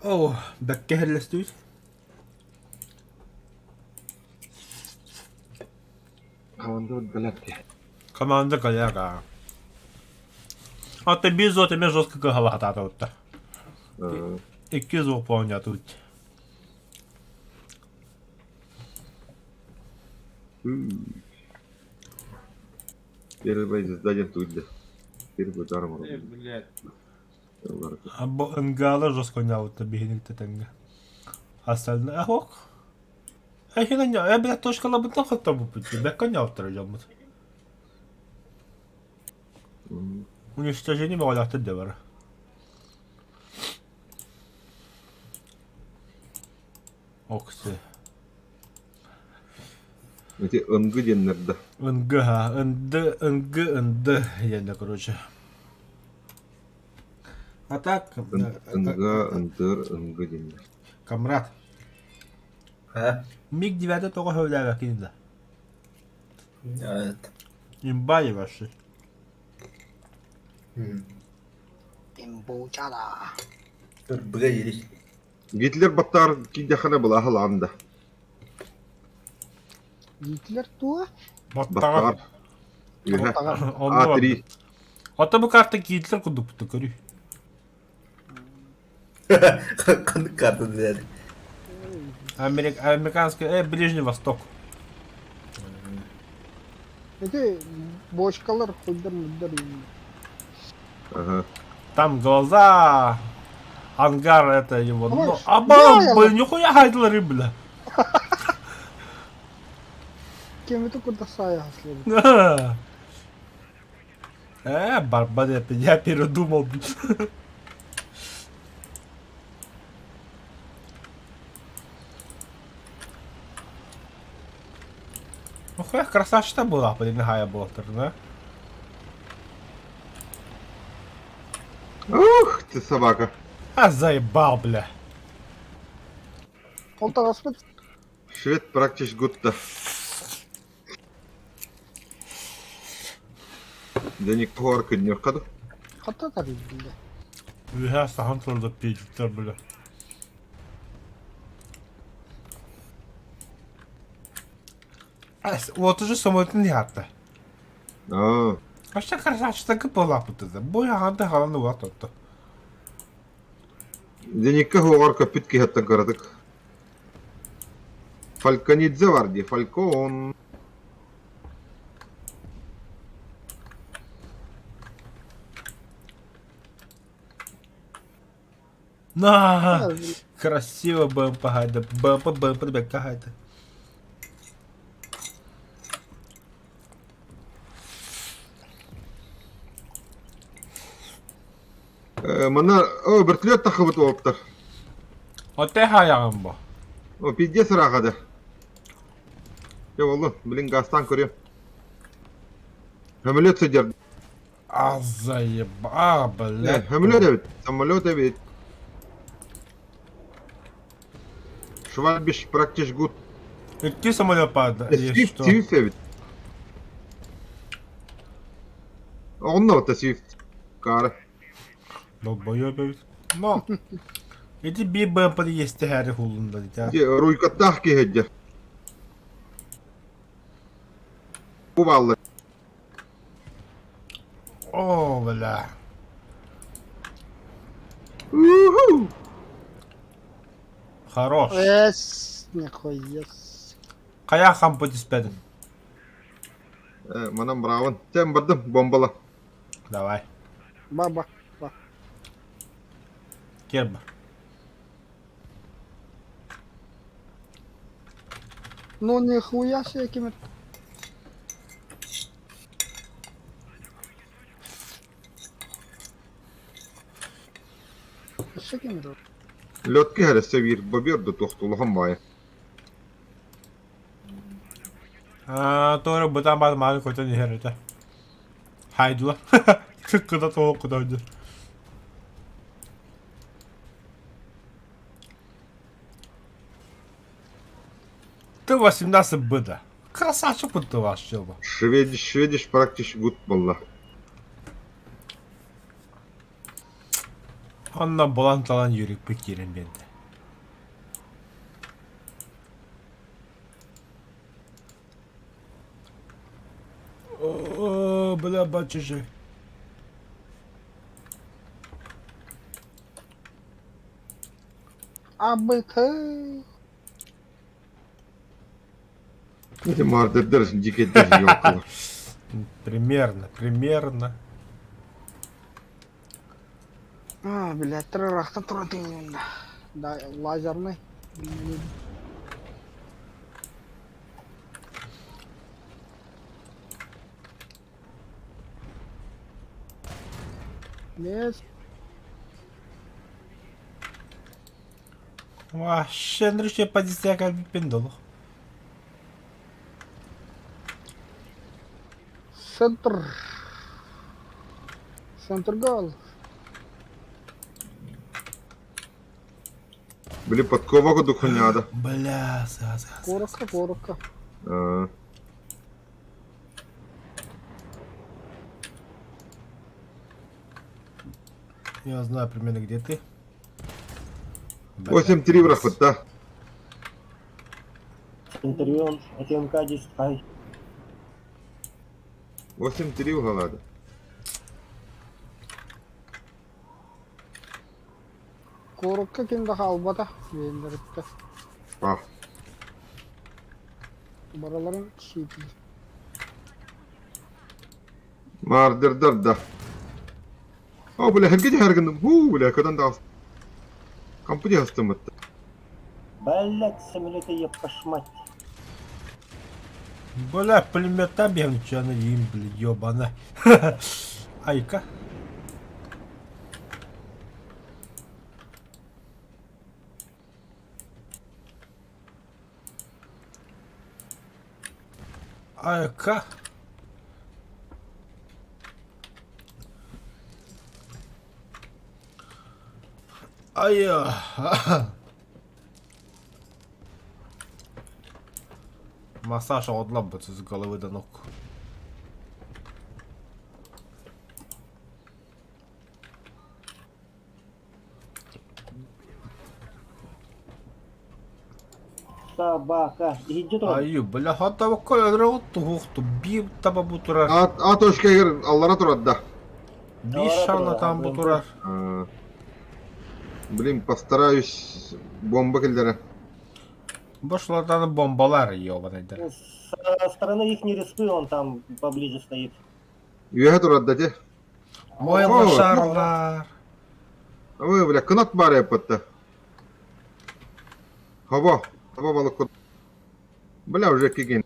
О, бәкке хәлләстүз. Команда блядь. Команда коляга. А тобі зоти ми жорстко галата тут. Які звук повня тут. Первый бой сдаден тут, да. Первый удар мору. Або ангала жорстко нявут тобі гінік тетенга. Остальне, ох. Хіна ня, я бля точка лабутна хата бупити, бека нявут тражамут. Уничтожение мавалахты девара. Оксы. Эти ыңгы деннерді. Ынгы, ха. Ынды. Yani, короче. А так, Ыңга, ындыр, ыңгы деннер. комрад, Ha? МиГ-9 только höydävä kinda. Evet. Имбай вообще. Имбучара. Dur bıga yedik. Гитлер баттар киндехана была халанда. Гитлер туа? Баттар. Ühe. A3. Ата bu kartta Hitler kuduk bu tıkırı. Kanık kartı dedi. Американский, Ближний Восток. Peki boşkalar hıdır mıdır yani. Ага. Там глаза, ангар это его. Ой, Ну, я- блин, нихуя хайдлары, бля. Kemiti kuda sahaya hasladı. Барбад, я передумал. Ну хуя красавчик была, блин, Гая Болтер, да? Ух ты, собака. А заебал, бля. Olta kasmet Швед практически гутта. Да никакого орка не входу. hatta tabii bile. Ühe sahan turda peycikler böyle. Вот уже самотный яхта. А, Вообще красавчик была тут это. Боя ханты халаны var tuttu. да никакого орка питки хаттан карадык. Фальконидзе var diye. Falcon. На, красиво БМП гайда. БМП бека гайда. Мана, о, вертолет тахыбыт болуптар. Оте хаягым bu. О, пиздец рахады. Я болду, блин, гастан көрем. Самолет сидер. А заеба, блядь. Самолет evet. Самолет evet. Швальбиш практически гуд. Какие самолет падают? Есть Swift, что? Swift evet. Onunla bata Swift. Karı. Долбоёб, evet. Но. Эти bir БМП'de есть her hulunda ya. Ruykatah ki hecce. Bu vallahi. О, бля. Уhu. Хорош. Es nihayet. Kaya kampı istedim. Manam bravın. Sen bardım bombala. Давай. Baba. Керба. Ну нихуя себе кемит. Что кемит? Lötki her sevir. Babirdu tohtuluğum baya. Doğru buradan bana malı koydan herhalde. Haydi lan. Tıkkıda soğuk kudaydı. Ты 18 быда. Красавчик ты вообще был. Шведиш практически гуд болла. Ondan bulantalan yürük pikirim ben de. О, бля, бачишек. Абы Эти мардердер дикедер ёкала. Примерно. А, блядь, 3 рахта туратын. Да, лазерный. Нет. Вообще, Андрюша, позиция как бы пиндолу. Центр. Центр гол. Били подкова духоняда. Бля, Коротко. Я знаю примерно, где ты. 8-3 врахватта. Центурион, АТМК 10 хай. 8-3 угалада. Korokka kimde halbada. Beğendiripti. Ah. Baraların şiiti. Mardırdır da. Oh, bile herkese herkesin. Bile kadın da. Kampıcı hastamattı. Блять, самолеты ебашмать. Бля, пулемета бегом, что она им, бля, ёбана. Айка. Айка. Ай-я. Массаж отламывается с головы до ног. Собака. Иди туда. Аю, бля, hatta bakka öldürüyordu huktu. Bir taba bu turar. At hoş gelir. Allah'a turar da. Bir şarlatan bu turar. Блин, постараюсь бомба киллера. Boşlardan bombalar yiyor eder. Со стороны их не респы, он там поближе стоит. Üye turar da de. Moyla şarlar. Ama bile kınat bari yapıttı. Hava balık kod. Бля, уже киген.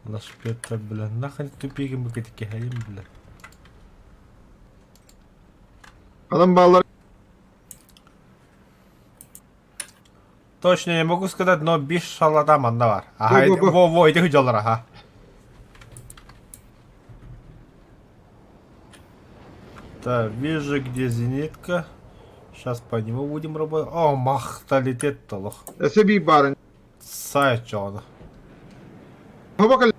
Наш Петр, бля, нахрен тупик мы такие хаим, бля. Adam bağlar. Точно не могу сказать, но без шалата манда var. Ага, Во, во, во. во, иди хыжалар, ага. Так, вижу, где зенитка. Сейчас по нему будем работать. О, махта летит-то, лох. Sebi bari. Сайт чё Hava kal.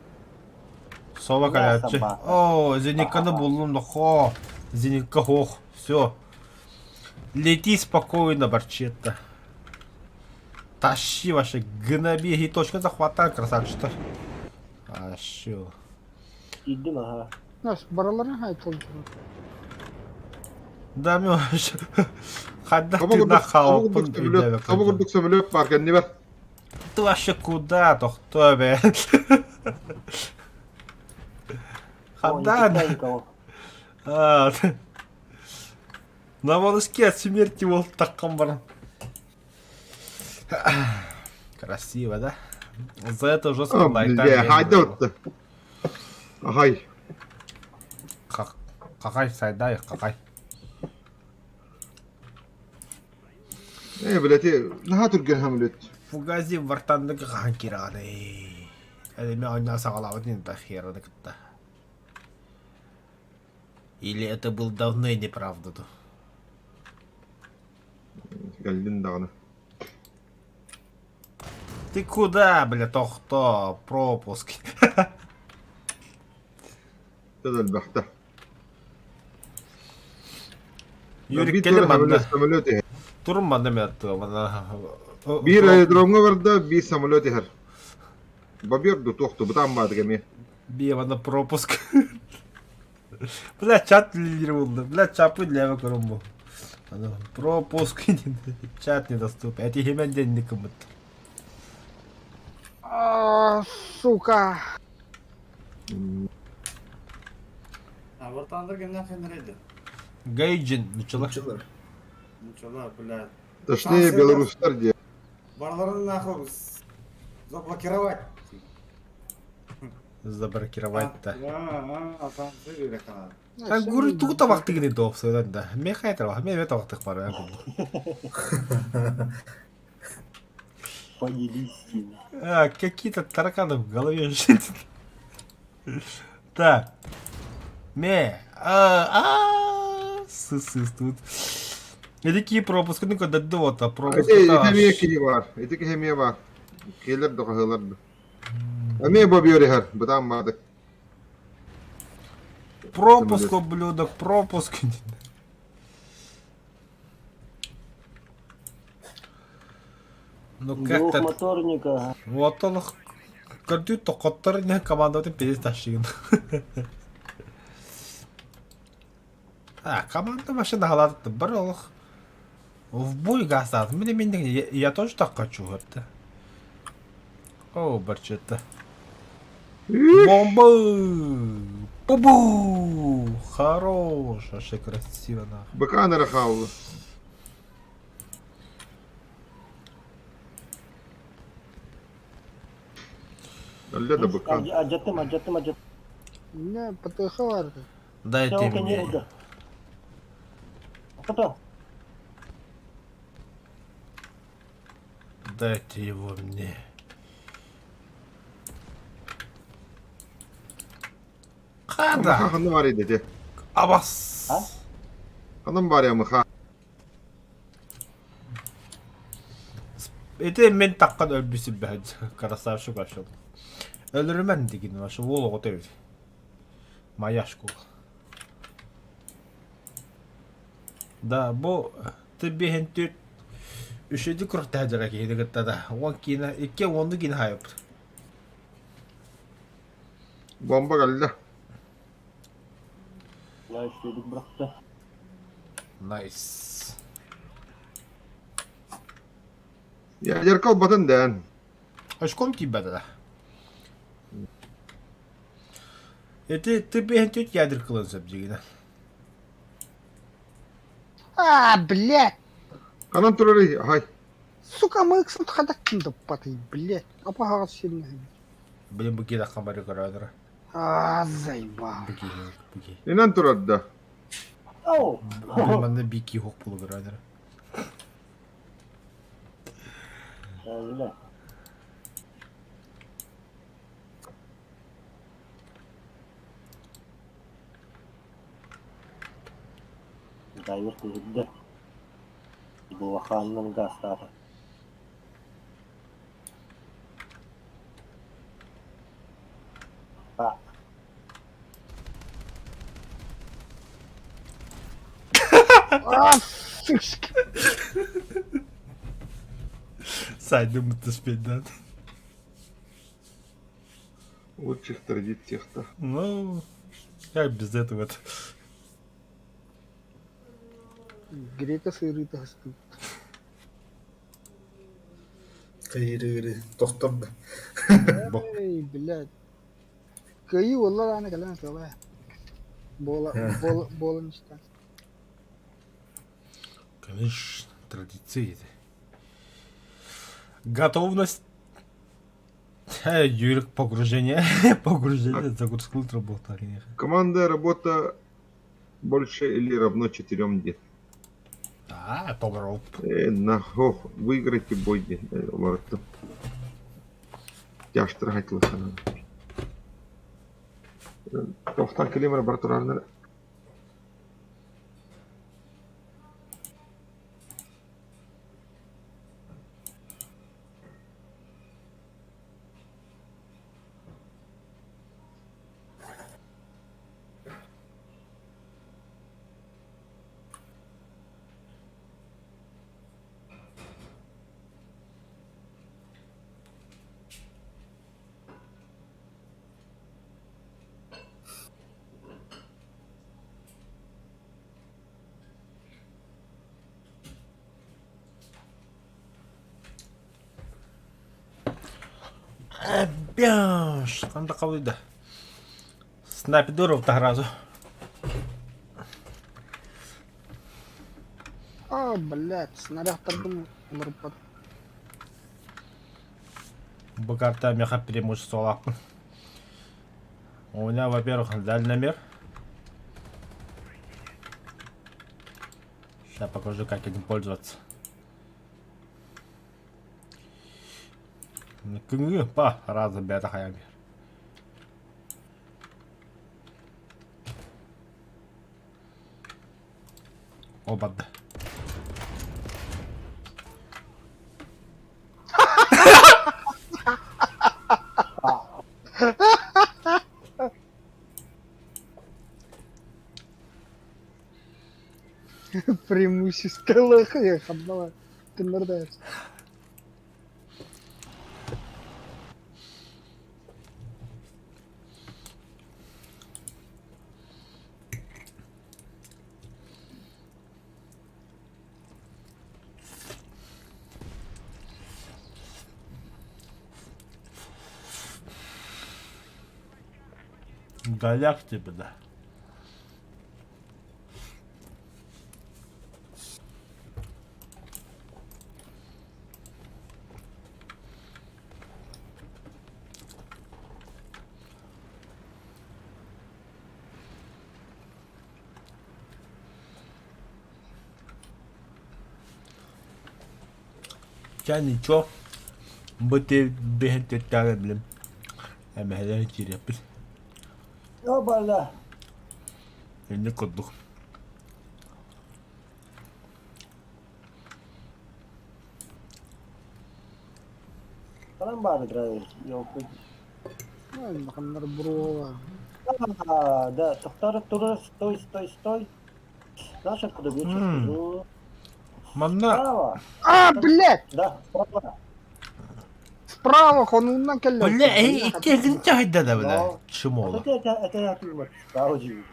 Сола Да, колячи. собака. О, зенитканы булдым, да хо. Зенитка хох. Все. Лети спокойно, барчетта. Тащи ваши гноби и точка захвата, красавчик. А шо? Иди, ага. Nasıl baraların haytıldı. Да, Мёш. Хадда Hava ты kurduk. нахалпын. Hava kurduk sömürüp var kendini ver. Ты вообще куда, тохто, бе? О, не Хадда. цепляй никого. На волоске от смерти волк таком баран. Красиво, да? За это жестко Bля, лайтами. haydi öttü. Ahay. Какай сайдай, какай. Bileti ne hatır hamlet. Фугази вартандык ханкираны. Эдеме ойна сагалабытын да хераны кытта. Или это был давно и неправда, то? Geldin dağını. Ты куда, бля, тохто? Пропуск. Tadal bakta. Юрик келем анда. Samoloti. Турма неметті, вона... Bir aerodromga vardı, bir samoloti her. Babir du tohtu, butan vardı gemi. Бе, вона пропуск. Бля, чат лидировал, бля, чапы для вакууму. Пропуск, чат недоступен. Эти хемен день не кому-то. Сука. Вартандыр кемнен кендирейди? Гайджин, начала. Ничего, блядь. Точнее, белорустар де. Барларын нахуй заблокировать. Заблокировать-то. Ассансер или как? А говорю, тут вақты келеді доқсы, да. Мен қайтыр вақт, мен өте вақтық бар. Поделись с ним. Какие-то тараканы в голове жить. Так. Сыс тут. Edeki propusku niin kuin duota propusku Ite taas. hemiye kiri var. Ite hemiye var. Keller doka hılardı. Amiye babiyori her. Bıdan madık. Пропуск, ублюдок, пропуск. Ну как-то... Двухмоторника. Вот он... Кардю тоқоттар не командовать перестащигин. Команда машина халатты бір олық. В бой гасад. Я тоже так хочу это. О, барчета. Бомба! Бу-бу! Хорош, аж и красиво нахуй. Быка не рахавlı. Öyle de bıkan. Acıttım. Ne ПТХ vardı. Дайте Челка не мне. руда. Кто? Дайте его мне. Mıha Kada. hanım var ya dedi. Абас. Ha? Hanım var ya mıha. Это мен таққан өлбісі бәді. Красавшы башыл. Өлірмен деген башы. Ол оғыты өз. Маяшку. Да, бұл түббеген төт. Үшеді күртті әдіра кейді күтті да. Он кейіні, екке онды кейіні хайып. Bomba geldi. Я istedik bıraktı. Найс. Ya yerkal batın den. Ашком тебе да. Это түббеген төт ядыр қылын сөп дегені. Блядь! Kanan turarı hay. Сука, мы их тут ходак патай, блядь. Апагас сильно. Блин, бұке даққан бары көрадыр. Заебал. Бұке. İnan turadı da. Оу! Блин, манда бики хоқ бұлы көрадыр. Öyle. Дайверт gitti. Bu vakanın gazları. Ha. Сучка. Сайдым это спиддан. Лучших традициях-то. Ну, как без этого-то? Грека сыры тастı. Kıyırı doktordu. Эй, блядь. Каи, والله انا كلامك والله. Бола не считаю. Конечно, традиции. Готовность. Юрик, погружение. Погружение, загрузка работа. Команда работа больше или равно 4 дней. Добро. Нахо, выиграйте бой. Оларды. Яштыр айтылы sana. Тоқтан келемір бар тұрарыныр. Бяш, там такой да. Снайперов-то сразу. А, блядь, снаряд торгнул. Он рупат. Бұл карта меха преимущество лапы. У меня, во-первых, дальномер. Сейчас покажу, как этим пользоваться. Па, раза бета хаями. Обад. Преимущество лохех одного. Ты нардаешься. Голяк тебе, да. Ча ничего. Быты бегать тягать, блин. Я бегаю терпеть. Оба-ля. Я не кодух. Там бар играет. Ай, нахамнар брула. Да, Тохтар, стой. Знаешь, откуда вечер сижу? Манна. Справа. А, блядь! Да, справа. Справа, он накалял. Бля, и те гнтяй да, бля. Но- Чмола. Это я климат. Справа живу.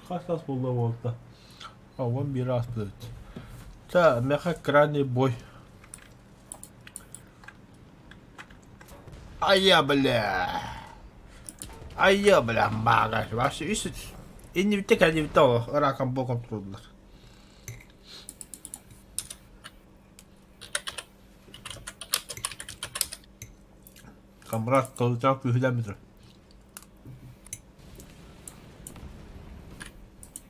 Хасас булды болта. А вон bir раз будет. Та, меха крайний бой. А я, бля, магаш. Вообще, ищет. И не втекай, не втал. Раком боком трудно. Камрад, толчак, километр.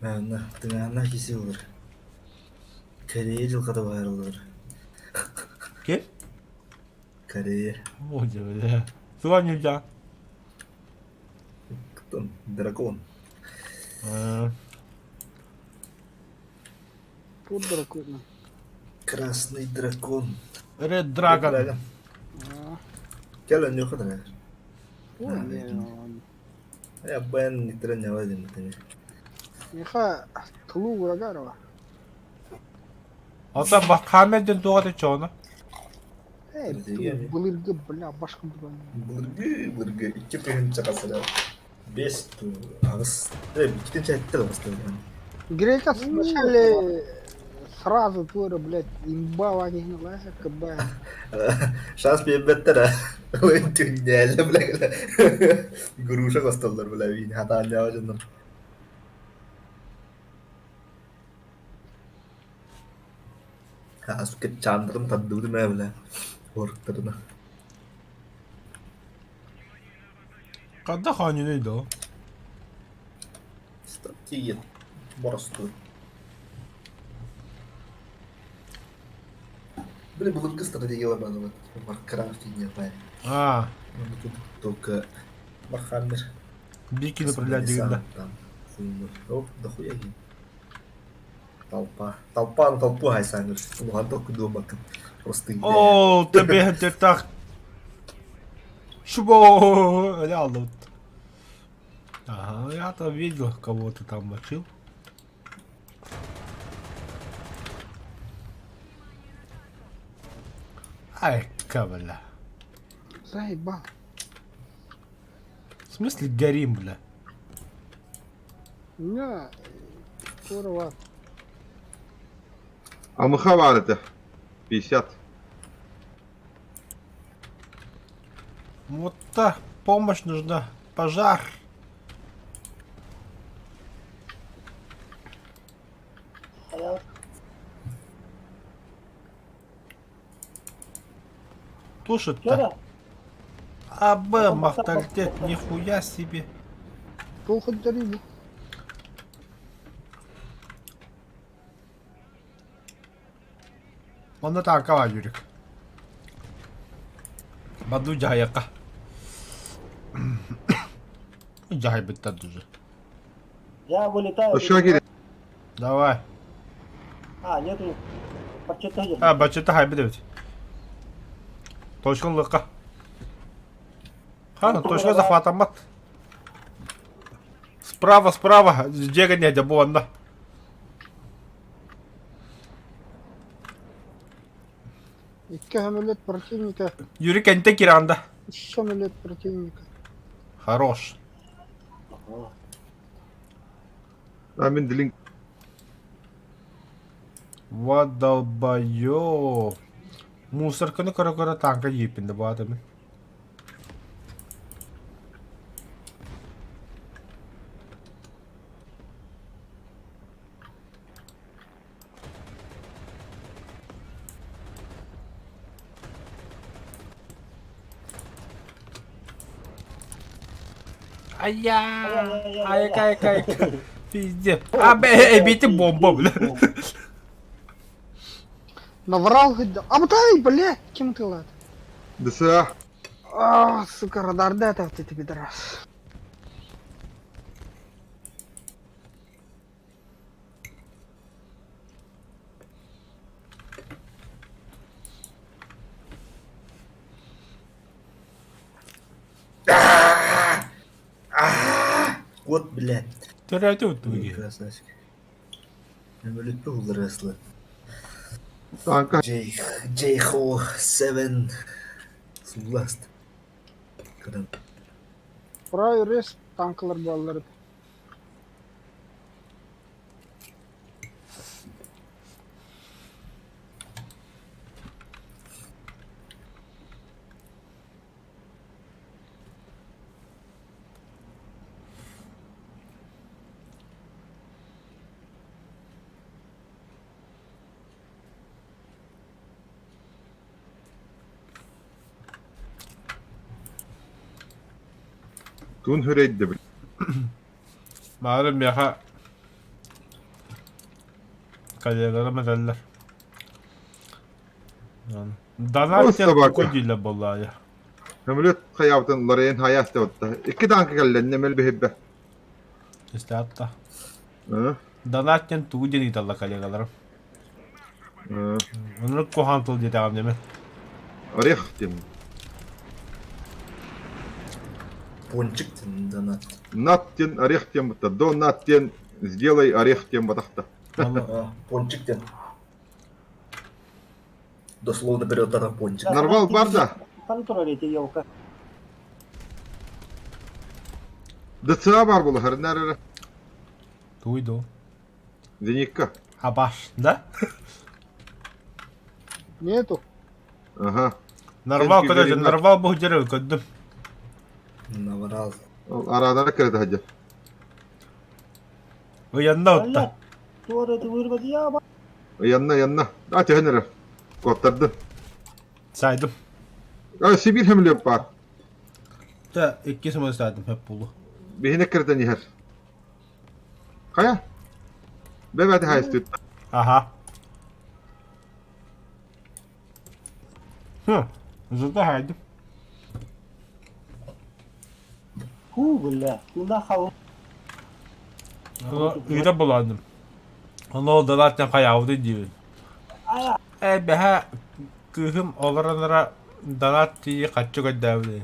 Мәні, тыңағына кесе олар. Корея жылқада байыр олар. Ке? Корея. Моди, бля. Сюда нельзя. Кто? Дракон. Тут дракона. Красный дракон. Ред Драгон. Кел он не уходит. Ой, не, он. Я бен не тренил один. Меха, тлу врагарова. Ата бахамеден тугаты чона. Эй, Дегенде. былыргы, бля, башка бұдан. Бұрғы. Икі пүйін чақасыра. Бес ту ағыз. Біткен чайттыр бастырған. Грека вначале сразу твора, блядь, имба вагинала, КБ. Шанс бейбеттер, ойын түннелі, бля. Груша қосталдар, бля, бейін. Хатан жауы жындар. Асуке чандырым таддуды мә, бля. Орықтырына. Когда хани не да? Стратегия. Боросту. Блин, был стратегия ломанула. Варкрафт не знаю. А, Тут только Махаммер. бики направлять дегенде. Там. О, дохуя ген. Толпа. Толпа на толпу хайсаңыр. Оған только дома кім. Просто идея. О, тебе ты так. Шубо, я лут. Ага, я там видел, кого ты там мочил. Ай, кабля. Заебал. В смысле горим, бля? Не, курва. А мы хавали-то 50. Вот-то помощь нужна. Пожар. Hayat. Тушит-то. Şöyle. АБ, махтальтет, нихуя себе. Плохо дарили. Onda tanka var yürük. Badu cahayaka. Cahай bitti düzü. Я вылетаю. Aşağı gelin. Давай. А, нету. Почитайте. Ha бачыта hay bir de bit. Точкынлыкка. Ха, точка захватамат. Справа, Джега не дебу анда. İki hamlet противника. Yürük ente kiranda. Üç hamlet противника. Хорош. Ben dilin. Вот долбоёб. Мусорканы кара танка епинде bu adamın. Ай-яй. Пиздец. Бейте бомбу, бля. Наврал, говорит, обдай, бля, кем ты лад? Dışa. Сука, радар дата, ты пидорас. Вот, блядь. Törədi utdu Ой, ki. красавчик. Ömürlük bir hulları aslı. Tanka. Jayho 7. Sublast. Kadın. Buraya res tanklar bağları. Tun hüreydi bil. Malum yaha. Kalelara medaller. Yani. Danarken Olsa bak. kokoyla bolla ya. Ömürlük hayatın Lorraine hayat da otta. İki tanka geldi. Nemel bir hebbe. İşte hatta. Hı. Danarken tuğu dedi dalla kalegalarım. Hı. Onu kohantıl dedi devam deme. Arih diyeyim. Пончик донат. Нат ден орех ден бұта. До нат ден сделай орех ден батақта. Vallahi. Пончик ден. Дословно берет ара пончик. Нарвал бар да. Контролите елка. Дыца бар бұл. Hər нәрі. Tuğuydu. Денекка. Ha baş. Da? Нету. Ага. Narval Tezgah kadar. verin, Narval bu hücre öldüm. Наврал. Aradana kırdı hacı. O yanına Блядь. utta. Кто это вырвать? Я Yanına. Ati hənərə. Kottardın. Saydım. Sibir hemlöp var. Da iki sımı saydım hep bulu. Bihine kırdı niher. Kaya. Bebedi haystı. Aha. Hı. Zırda haydim. Фу, бля. Куда хал? Onu öyle bulandım. Onu oldu zaten kayavdı diyor. Aya. Beha kıhım olanlara danat diye kaççı gönderdü.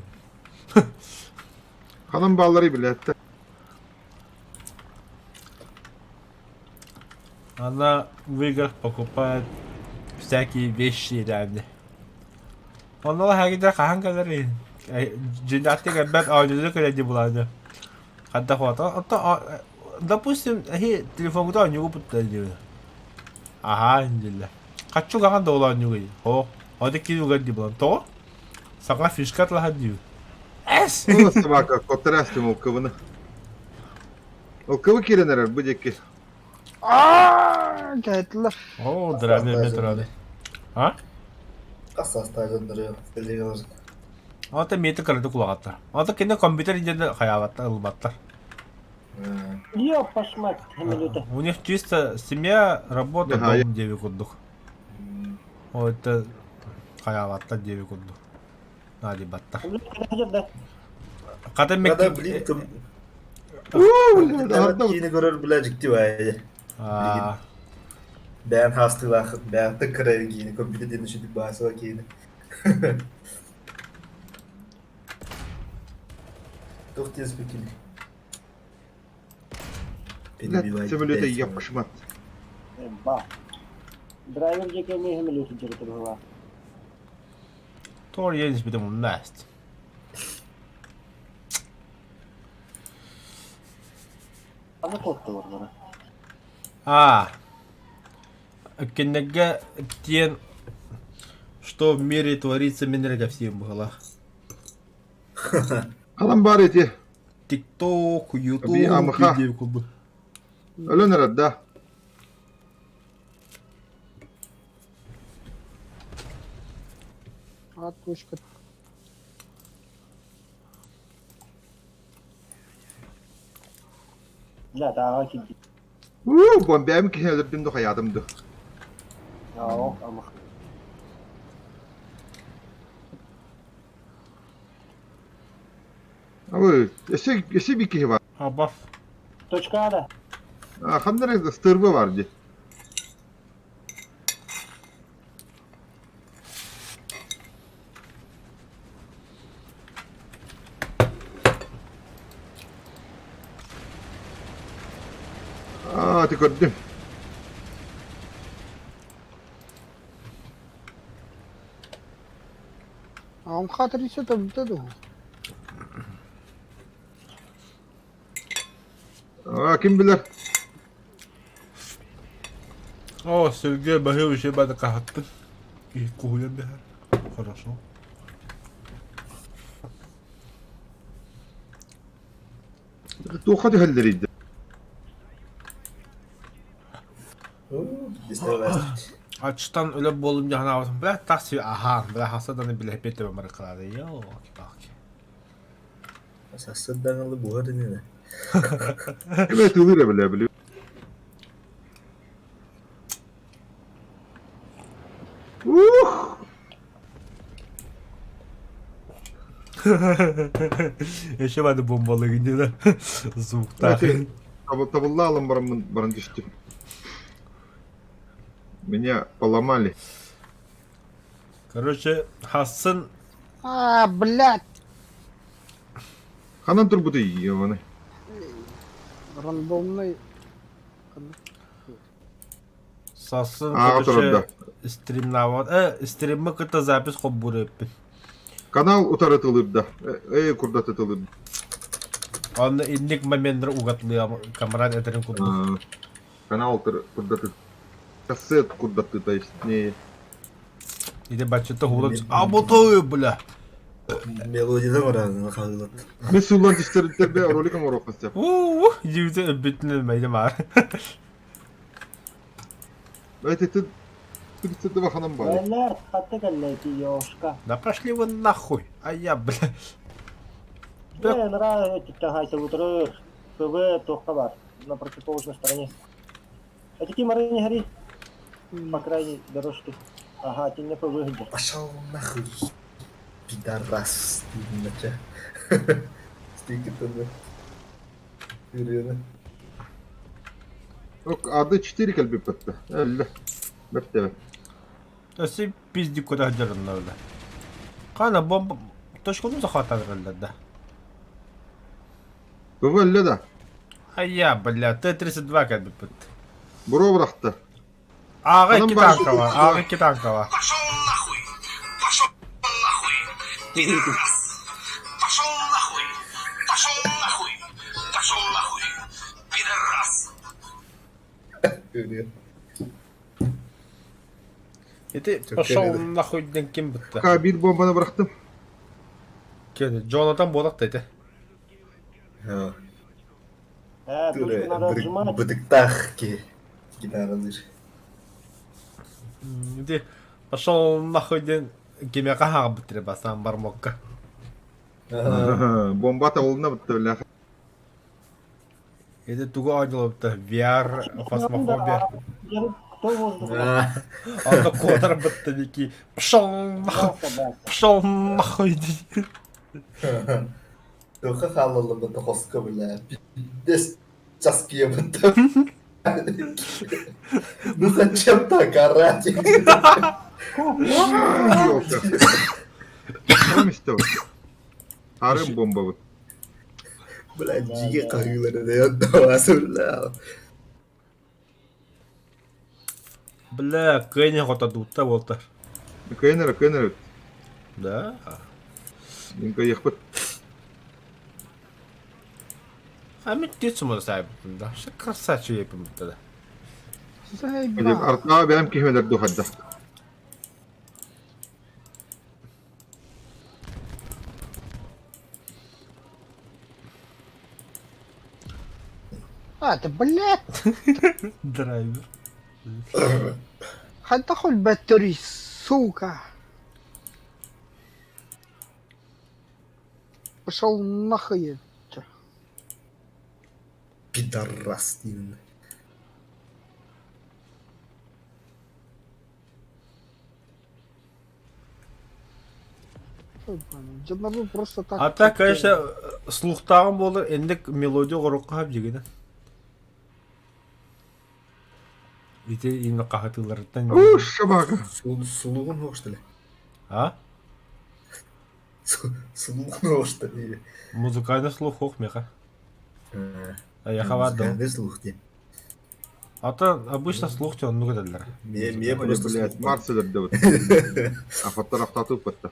Hanım balları bile etti. Она в покупает всякие вещи реально. Onlar her gider hangileri? Cinayette ben ailede kredi bulandı. Hatta hatta допустим, телефонda oynuyor bu diyor. Aha indile. Kaç çok kan dolar oynuyor. O, hadi ki kredi bulan. To? Sana fişkat lah diyor. Эс! О, собака, котрастим улкавını. Улкавı kirenerer bu deki. Aaaa geldiler. Oo, драми метроды. А? Kassastaydan duruyor. Belli olur. Ата метр кырды кулагаттар. Ата кине компьютер инде хаябаттар, ылбаттар. Ёп, пошмать, самолета. У них чисто семья, работа, Ага, дом 9 куддук. О, это хаябаттар 9 куддук. Нади баттар. Самолет kadar da. Катын Kadar мекки... bileyim kim. Arda Evet yine görür bilecek diyor ya. А, Ben hastı vakit. Ben de kırayım yine. Kompüter dediğin şimdi bahsi bak yine. Çok tez bekili. Simülete yapışmat. Ба. Драйвер же ке не самолет директор была. Тор едешь бедем мест. А на кот var bana. А, кенеге тен, что в мире творится, минерга всем было. Kalan bari eti. ТикТок, Ютуб, Abi, amıha. видео кубы. Ölen herhalde. А точка. Да, daha şimdi. Bu benim ki öldürdüm de hayatımdı. Ya o ama. Ama eşi bir kişi var. Абаф. Точка A da. Kanlara stırba vardı. Gördüm. А он хатри все там деду. Kim bilir? О, Сергей Багирович, я бы кахаттын. И куя бехер. Хорошо. Tuğ hadi halleriydi. Açtan öyle bolum yana avasın. Bırak taksi aha. Bırak hastadanı bile hep etme bana kıladı. Yo, bak. Sasından alı bu arada ne? Evet ılır ya bile biliyor. Yaşamadı bombalı günde Soğukta. Evet. Tabulla alın barın düştü. Меня поломали. Короче, Hassan А, блядь. Канан турбуду ебаный. Рандомный. Сасын, А, короче, стримнават. Стримі кыта запись хоп буреппин. Канал утарытылырда. Курдатытылырда. Оны инник моменттер угатлыйам камеран этерин курду. Канал курдаты. Кассет курдаты, то есть не... Иде бачыта хулат. А ботой, бля. Melodiden var ağzına kaldılar. Ben sulan dişlerinde bir rolik ama rokas yap. Живите öbütünü meyde var. Evet это... Ты ваханам бari. Beyler hatta geldi yoşka. Да пошли вы нахуй. А я, бля. Не нравится тягайся в утро. ПВ только бар. На противоположной стороне. А такие мары не гори. По крайней дорожке. Ага, ты не ПВ где. Пошел нахуй. Пидорас. Дивноча. Стикет onda. Yürüyor. Yok adı 4 kalbi patta. Öyle. Bitti. Ösi пизди куда жарынна öyle. Kana bomba точкunu захватать да. Bu öyle de. А я, бля, Т-32 как бы пыт. Bura bıraktı. Ağa Onun iki başı tanka var, tuttu. ağa iki tanka var. Yürüyor. Eti Çok пошел önemli. нахуй den kim bitti? Bir bombanı bıraktım. Кені Джонатан болақ дейді. Туре, Тут надо отжимать. бытыктах гитара лыжи. Иди, пошел нахуй ден кемеға хағып бітіре басам бар моққа. Бомба табылына бітті білі. Иди туғы ойнылы бітті. VR, фасмофобия. Кто воздух? Анда қодар бітті неки. Пшол нахуй, пшол нахуй дейді. Тоха халалы быты хосқа білі. Пиздец чаския быты. Ну зачем так орать? Проместе вот. Арым бомба вот. Блядь, жиге қағылары да яддавасы білі. Бля, кәне қота дұтта болтар. Кайнер. Да? Инка ехпыт. А мен детсім оны сайбыптым да. Шы красавчик епім бітті да. Деп Заебал. артына бәрім кемелер дұхадда. А, ты, блядь, Драйвер. هتاخد البطارية сука. Пошел нахуй. Пидорас именно. Жандарды просто так. А так, конечно, слухтағым болыр, ендік мелодия ғұрыққа хап жегені. Ите именно қағатыларыттан. Шабака. Сулуғын хоқ, что ли? А? Сулуғын хоқ, что ли? Музыкальный слух хоқ меха. А я хавадым. Музыкальный слух, дейм. Ата обычно слух те онны көтелдер. Мне просто Блядь, слух. Марселер да вот. Афаттар афтатып бітті.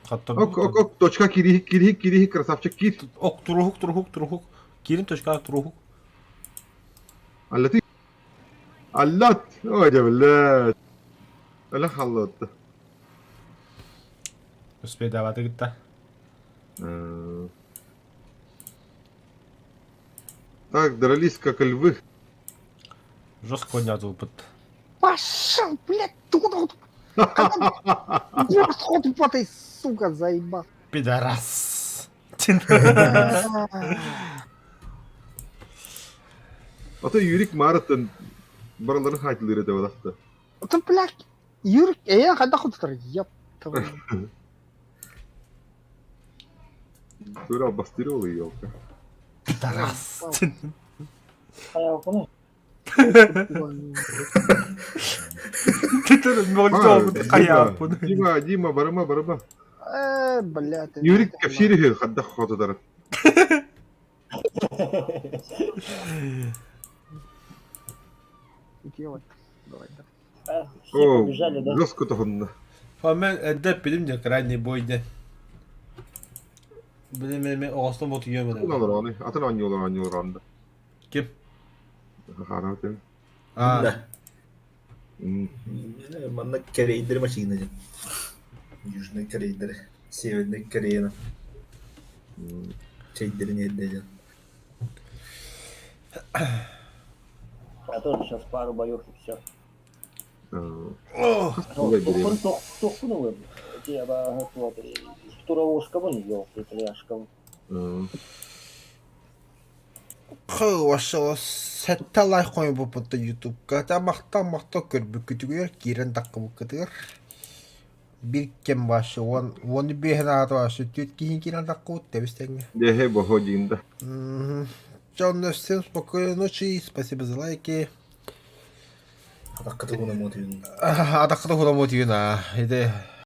Хатта Ок, точка кирихи, красавчик кир. ок турухук. Кирин точка турухук. Аллати. Аллат. Ой, да, блядь. Алла халлатты. Успей даваты гитта. Так, дрались как львы. Жестко не отвыпыт. Пошел, блядь, туда. Господи, по этой, сука, заебал. Пидорас. Ата юрик мараттан бараларын хайтылыр ете бадақта. Ты, блядь, Юрик, я هتاخد еб твою. Тура бастырыл елка. Пидорас. Аяқыны. Титер мөлтөбүт каяапын. Дима, барама. Блядь. Юрик капшири хадда хотадар. Делать. Давай, да. Все О, побежали, да? жестко тохунна. А мен эдеп билим де крайний бойде. Мен оғыстан боту Атын йөмін. алыр аны, атын аньолар анда. Кем? Хара тем. А, Манна Корейдер машина же. Южный Корейдер. Северный Корея. Чейдер не отдает. Я тоже сейчас пару боев и все. Ой, блин. Тухнул. Я бы вот Туровского не вел, Итальяшкого. Хөөс сатталай хой бопот YouTube-ка тамахтан көрбүк күтүгөр кирен таккыбыккытыр. Бир кем башы оны бехна атвашы түт кийин кирен таккыбыт дебистеңе. Дехе боходинда. Джон, всем спокойной ночи, спасибо за лайки. Атаккаты гуна мотивин. Атакта хуламот юна. Иде